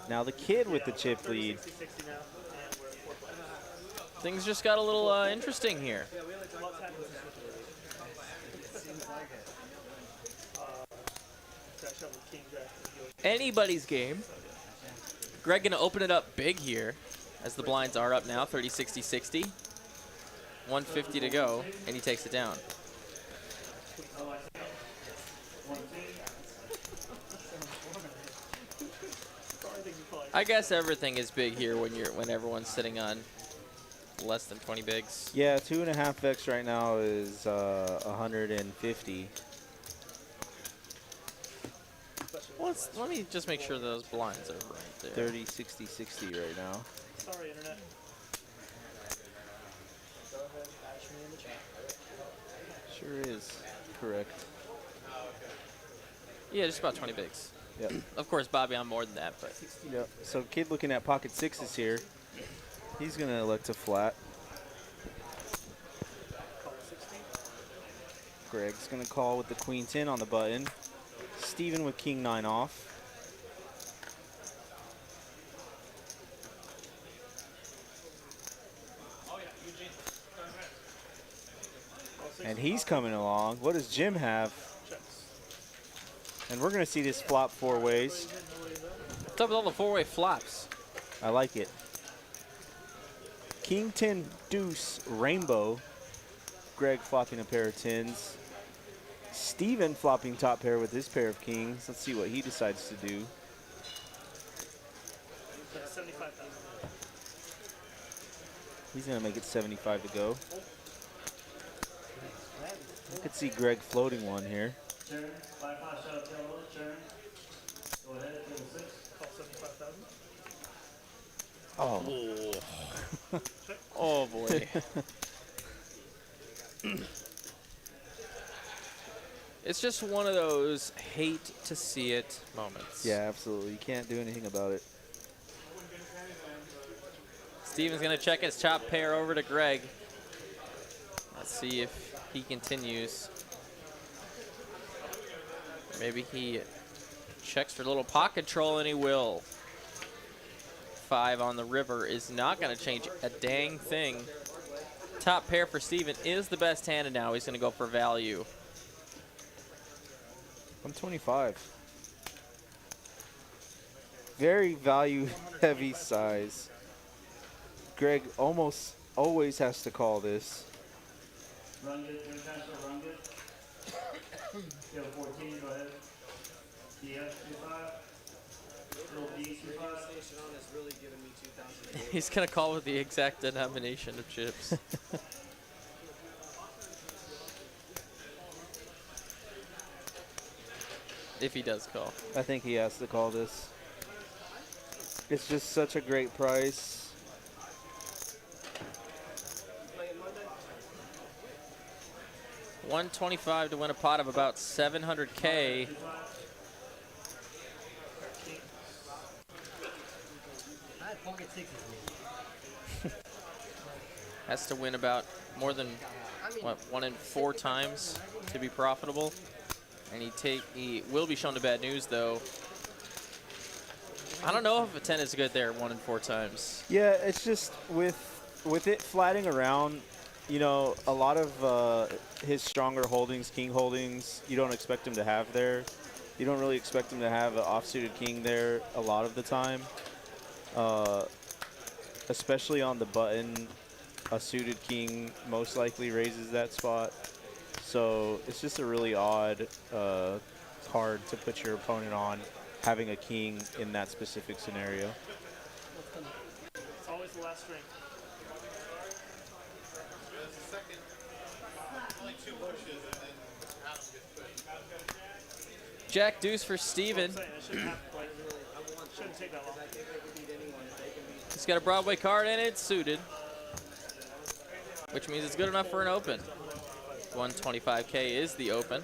Now the Kid with the chip lead. Things just got a little interesting here. Anybody's game. Greg gonna open it up big here as the blinds are up now, 30, 60, 60. 150 to go, and he takes it down. I guess everything is big here when everyone's sitting on less than 20 bigs. Yeah, 2.5x right now is 150. Let me just make sure those blinds are right there. 30, 60, 60 right now. Sorry, Internet. Go ahead, ash me in the chat. Sure is correct. Yeah, just about 20 bigs. Yep. Of course, Bobby, I'm more than that, but. Yep. So Kid looking at pocket 6s here. He's going to elect to flat. Greg's going to call with the queen 10 on the button. Steven with king 9 off. And he's coming along. What does Jim have? And we're going to see this flop 4 ways. What's up with all the 4-way flops? I like it. King 10 deuce rainbow. Greg flopping a pair of 10s. Steven flopping top pair with his pair of kings. Let's see what he decides to do. 75,000. He's going to make it 75 to go. I could see Greg floating one here. Turn, 5-5 shot tail, turn. Go ahead, table 6. Call 75,000. Oh. Oh, boy. It's just one of those hate to see it moments. Yeah, absolutely. You can't do anything about it. Steven's going to check his top pair over to Greg. Let's see if he continues. Maybe he checks for a little pot control, and he will. 5 on the river is not going to change a dang thing. Top pair for Steven is the best hand, and now he's going to go for value. 125. Very value heavy size. Greg almost always has to call this. Run good, turn transfer, run good. Tail 14, go ahead. DF 25. Little D 25. He's going to call with the exact denomination of chips. If he does call. I think he has to call this. It's just such a great price. $125 to win a pot of about 700K. Has to win about more than what, 1 in 4 times to be profitable. And he will be shown to bad news though. I don't know if a 10 is good there 1 in 4 times. Yeah, it's just with it flatting around, you know, a lot of his stronger holdings, king holdings, you don't expect him to have there. You don't really expect him to have an offsuited king there a lot of the time. Especially on the button, a suited king most likely raises that spot. So it's just a really odd card to put your opponent on, having a king in that specific scenario. It's always the last string. Jack deuce for Steven. Shouldn't take that long. He's got a Broadway card and it's suited, which means it's good enough for an open. 125K is the open.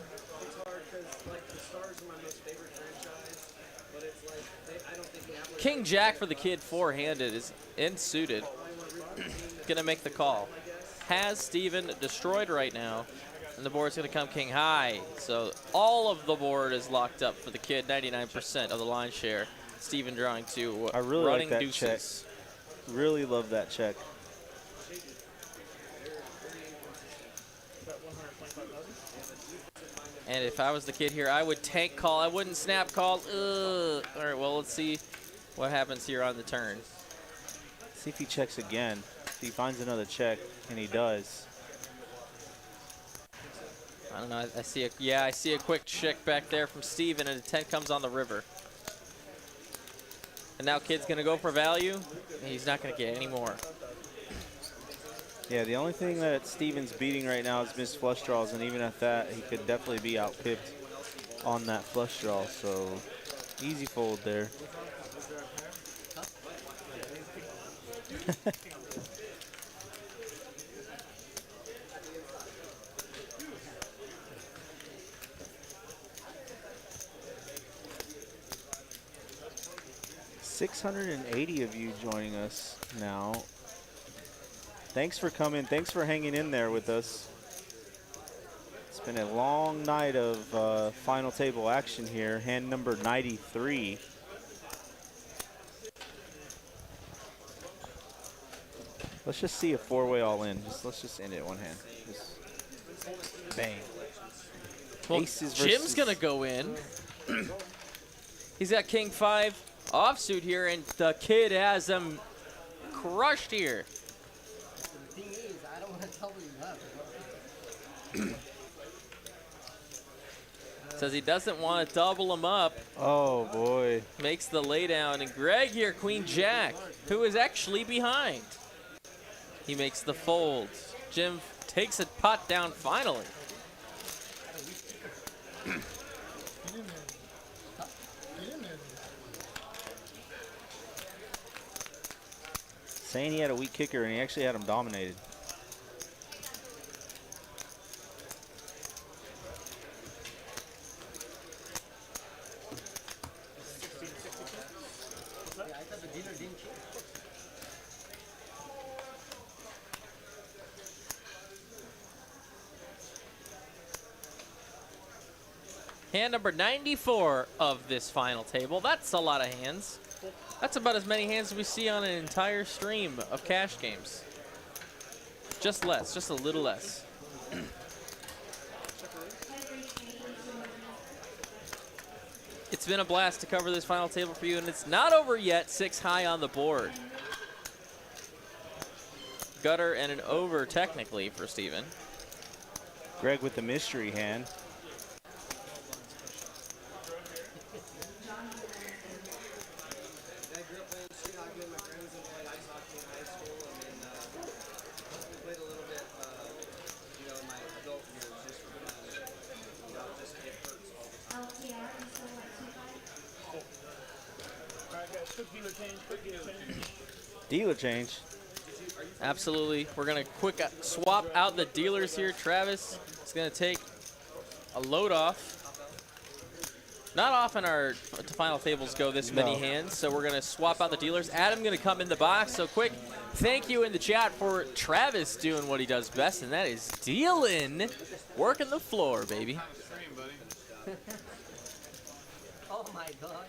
King Jack for the kid, 4-handed, is in suited. Gonna make the call. Has Steven destroyed right now, and the board's gonna come king high. So all of the board is locked up for the kid, 99% of the line share. Steven drawing to I really running like that deuces. check. Really love that check. And if I was the kid here, I would tank call. I wouldn't snap call. Ugh. All right, well, let's see what happens here on the turn. See if he checks again. If he finds another check, and he does. I don't know. I see a quick check back there from Steven, and a 10 comes on the river. And now kid's gonna go for value. And he's not gonna get any more. Yeah, the only thing that Steven's beating right now is missed flush draws, and even at that, he could definitely be outpipped on that flush draw. So easy fold there. $680 of you joining us now. Thanks for coming. Thanks for hanging in there with us. It's been a long night of final table action here. Hand number 93. Let's just see a 4-way all in. Let's just end it one hand. Bang. Well, Aces Jim's versus- going to go in. He's got King 5 offsuit here, and the kid has him crushed here. The thing is, I don't want to double you up. Says he doesn't want to double him up. Oh, boy. Makes the laydown, and Greg here, Queen Jack, who is actually behind. He makes the fold. Jim takes a pot down finally. Saying he had a weak kicker, and he actually had him dominated. Yeah, I thought the dealer didn't check. Hand number 94 of this final table. That's a lot of hands. That's about as many hands as we see on an entire stream of cash games. Just less, just a little less. It's been a blast to cover this final table for you, and it's not over yet. 6 high on the board. Gutter and an over, technically, for Steven. Greg with the mystery hand. I grew up playing street hockey with my friends and played ice hockey in high school, and then played a little bit, you know, in my adult years just for fun. You know, just it hurts all the time. Alright, guys, quick dealer change, quick dealer change. Dealer change. Absolutely. We're going to quick swap out the dealers here. Travis is going to take a load off. Not often our final tables go this many hands, so we're going to swap out the dealers. Adam going to come in the box. So quick thank you in the chat for Travis doing what he does best, and that is dealing, working the floor, baby. Oh my god.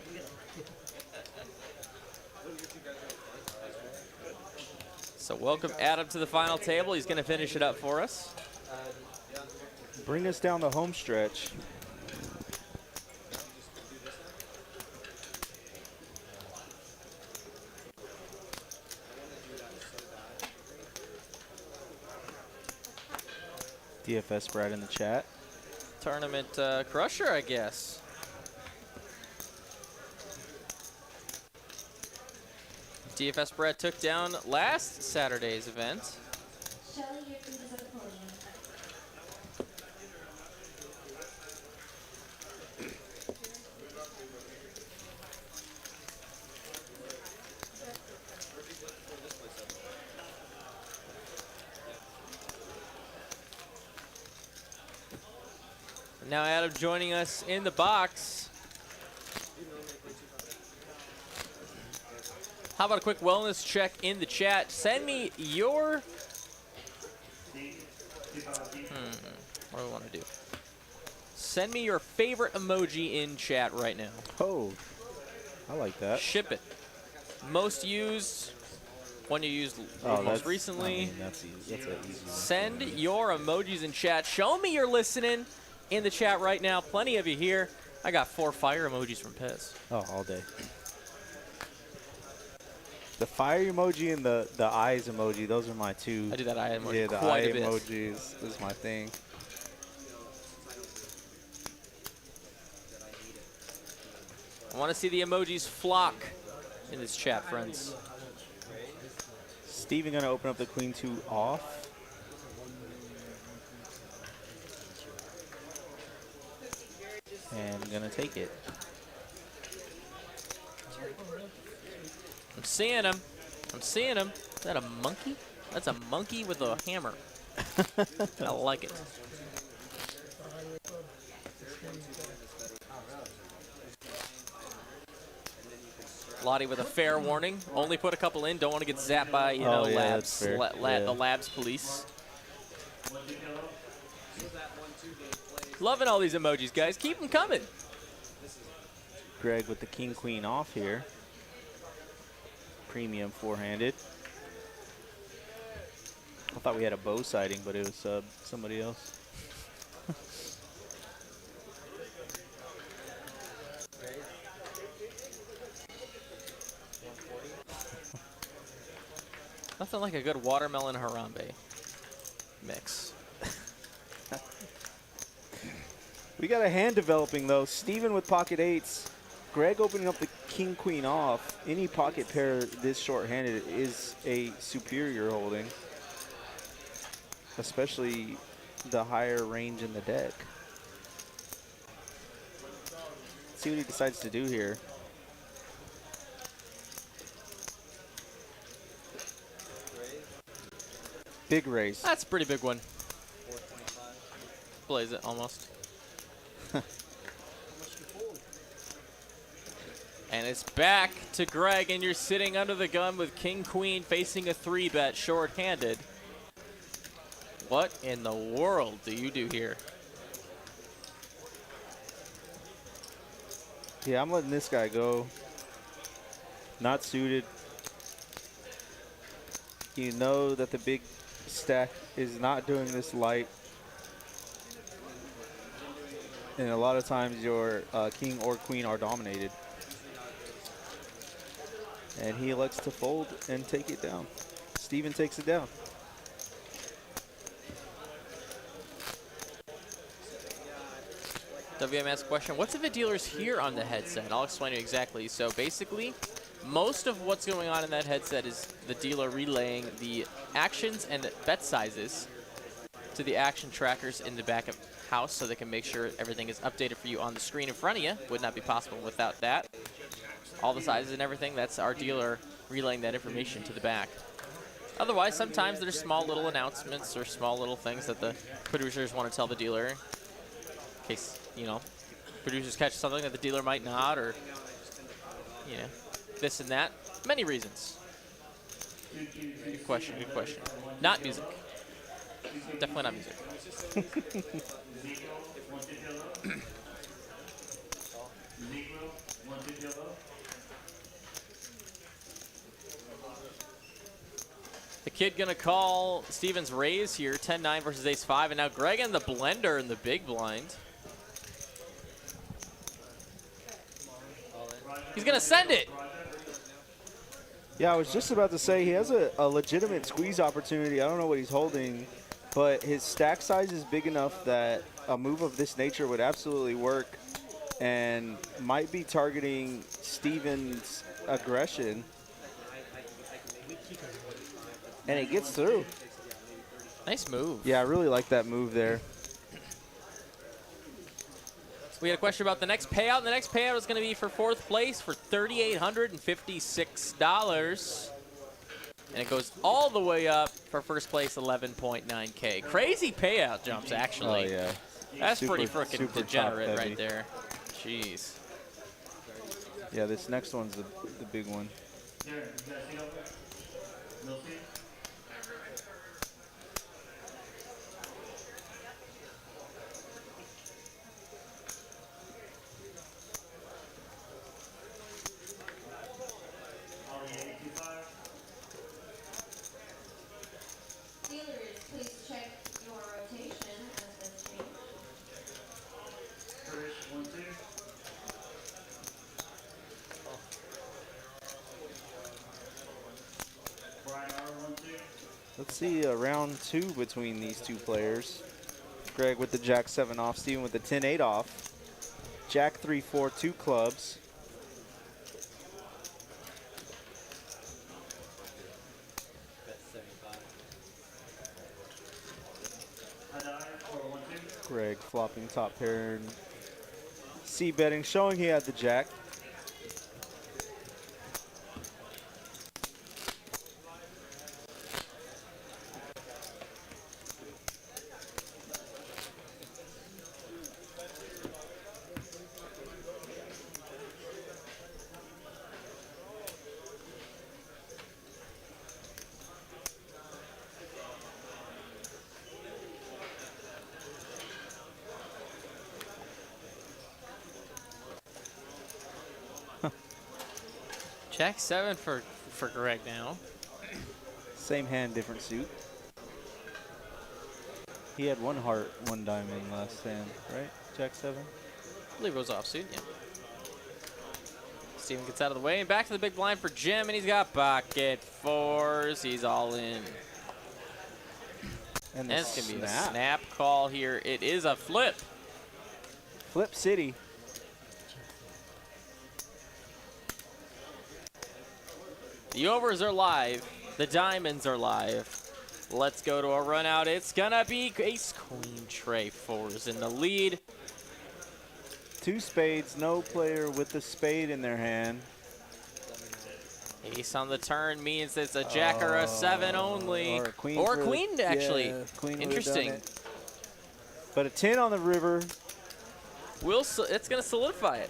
So welcome Adam to the final table. He's going to finish it up for us. Bring us down the home stretch. DFS Brad in the chat. Tournament crusher, I guess. DFS Brett took down last Saturday's event. Shelly, your food is at the podium. Now Adam joining us in the box. How about a quick wellness check in the chat? Send me your... what do we want to do? Send me your favorite emoji in chat right now. Oh, I like that. Ship it. Most used, one you used Oh, most recently. I mean, that's easy. That's an easy one. Send your emojis in chat. Show me you're listening in the chat right now. Plenty of you here. I got 4 fire emojis from Pez. Oh, all day. The fire emoji and the eyes emoji, those are my two. I do that eye emoji Yeah, the quite eye a bit. emoji is my thing. I want to see the emojis flock in this chat, friends. Steven gonna open up the queen 2 off. And gonna take it. I'm seeing him. I'm seeing him. Is that a monkey? That's a monkey with a hammer. I like it. Lottie with a fair warning. Only put a couple in. Don't want to get zapped by, you know, yeah, labs, that's fair. the labs police. Loving all these emojis, guys. Keep them coming. Greg with the king queen off here. Premium four-handed. I thought we had a bow sighting, but it was somebody else. Nothing like a good watermelon Harambe mix. We got a hand developing, though. Steven with pocket eights. Greg opening up the king, queen off. Any pocket pair this short-handed is a superior holding, especially the higher range in the deck. Let's see what he decides to do here. Big raise. That's a pretty big one. Blaze it almost. And it's back to Greg, and you're sitting under the gun with king, queen, facing a 3-bet short-handed. What in the world do you do here? Yeah, I'm letting this guy go. Not suited. You know that the big stack is not doing this light. And a lot of times your king or queen are dominated. And he elects to fold and take it down. Steven takes it down. WMS question, what's if a dealer's here on the headset? I'll explain to you exactly. So basically, most of what's going on in that headset is the dealer relaying the actions and bet sizes to the action trackers in the back of house so they can make sure everything is updated for you on the screen in front of you. Would not be possible without that. All the sizes and everything, that's our dealer relaying that information to the back. Otherwise, sometimes there's small little announcements or small little things that the producers want to tell the dealer in case, you know, producers catch something that the dealer might not, or, you know, this and that. Many reasons. Good question, good question. Not music. Definitely not music. The kid gonna call Steven's raise here, 10-9 versus ace-5, and now Greg and the blender in the big blind. He's gonna send it. Yeah, I was just about to say he has a legitimate squeeze opportunity. I don't know what he's holding, but his stack size is big enough that a move of this nature would absolutely work and might be targeting Steven's aggression. And it gets through. Nice move. Yeah, I really like that move there. We had a question about the next payout. And the next payout is going to be for 4th place for $3,856. And it goes all the way up for first place, 11.9K. Crazy payout jumps, actually. Oh, yeah. That's pretty freaking degenerate right there. Jeez. Yeah, this next one's the big one. Dealers, please check your rotation as this change. Chris, 1, 2. Brian R, 1, 2. Let's see round 2 between these two players. Greg with the Jack-7 off, Steven with the 10-8 off. Jack-3-4, 2 clubs. Greg flopping top pair and c-betting, showing he had the Jack. Jack-7 for Greg now. Same hand, different suit. He had 1 heart, 1 diamond last hand, right? Jack 7. I believe it was offsuit, yeah. Steven gets out of the way, and back to the big blind for Jim, and he's got pocket 4s. He's all in. And it's going to be a snap call here. It is a flip. Flip City. The overs are live. The diamonds are live. Let's go to a run out. It's going to be ace, queen, tray, 4s in the lead. 2 spades, no player with a spade in their hand. Ace on the turn means it's a jack or a 7 only. Or a queen. Or a queen, actually. Yeah, queen Interesting. But a 10 on the river. It's going to solidify it.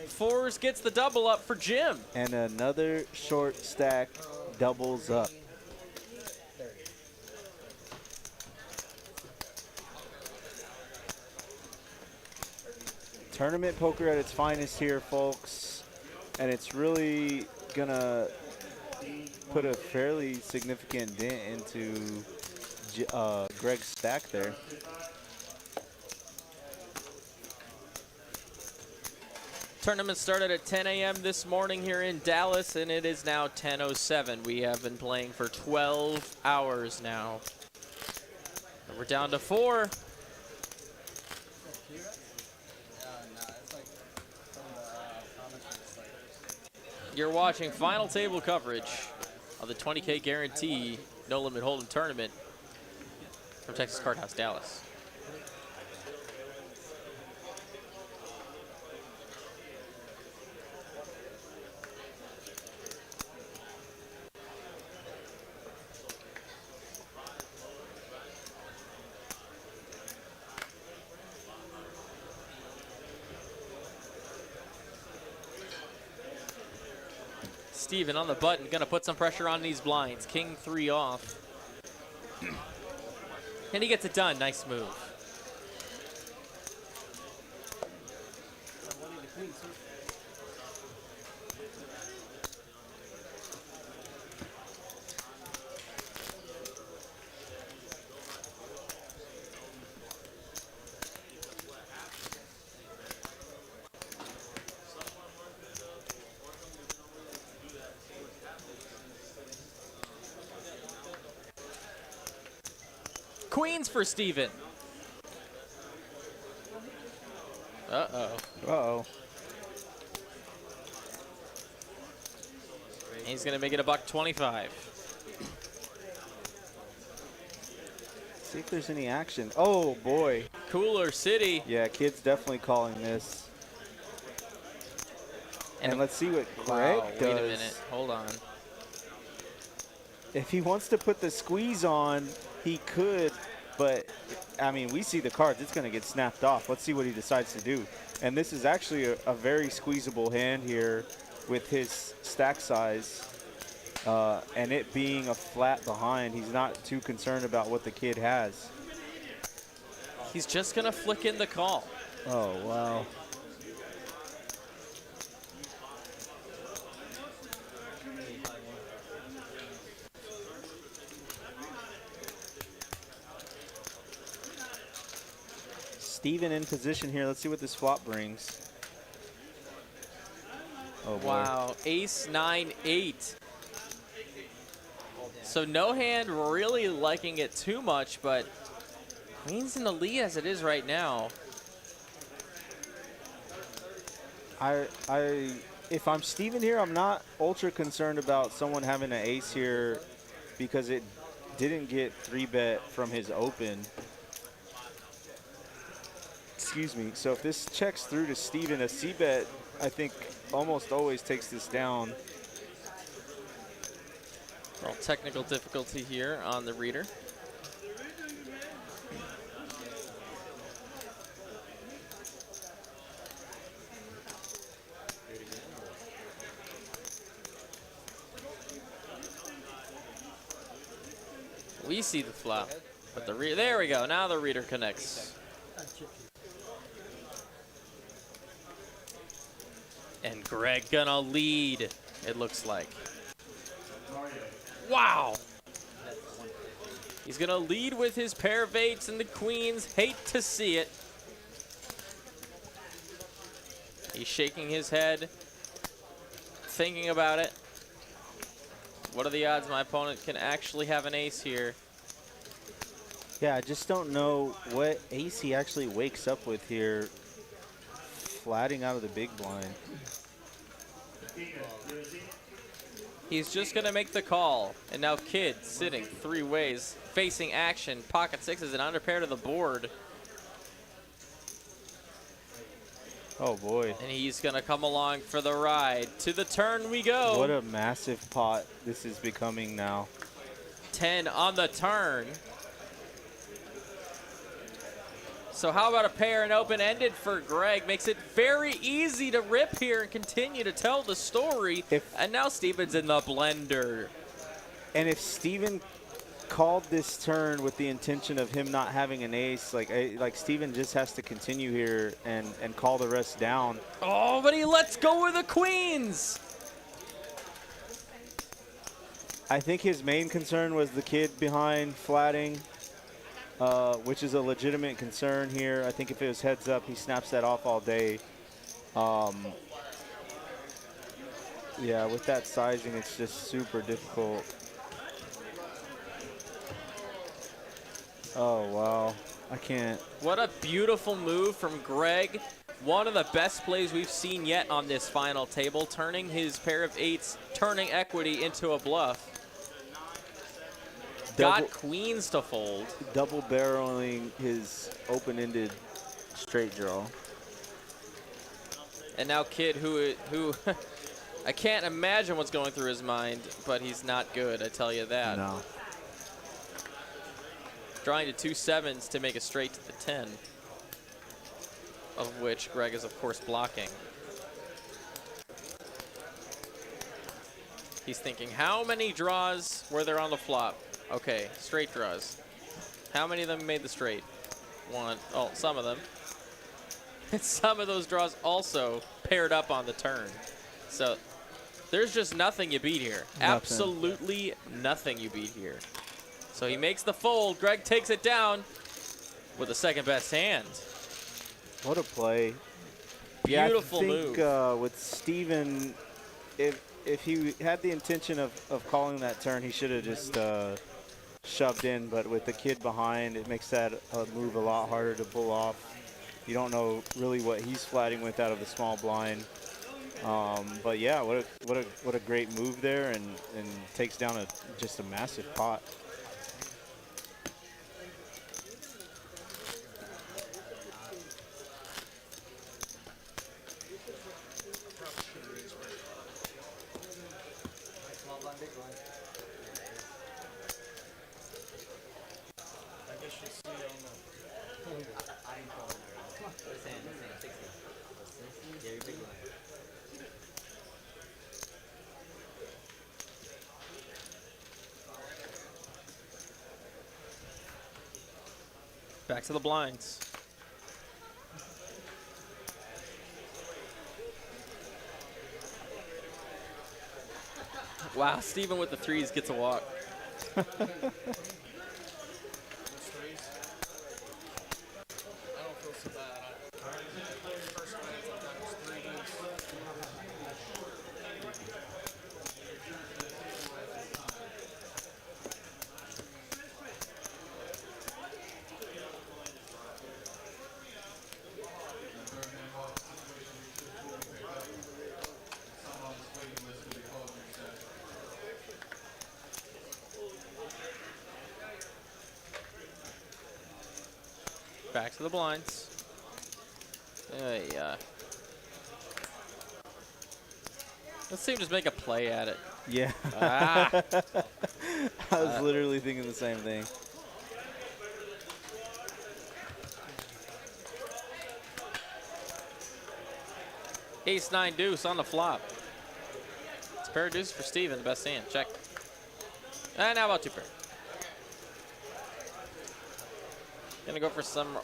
4s gets the double up for Jim. And another short stack doubles up. Tournament poker at its finest here, folks. And it's really gonna put a fairly significant dent into Greg's stack there. Tournament started at 10 a.m. this morning here in Dallas, and it is now 10:07. We have been playing for 12 hours now. And we're down to 4. You're watching final table coverage of the 20K Guarantee No Limit Hold'em Tournament from Texas Card House, Dallas. Steven on the button, gonna put some pressure on these blinds. King 3 off. And he gets it done, nice move. Queens for Steven. Uh-oh. Uh-oh. He's gonna make it a $125. See if there's any action. Oh, boy. Cooler City. Yeah, kid's definitely calling this. And let's see what Greg does. Wait a minute. Hold on. If he wants to put the squeeze on, he could, but, I mean, we see the cards. It's going to get snapped off. Let's see what he decides to do. And this is actually a very squeezable hand here with his stack size. And it being a flat behind, he's not too concerned about what the kid has. He's just going to flick in the call. Oh, wow. Steven in position here. Let's see what this flop brings. Oh, boy. Wow, ace 9-8. So no hand really liking it too much, but queen's in the lead as it is right now. If I'm Steven here, I'm not ultra concerned about someone having an ace here because it didn't get 3-bet from his open. Excuse me. So if this checks through to Steven, a C-bet, I think, almost always takes this down. Well, technical difficulty here on the reader. We see the flop, but there we go. Now the reader connects. And Greg gonna lead, it looks like. Wow. He's going to lead with his pair of 8s, and the queens hate to see it. He's shaking his head, thinking about it. What are the odds my opponent can actually have an ace here? Yeah, I just don't know what ace he actually wakes up with here, flatting out of the big blind. He's just going to make the call. And now Kid sitting 3 ways, facing action. Pocket 6s and under pair to the board. Oh, boy. And he's going to come along for the ride. To the turn we go. What a massive pot this is becoming now. 10 on the turn. So how about a pair and open-ended for Greg? Makes it very easy to rip here and continue to tell the story. And now Steven's in the blender. And if Steven called this turn with the intention of him not having an ace, like Steven just has to continue here and call the rest down. Oh, but he lets go with the queens. I think his main concern was the kid behind flatting, which is a legitimate concern here. I think if it was heads up, he snaps that off all day. Yeah, with that sizing, it's just super difficult. Oh, wow. I can't. What a beautiful move from Greg. One of the best plays we've seen yet on this final table, turning his pair of 8s, turning equity into a bluff. Got queens to fold. Double barreling his open-ended straight draw. And now Kid, who I can't imagine what's going through his mind, but he's not good, I tell you that. No. Drawing to 2 7s to make a straight to the 10, of which Greg is, of course, blocking. He's thinking, how many draws were there on the flop? Okay, straight draws. How many of them made the straight? One. Oh, some of them. And some of those draws also paired up on the turn. So there's just nothing you beat here. Nothing. Absolutely nothing you beat here. So he makes the fold. Greg takes it down with the second best hand. What a play. Beautiful yeah, I think, move. With Steven, if he had the intention of calling that turn, he should have just shoved in. But with the kid behind, it makes that move a lot harder to pull off. You don't know really what he's flatting with out of the small blind. But yeah, what a great move there, and takes down just a massive pot. Back to the blinds. Wow, Steven with the 3s gets a walk. Back to the blinds. Let's see him just make a play at it. Yeah. Ah. I was literally thinking the same thing. Ace 9 deuce on the flop. It's a pair of deuces for Steven, the best hand. Check. And how about 2 pair? Gonna go for some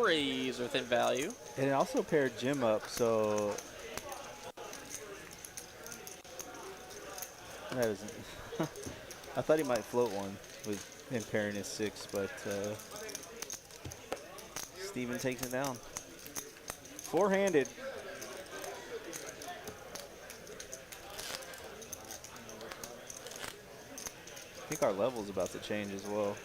raise within value. And it also paired Jim up, so that was I thought he might float one. with him pairing his 6, but Steven takes it down. Four-handed. I think our level's about to change as well.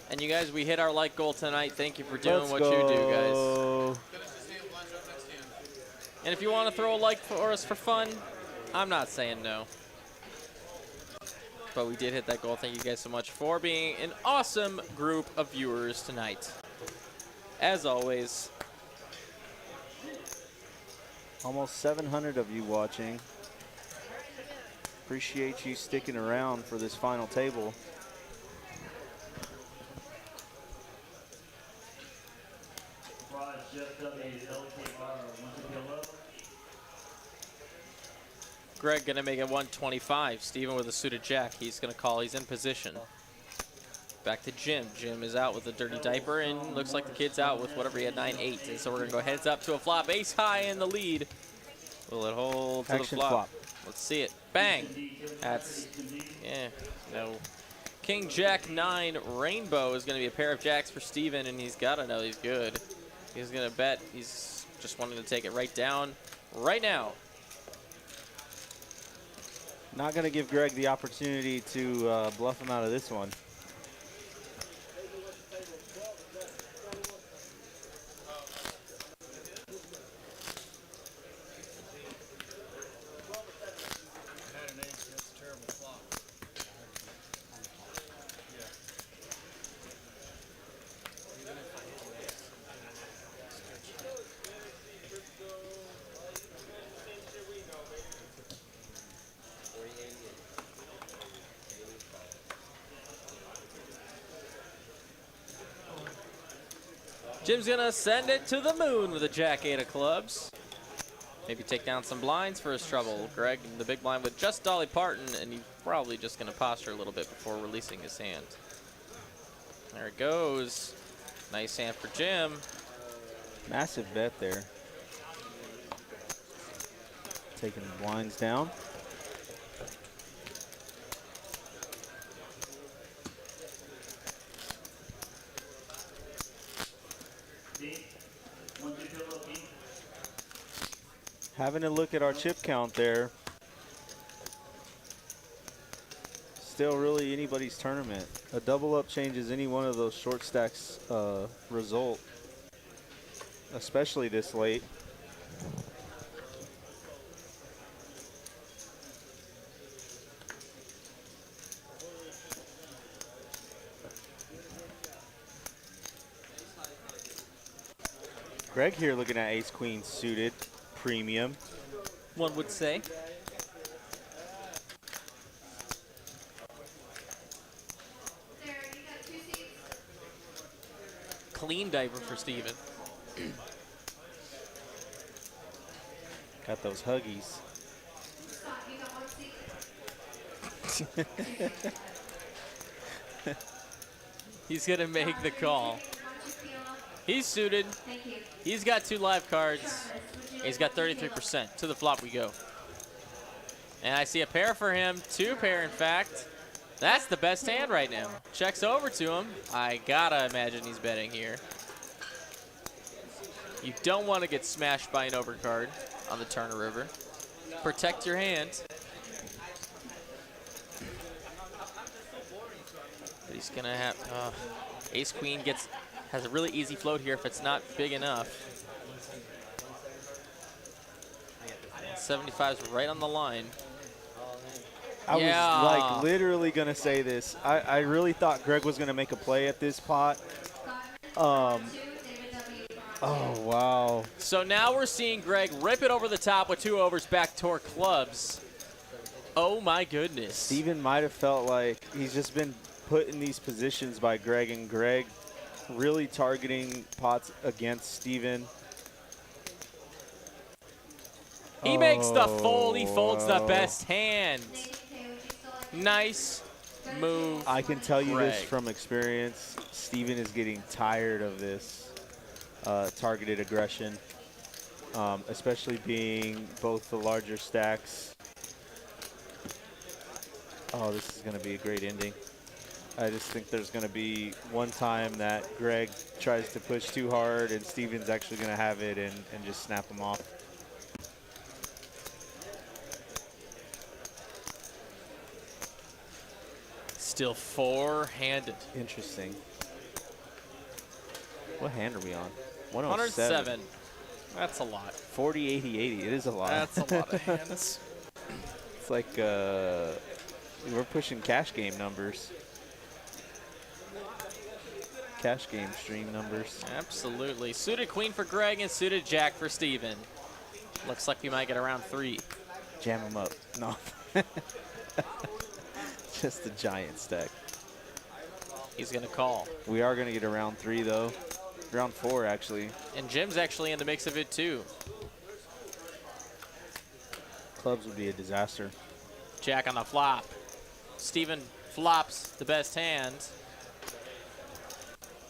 And you guys, we hit our like goal tonight. Thank you for doing what you do, guys. And if you want to throw a like for us for fun, I'm not saying no. But we did hit that goal. Thank you guys so much for being an awesome group of viewers tonight. As always. Almost 700 of you watching. Appreciate you sticking around for this final table. Greg gonna make it 125. Steven with a suited jack. He's gonna call. He's in position. Back to Jim. Jim is out with a dirty diaper, and looks like the kid's out with whatever he had, 9-8. And so we're gonna go heads up to a flop. Ace high in the lead. Will it hold to Action the flop? flop. Let's see it. Bang. That's, yeah, no. King Jack 9 Rainbow is gonna be a pair of jacks for Steven, and he's gotta know he's good. He's gonna bet. He's just wanting to take it right down right now. Not going to give Greg the opportunity to bluff him out of this one. Jim's gonna send it to the moon with a jack 8 of clubs. Maybe take down some blinds for his trouble. Greg in the big blind with just Dolly Parton, and he's probably just gonna posture a little bit before releasing his hand. There it goes. Nice hand for Jim. Massive bet there. Taking the blinds down. Having a look at our chip count there. Still really anybody's tournament. A double up changes any one of those short stacks result, especially this late. Greg here looking at ace queen suited, premium. One would say. Clean diaper for Steven. Got those huggies. He's gonna make the call. He's suited. He's got 2 live cards. He's got 33%. To the flop we go. And I see a pair for him. 2 pair, in fact. That's the best hand right now. Checks over to him. I gotta imagine he's betting here. You don't want to get smashed by an overcard on the Turner River. Protect your hand. But he's gonna have ace queen has a really easy float here if it's not big enough. 75's right on the line. I was like literally gonna say this. I really thought Greg was gonna make a play at this pot. Oh wow. So now we're seeing Greg rip it over the top with 2 overs backdoor clubs. Oh my goodness. Steven might have felt like he's just been put in these positions by Greg, and Greg really targeting pots against Steven. He makes the fold. He folds the best hand. Nice move. I can tell you Greg. this from experience. Steven is getting tired of this targeted aggression, especially being both the larger stacks. Oh, this is going to be a great ending. I just think there's going to be one time that Greg tries to push too hard and Steven's actually going to have it and just snap him off. Still four-handed. Interesting. What hand are we on? 107. That's a lot. 40, 80, 80. It is a lot. That's a lot of hands. It's like we're pushing cash game numbers. Cash game stream numbers. Absolutely. Suited queen for Greg and suited jack for Steven. Looks like we might get around 3. Jam him up. No. Just a giant stack. He's going to call. We are going to get a round 3, though. Round 4, actually. And Jim's actually in the mix of it, too. Clubs would be a disaster. Jack on the flop. Steven flops the best hand.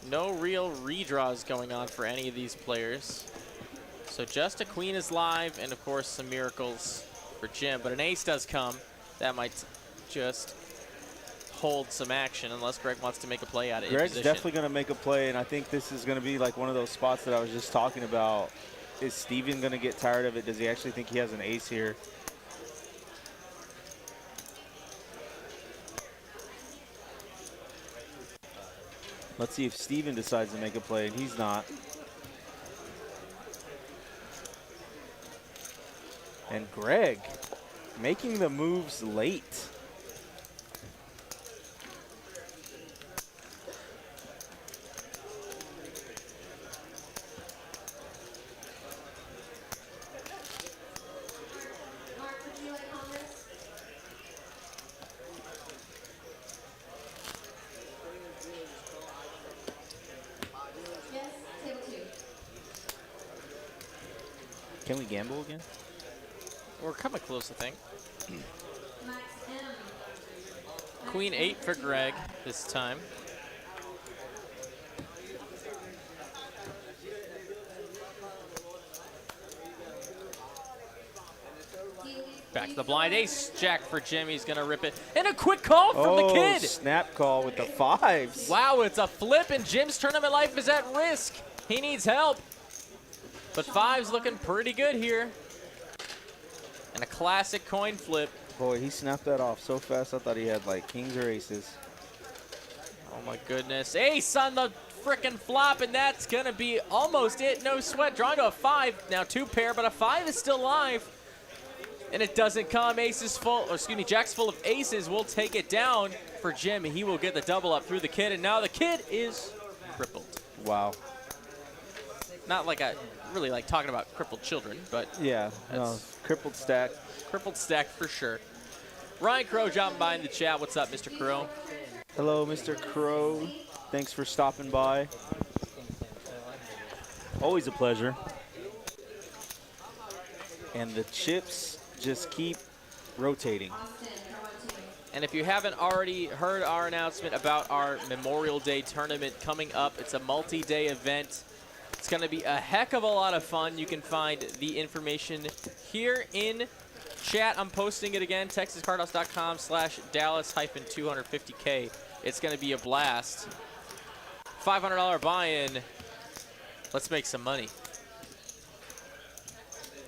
No real redraws going on for any of these players. So just a queen is live, and of course some miracles for Jim. But an ace does come. That might just hold some action unless Greg wants to make a play out of it. Greg's definitely going to make a play, and I think this is going to be like one of those spots that I was just talking about. Is Steven going to get tired of it? Does he actually think he has an ace here? Let's see if Steven decides to make a play, and he's not. And Greg making the moves late. Can we gamble again? We're coming close, I think. Queen 8 for Greg this time. Back to the blind. Ace jack for Jim. He's going to rip it. And a quick call from the kid. Snap call with the 5s. Wow, it's a flip, and Jim's tournament life is at risk. He needs help. But 5's looking pretty good here. And a classic coin flip. Boy, he snapped that off so fast, I thought he had like kings or aces. Oh my goodness. Ace on the frickin' flop, and that's gonna be almost it. No sweat. Drawing to a 5. Now 2 pair, but a 5 is still live. And it doesn't come. Ace is full, or excuse me, Jack's full of aces. We'll take it down for Jim. He will get the double up through the kid, and now the kid is crippled. Wow. Not like a really like talking about crippled children, but yeah, no, crippled stack. Crippled stack for sure. Ryan Crow dropping by in the chat. What's up, Mr. Crow? Hello, Mr. Crow. Thanks for stopping by. Always a pleasure. And the chips just keep rotating. And if you haven't already heard our announcement about our Memorial Day tournament coming up, it's a multi-day event. It's going to be a heck of a lot of fun. You can find the information here in chat. I'm posting it again, texascardhouse.com/Dallas-250K. It's going to be a blast. $500 buy-in. Let's make some money.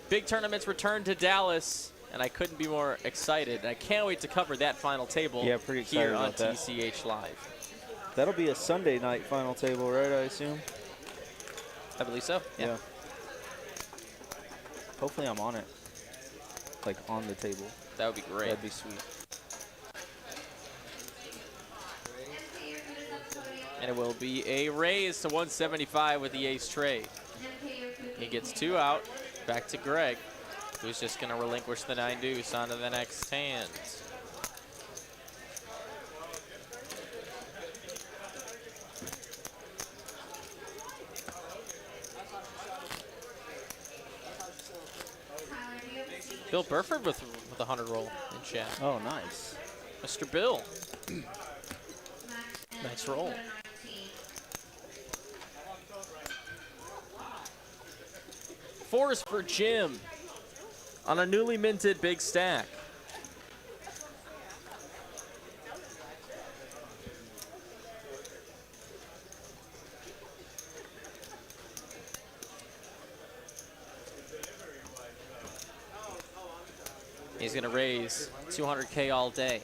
Big tournaments return to Dallas, and I couldn't be more excited. I can't wait to cover that final table pretty excited here on about that. TCH Live. That'll be a Sunday night final table, right, I assume? I believe so, yeah. Hopefully I'm on it, like on the table. That would be great. That'd be sweet. And it will be a raise to 175 with the ace trade. He gets 2 out. Back to Greg, who's just going to relinquish the 9 deuce onto the next hand. Bill Burford with a 100 roll in chat. Oh, nice. Mr. Bill. Nice roll. Fours for Jim on a newly minted big stack. He's going to raise 200K all day.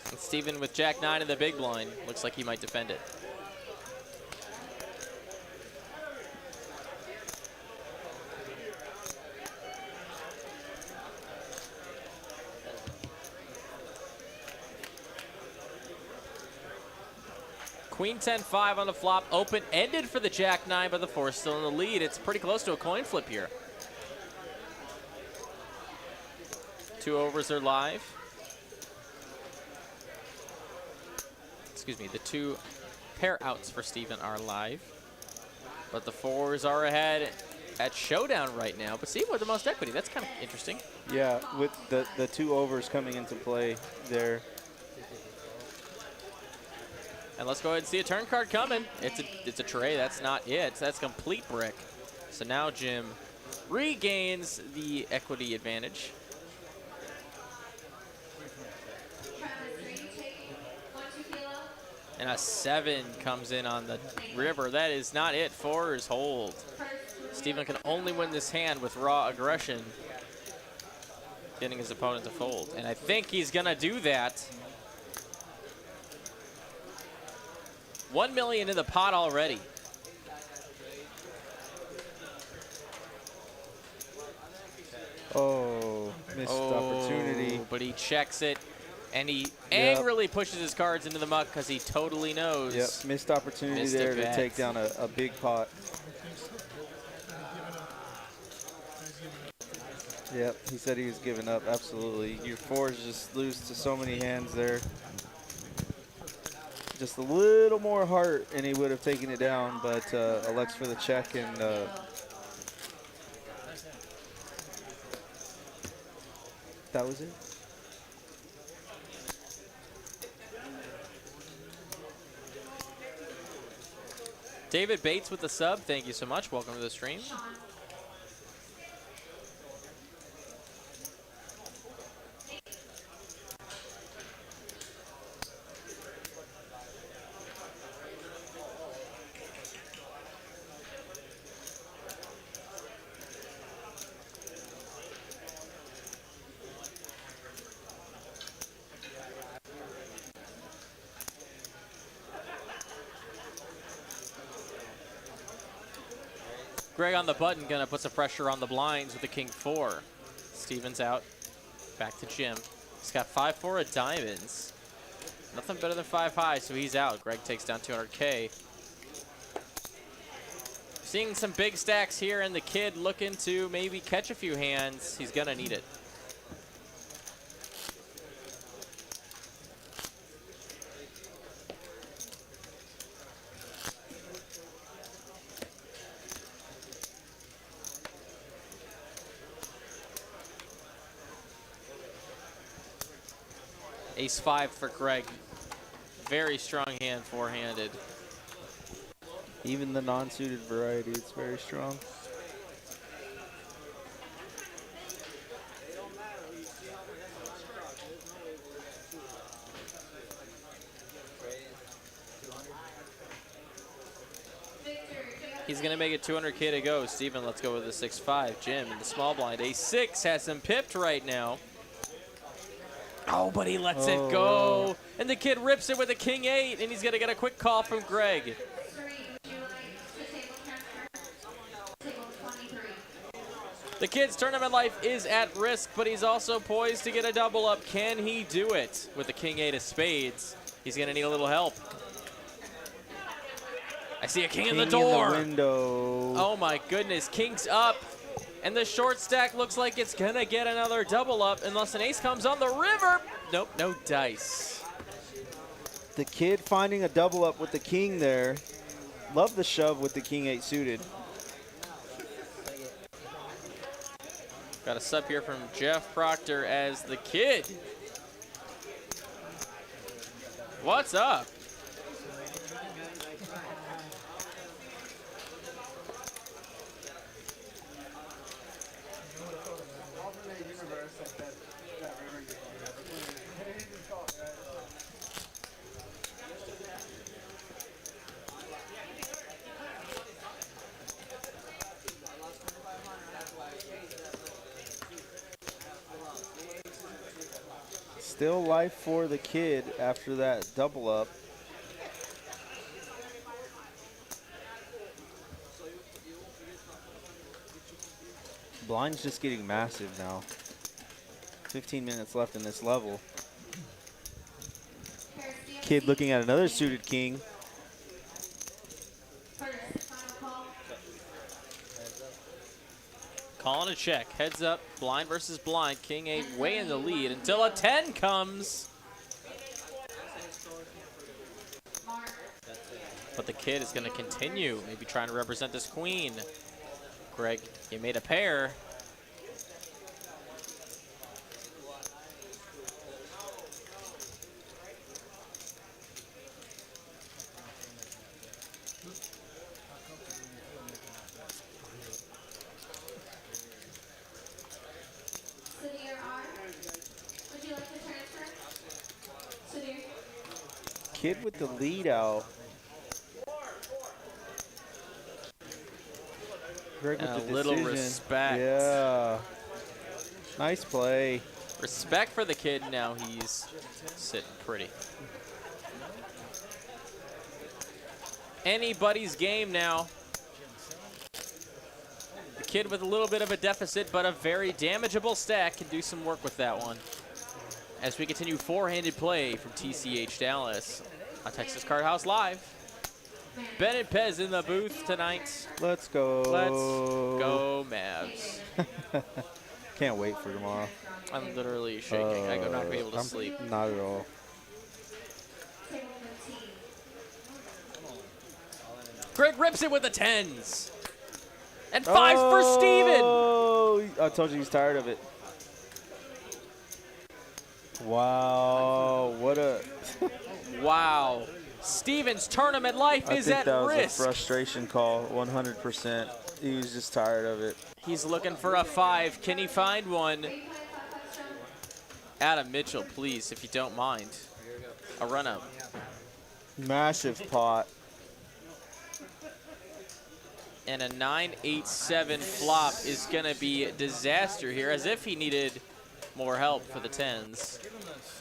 And Steven with Jack 9 in the big blind. Looks like he might defend it. Queen 10-5 on the flop. Open-ended for the Jack 9, but the 4 is still in the lead. It's pretty close to a coin flip here. 2 overs are live. Excuse me, the 2 pair outs for Steven are live. But the 4s are ahead at showdown right now. But Steven with the most equity. That's kind of interesting. Yeah, with the 2 overs coming into play there. And let's go ahead and see a turn card coming. It's a tray. That's not it. That's complete brick. So now Jim regains the equity advantage. And a 7 comes in on the river. That is not it. 4s hold. Steven can only win this hand with raw aggression, getting his opponent to fold. And I think he's going to do that. 1 million in the pot already. Oh, missed opportunity. But he checks it, and he angrily pushes his cards into the muck because he totally knows. Yep, missed opportunity there to take down a big pot. Yep, he said he was giving up, absolutely. Your 4s just lose to so many hands there. Just a little more heart, and he would have taken it down, but elects for the check, and that was it. David Bates with the sub. Thank you so much. Welcome to the stream. Greg on the button, gonna put some pressure on the blinds with the king 4. Steven's out. Back to Jim. He's got 5-4 of diamonds. Nothing better than 5 high, so he's out. Greg takes down 200K. Seeing some big stacks here, and the kid looking to maybe catch a few hands. He's gonna need it. Ace-5 for Greg. Very strong hand, four-handed. Even the non-suited variety, it's very strong. He's going to make it 200K to go. Steven, let's go with the 6-5. Jim in the small blind. Ace-6 has him pipped right now. Oh, but he lets it go. And the kid rips it with a king-8, and he's going to get a quick call from Greg. The kid's tournament life is at risk, but he's also poised to get a double up. Can he do it with the king-8 of spades? He's going to need a little help. I see a king in the door. In the window. Oh, my goodness. King's up. And the short stack looks like it's going to get another double up unless an ace comes on the river. Nope, no dice. The kid finding a double up with the king there. Love the shove with the king-8 suited. Got a sub here from Jeff Proctor as the kid. What's up? Still life for the kid after that double up. Blind's just getting massive now. 15 minutes left in this level. Kid looking at another suited king. Calling a check. Heads up. Blind versus blind. King 8 way in the lead until a 10 comes. But the kid is going to continue. Maybe trying to represent this queen. Greg, you made a pair. Kid with the lead out. Greg with And the a little decision. respect. Yeah. Nice play. Respect for the kid. Now he's sitting pretty. Anybody's game now. The kid with a little bit of a deficit, but a very damageable stack can do some work with that one. As we continue four-handed play from TCH Dallas on Texas Card House Live. Ben and Pez in the booth tonight. Let's go. Let's go, Mavs. Can't wait for tomorrow. I'm literally shaking. I'm not going to be able to sleep. Not at all. Greg rips it with the 10s. And 5s for Steven. Oh, I told you he's tired of it. Wow, what a... Wow. Steven's tournament life is at I think that was risk. a frustration call, 100%. He was just tired of it. He's looking for a 5. Can he find one? Adam Mitchell, please, if you don't mind. A run-up. Massive pot. And a 9-8-7 flop is going to be a disaster here, as if he needed more help for the 10s.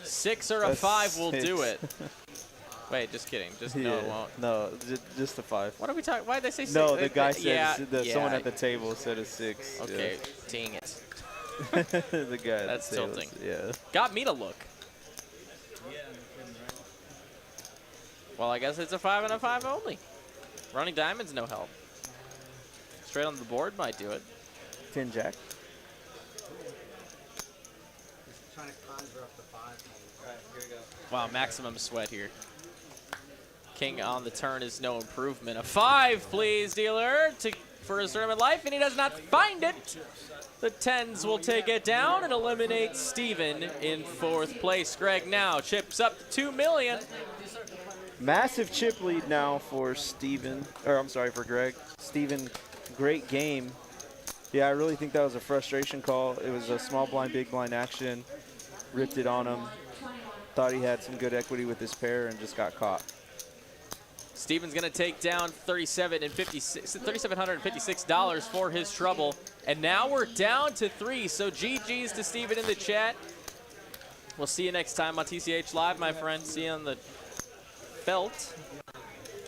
6 or a 5 will do it. Wait, just kidding. Just no, it won't. No, just a 5. What are we talking? Why did they say 6? No, the guy said yeah. someone at the table said a 6. Okay, dang it. The guy. That's tilting. Yeah. Got me to look. Well, I guess it's a 5 and a 5 only. Running diamonds, no help. Straight on the board might do it. 10 jack. Trying to conjure up the 5. Alright, here we go. Wow, maximum sweat here. King on the turn is no improvement. A 5, please, dealer, for his tournament life, and he does not find it. The 10s will take it down and eliminate Steven in 4th place. Greg now chips up to 2 million. Massive chip lead now for Steven, or I'm sorry, for Greg. Steven, great game. Yeah, I really think that was a frustration call. It was a small blind, big blind action. Ripped it on him. Thought he had some good equity with his pair and just got caught. Steven's going to take down $3,756 for his trouble. And now we're down to 3, so GG's to Steven in the chat. We'll see you next time on TCH Live, my friend. See you on the felt.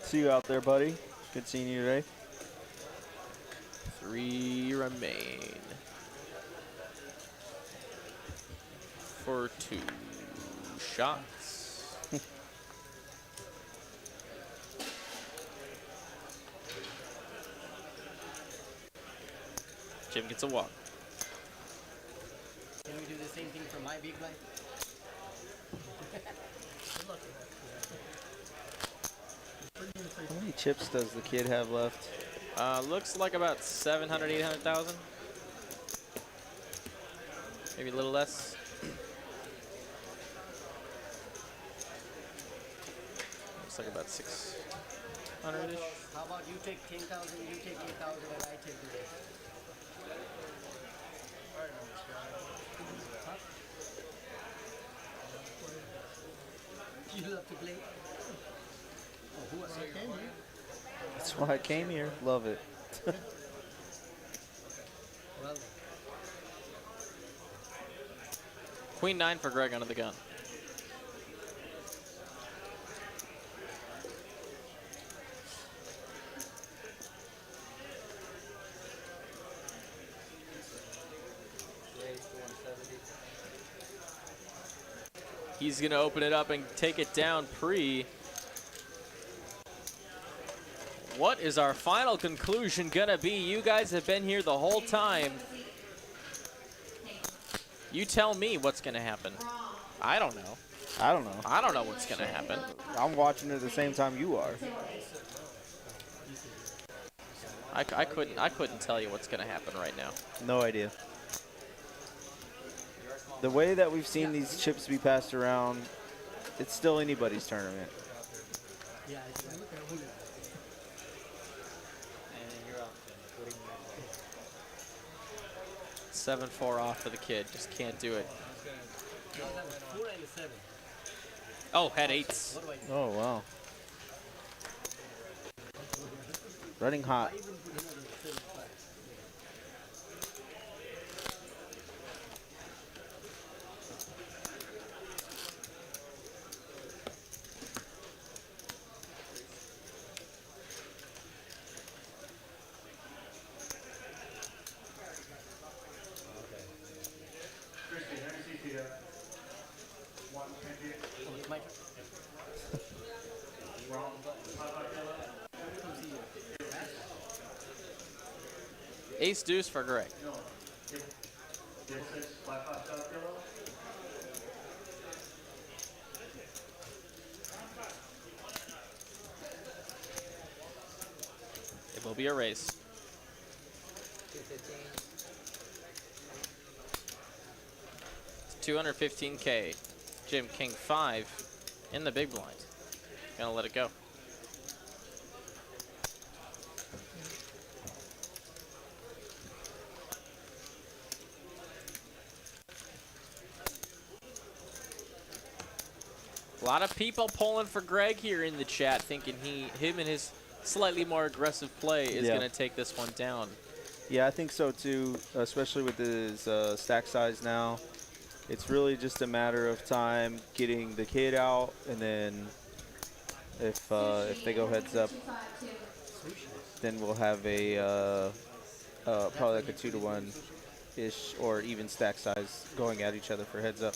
See you out there, buddy. Good seeing you today. 3 remain. For 2 shots. Jim gets a walk. Can we do the same thing for my big blind? How many chips does the kid have left? Looks like about 700, 800,000. Maybe a little less. Looks like about 600-ish. How about you take 10,000, you take 8,000, and I take the rest? You love to play? Oh, who else came here? That's why I came here. Love it. Well, Queen 9 for Greg under the gun. He's going to open it up and take it down pre. What is our final conclusion going to be? You guys have been here the whole time. You tell me what's going to happen. I don't know. I don't know. I don't know what's going to happen. I'm watching it at the same time you are. I couldn't tell you what's going to happen right now. No idea. The way that we've seen these chips be passed around, it's still anybody's tournament. 7-4 off for the kid. Just can't do it. Oh, had 8s. Oh, wow. Running hot. Ace deuce for Greg. It will be a race. 215K. Jim, king 5 in the big blind. Gonna let it go. A lot of people pulling for Greg here in the chat, thinking him and his slightly more aggressive play is going to take this one down. Yeah, I think so too, especially with his stack size now. It's really just a matter of time getting the kid out, and then if they go heads up, then we'll have a probably like a 2-to-1-ish or even stack size going at each other for heads up.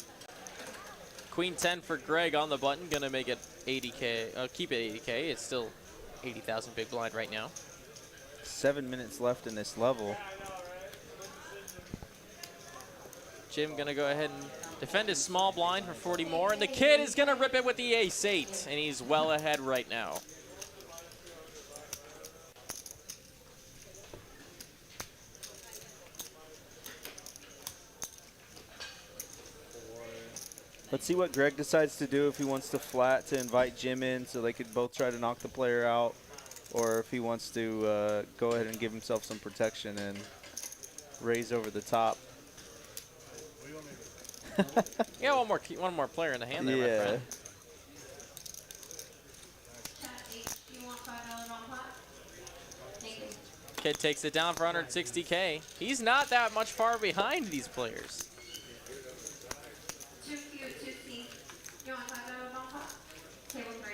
Queen 10 for Greg on the button, gonna make it 80K. Keep it 80K. It's still 80,000 big blind right now. 7 minutes left in this level. Jim gonna go ahead and defend his small blind for 40 more, and the kid is gonna rip it with the ace-8, and he's well ahead right now. Let's see what Greg decides to do, if he wants to flat to invite Jim in so they could both try to knock the player out, or if he wants to go ahead and give himself some protection and raise over the top. Yeah, one more player in the hand there, my friend. Kid takes it down for 160K. He's not that much far behind these players.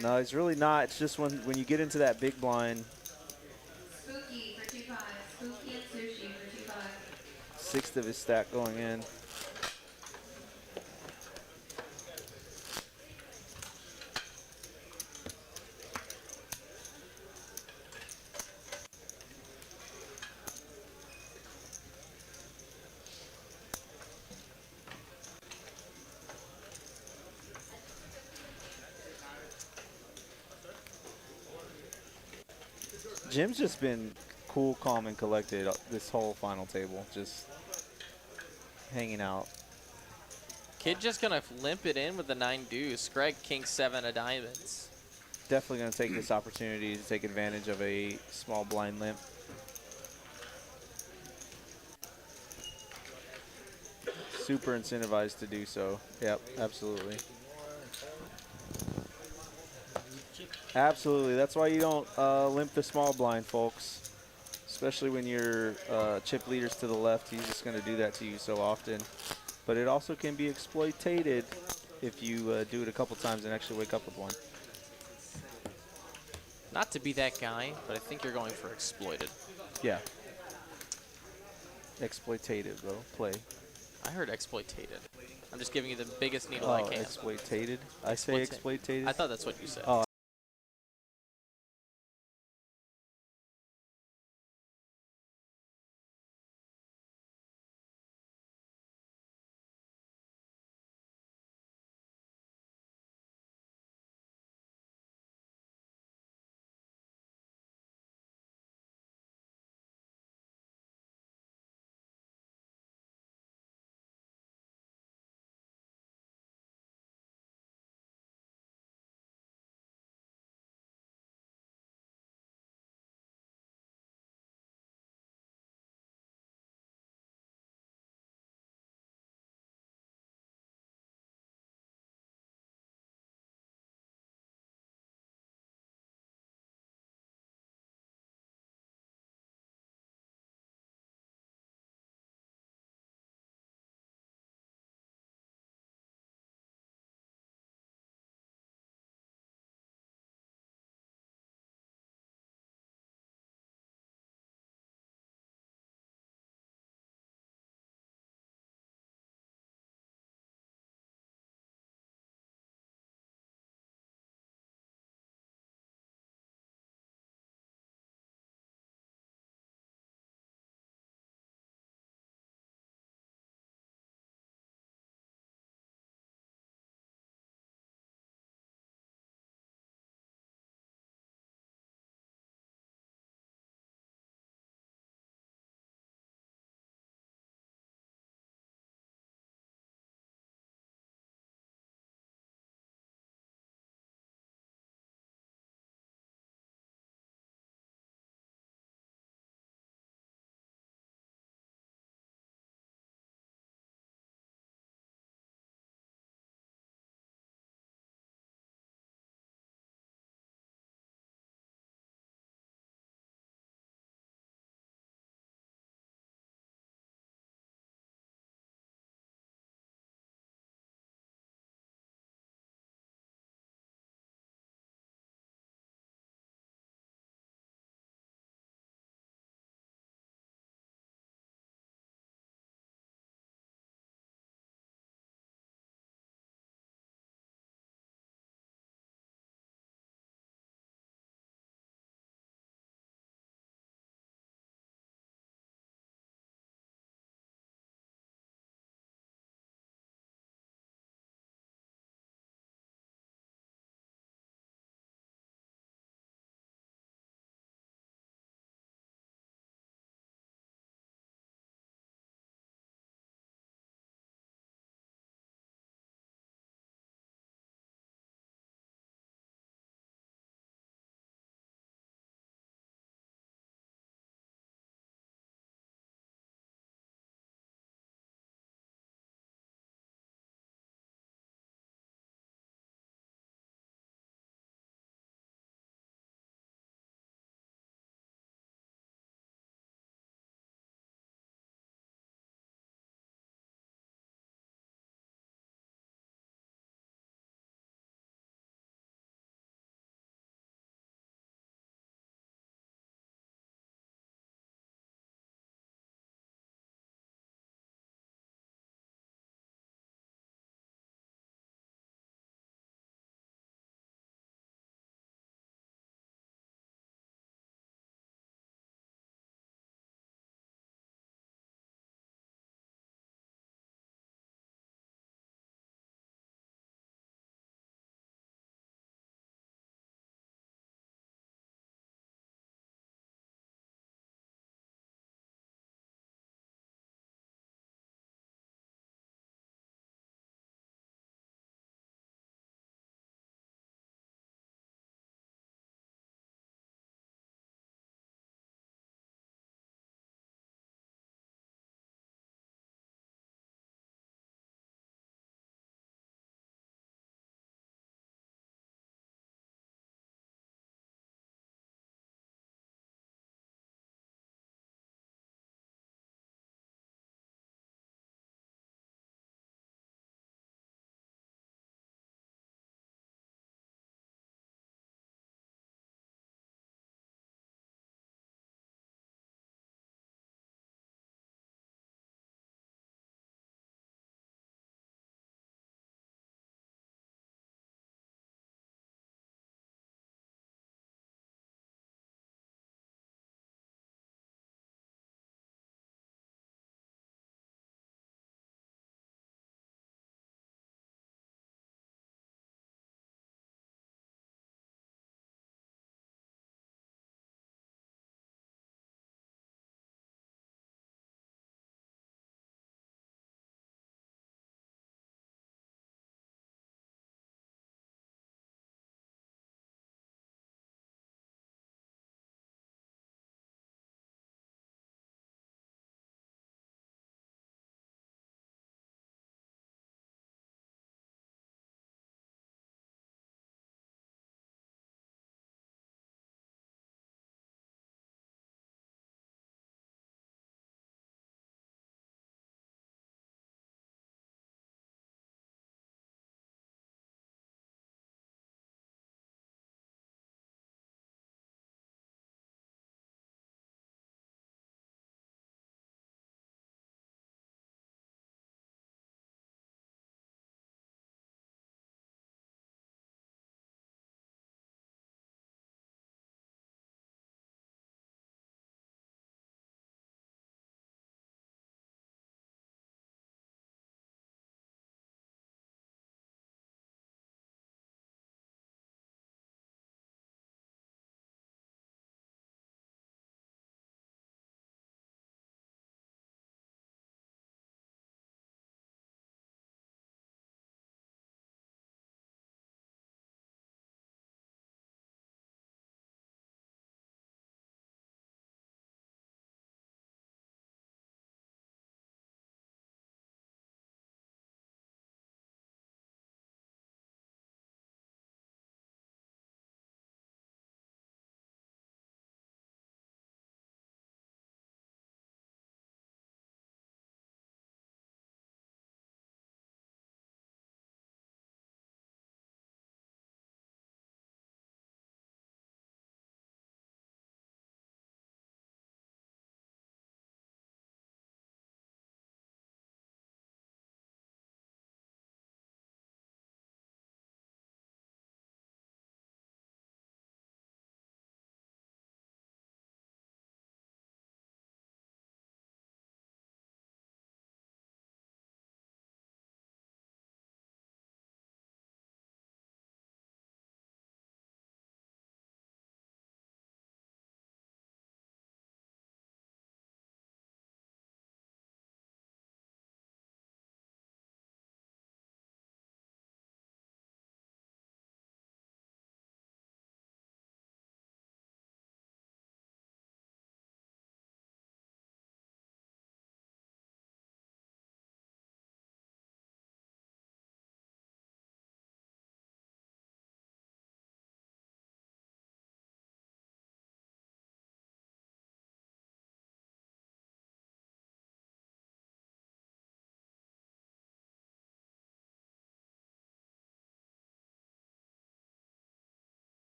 No, he's really not. It's just when you get into that big blind. Spooky for 2-5. Spooky and sushi for 2-5. Sixth of his stack going in. Jim's just been cool, calm, and collected this whole final table, just hanging out. Kid just gonna limp it in with the 9 deuce. Greg king 7 of diamonds. Definitely gonna take this opportunity to take advantage of a small blind limp. Super incentivized to do so. Yep, absolutely. Absolutely. That's why you don't limp the small blind, folks. Especially when your chip leader's to the left. He's just going to do that to you so often. But it also can be exploited if you do it a couple times and actually wake up with one. Not to be that guy, but I think you're going for exploited. Yeah. Exploitative, though. Play. I heard exploited. I'm just giving you the biggest needle I can. Exploitated. I say exploitated. I thought that's what you said. Oh,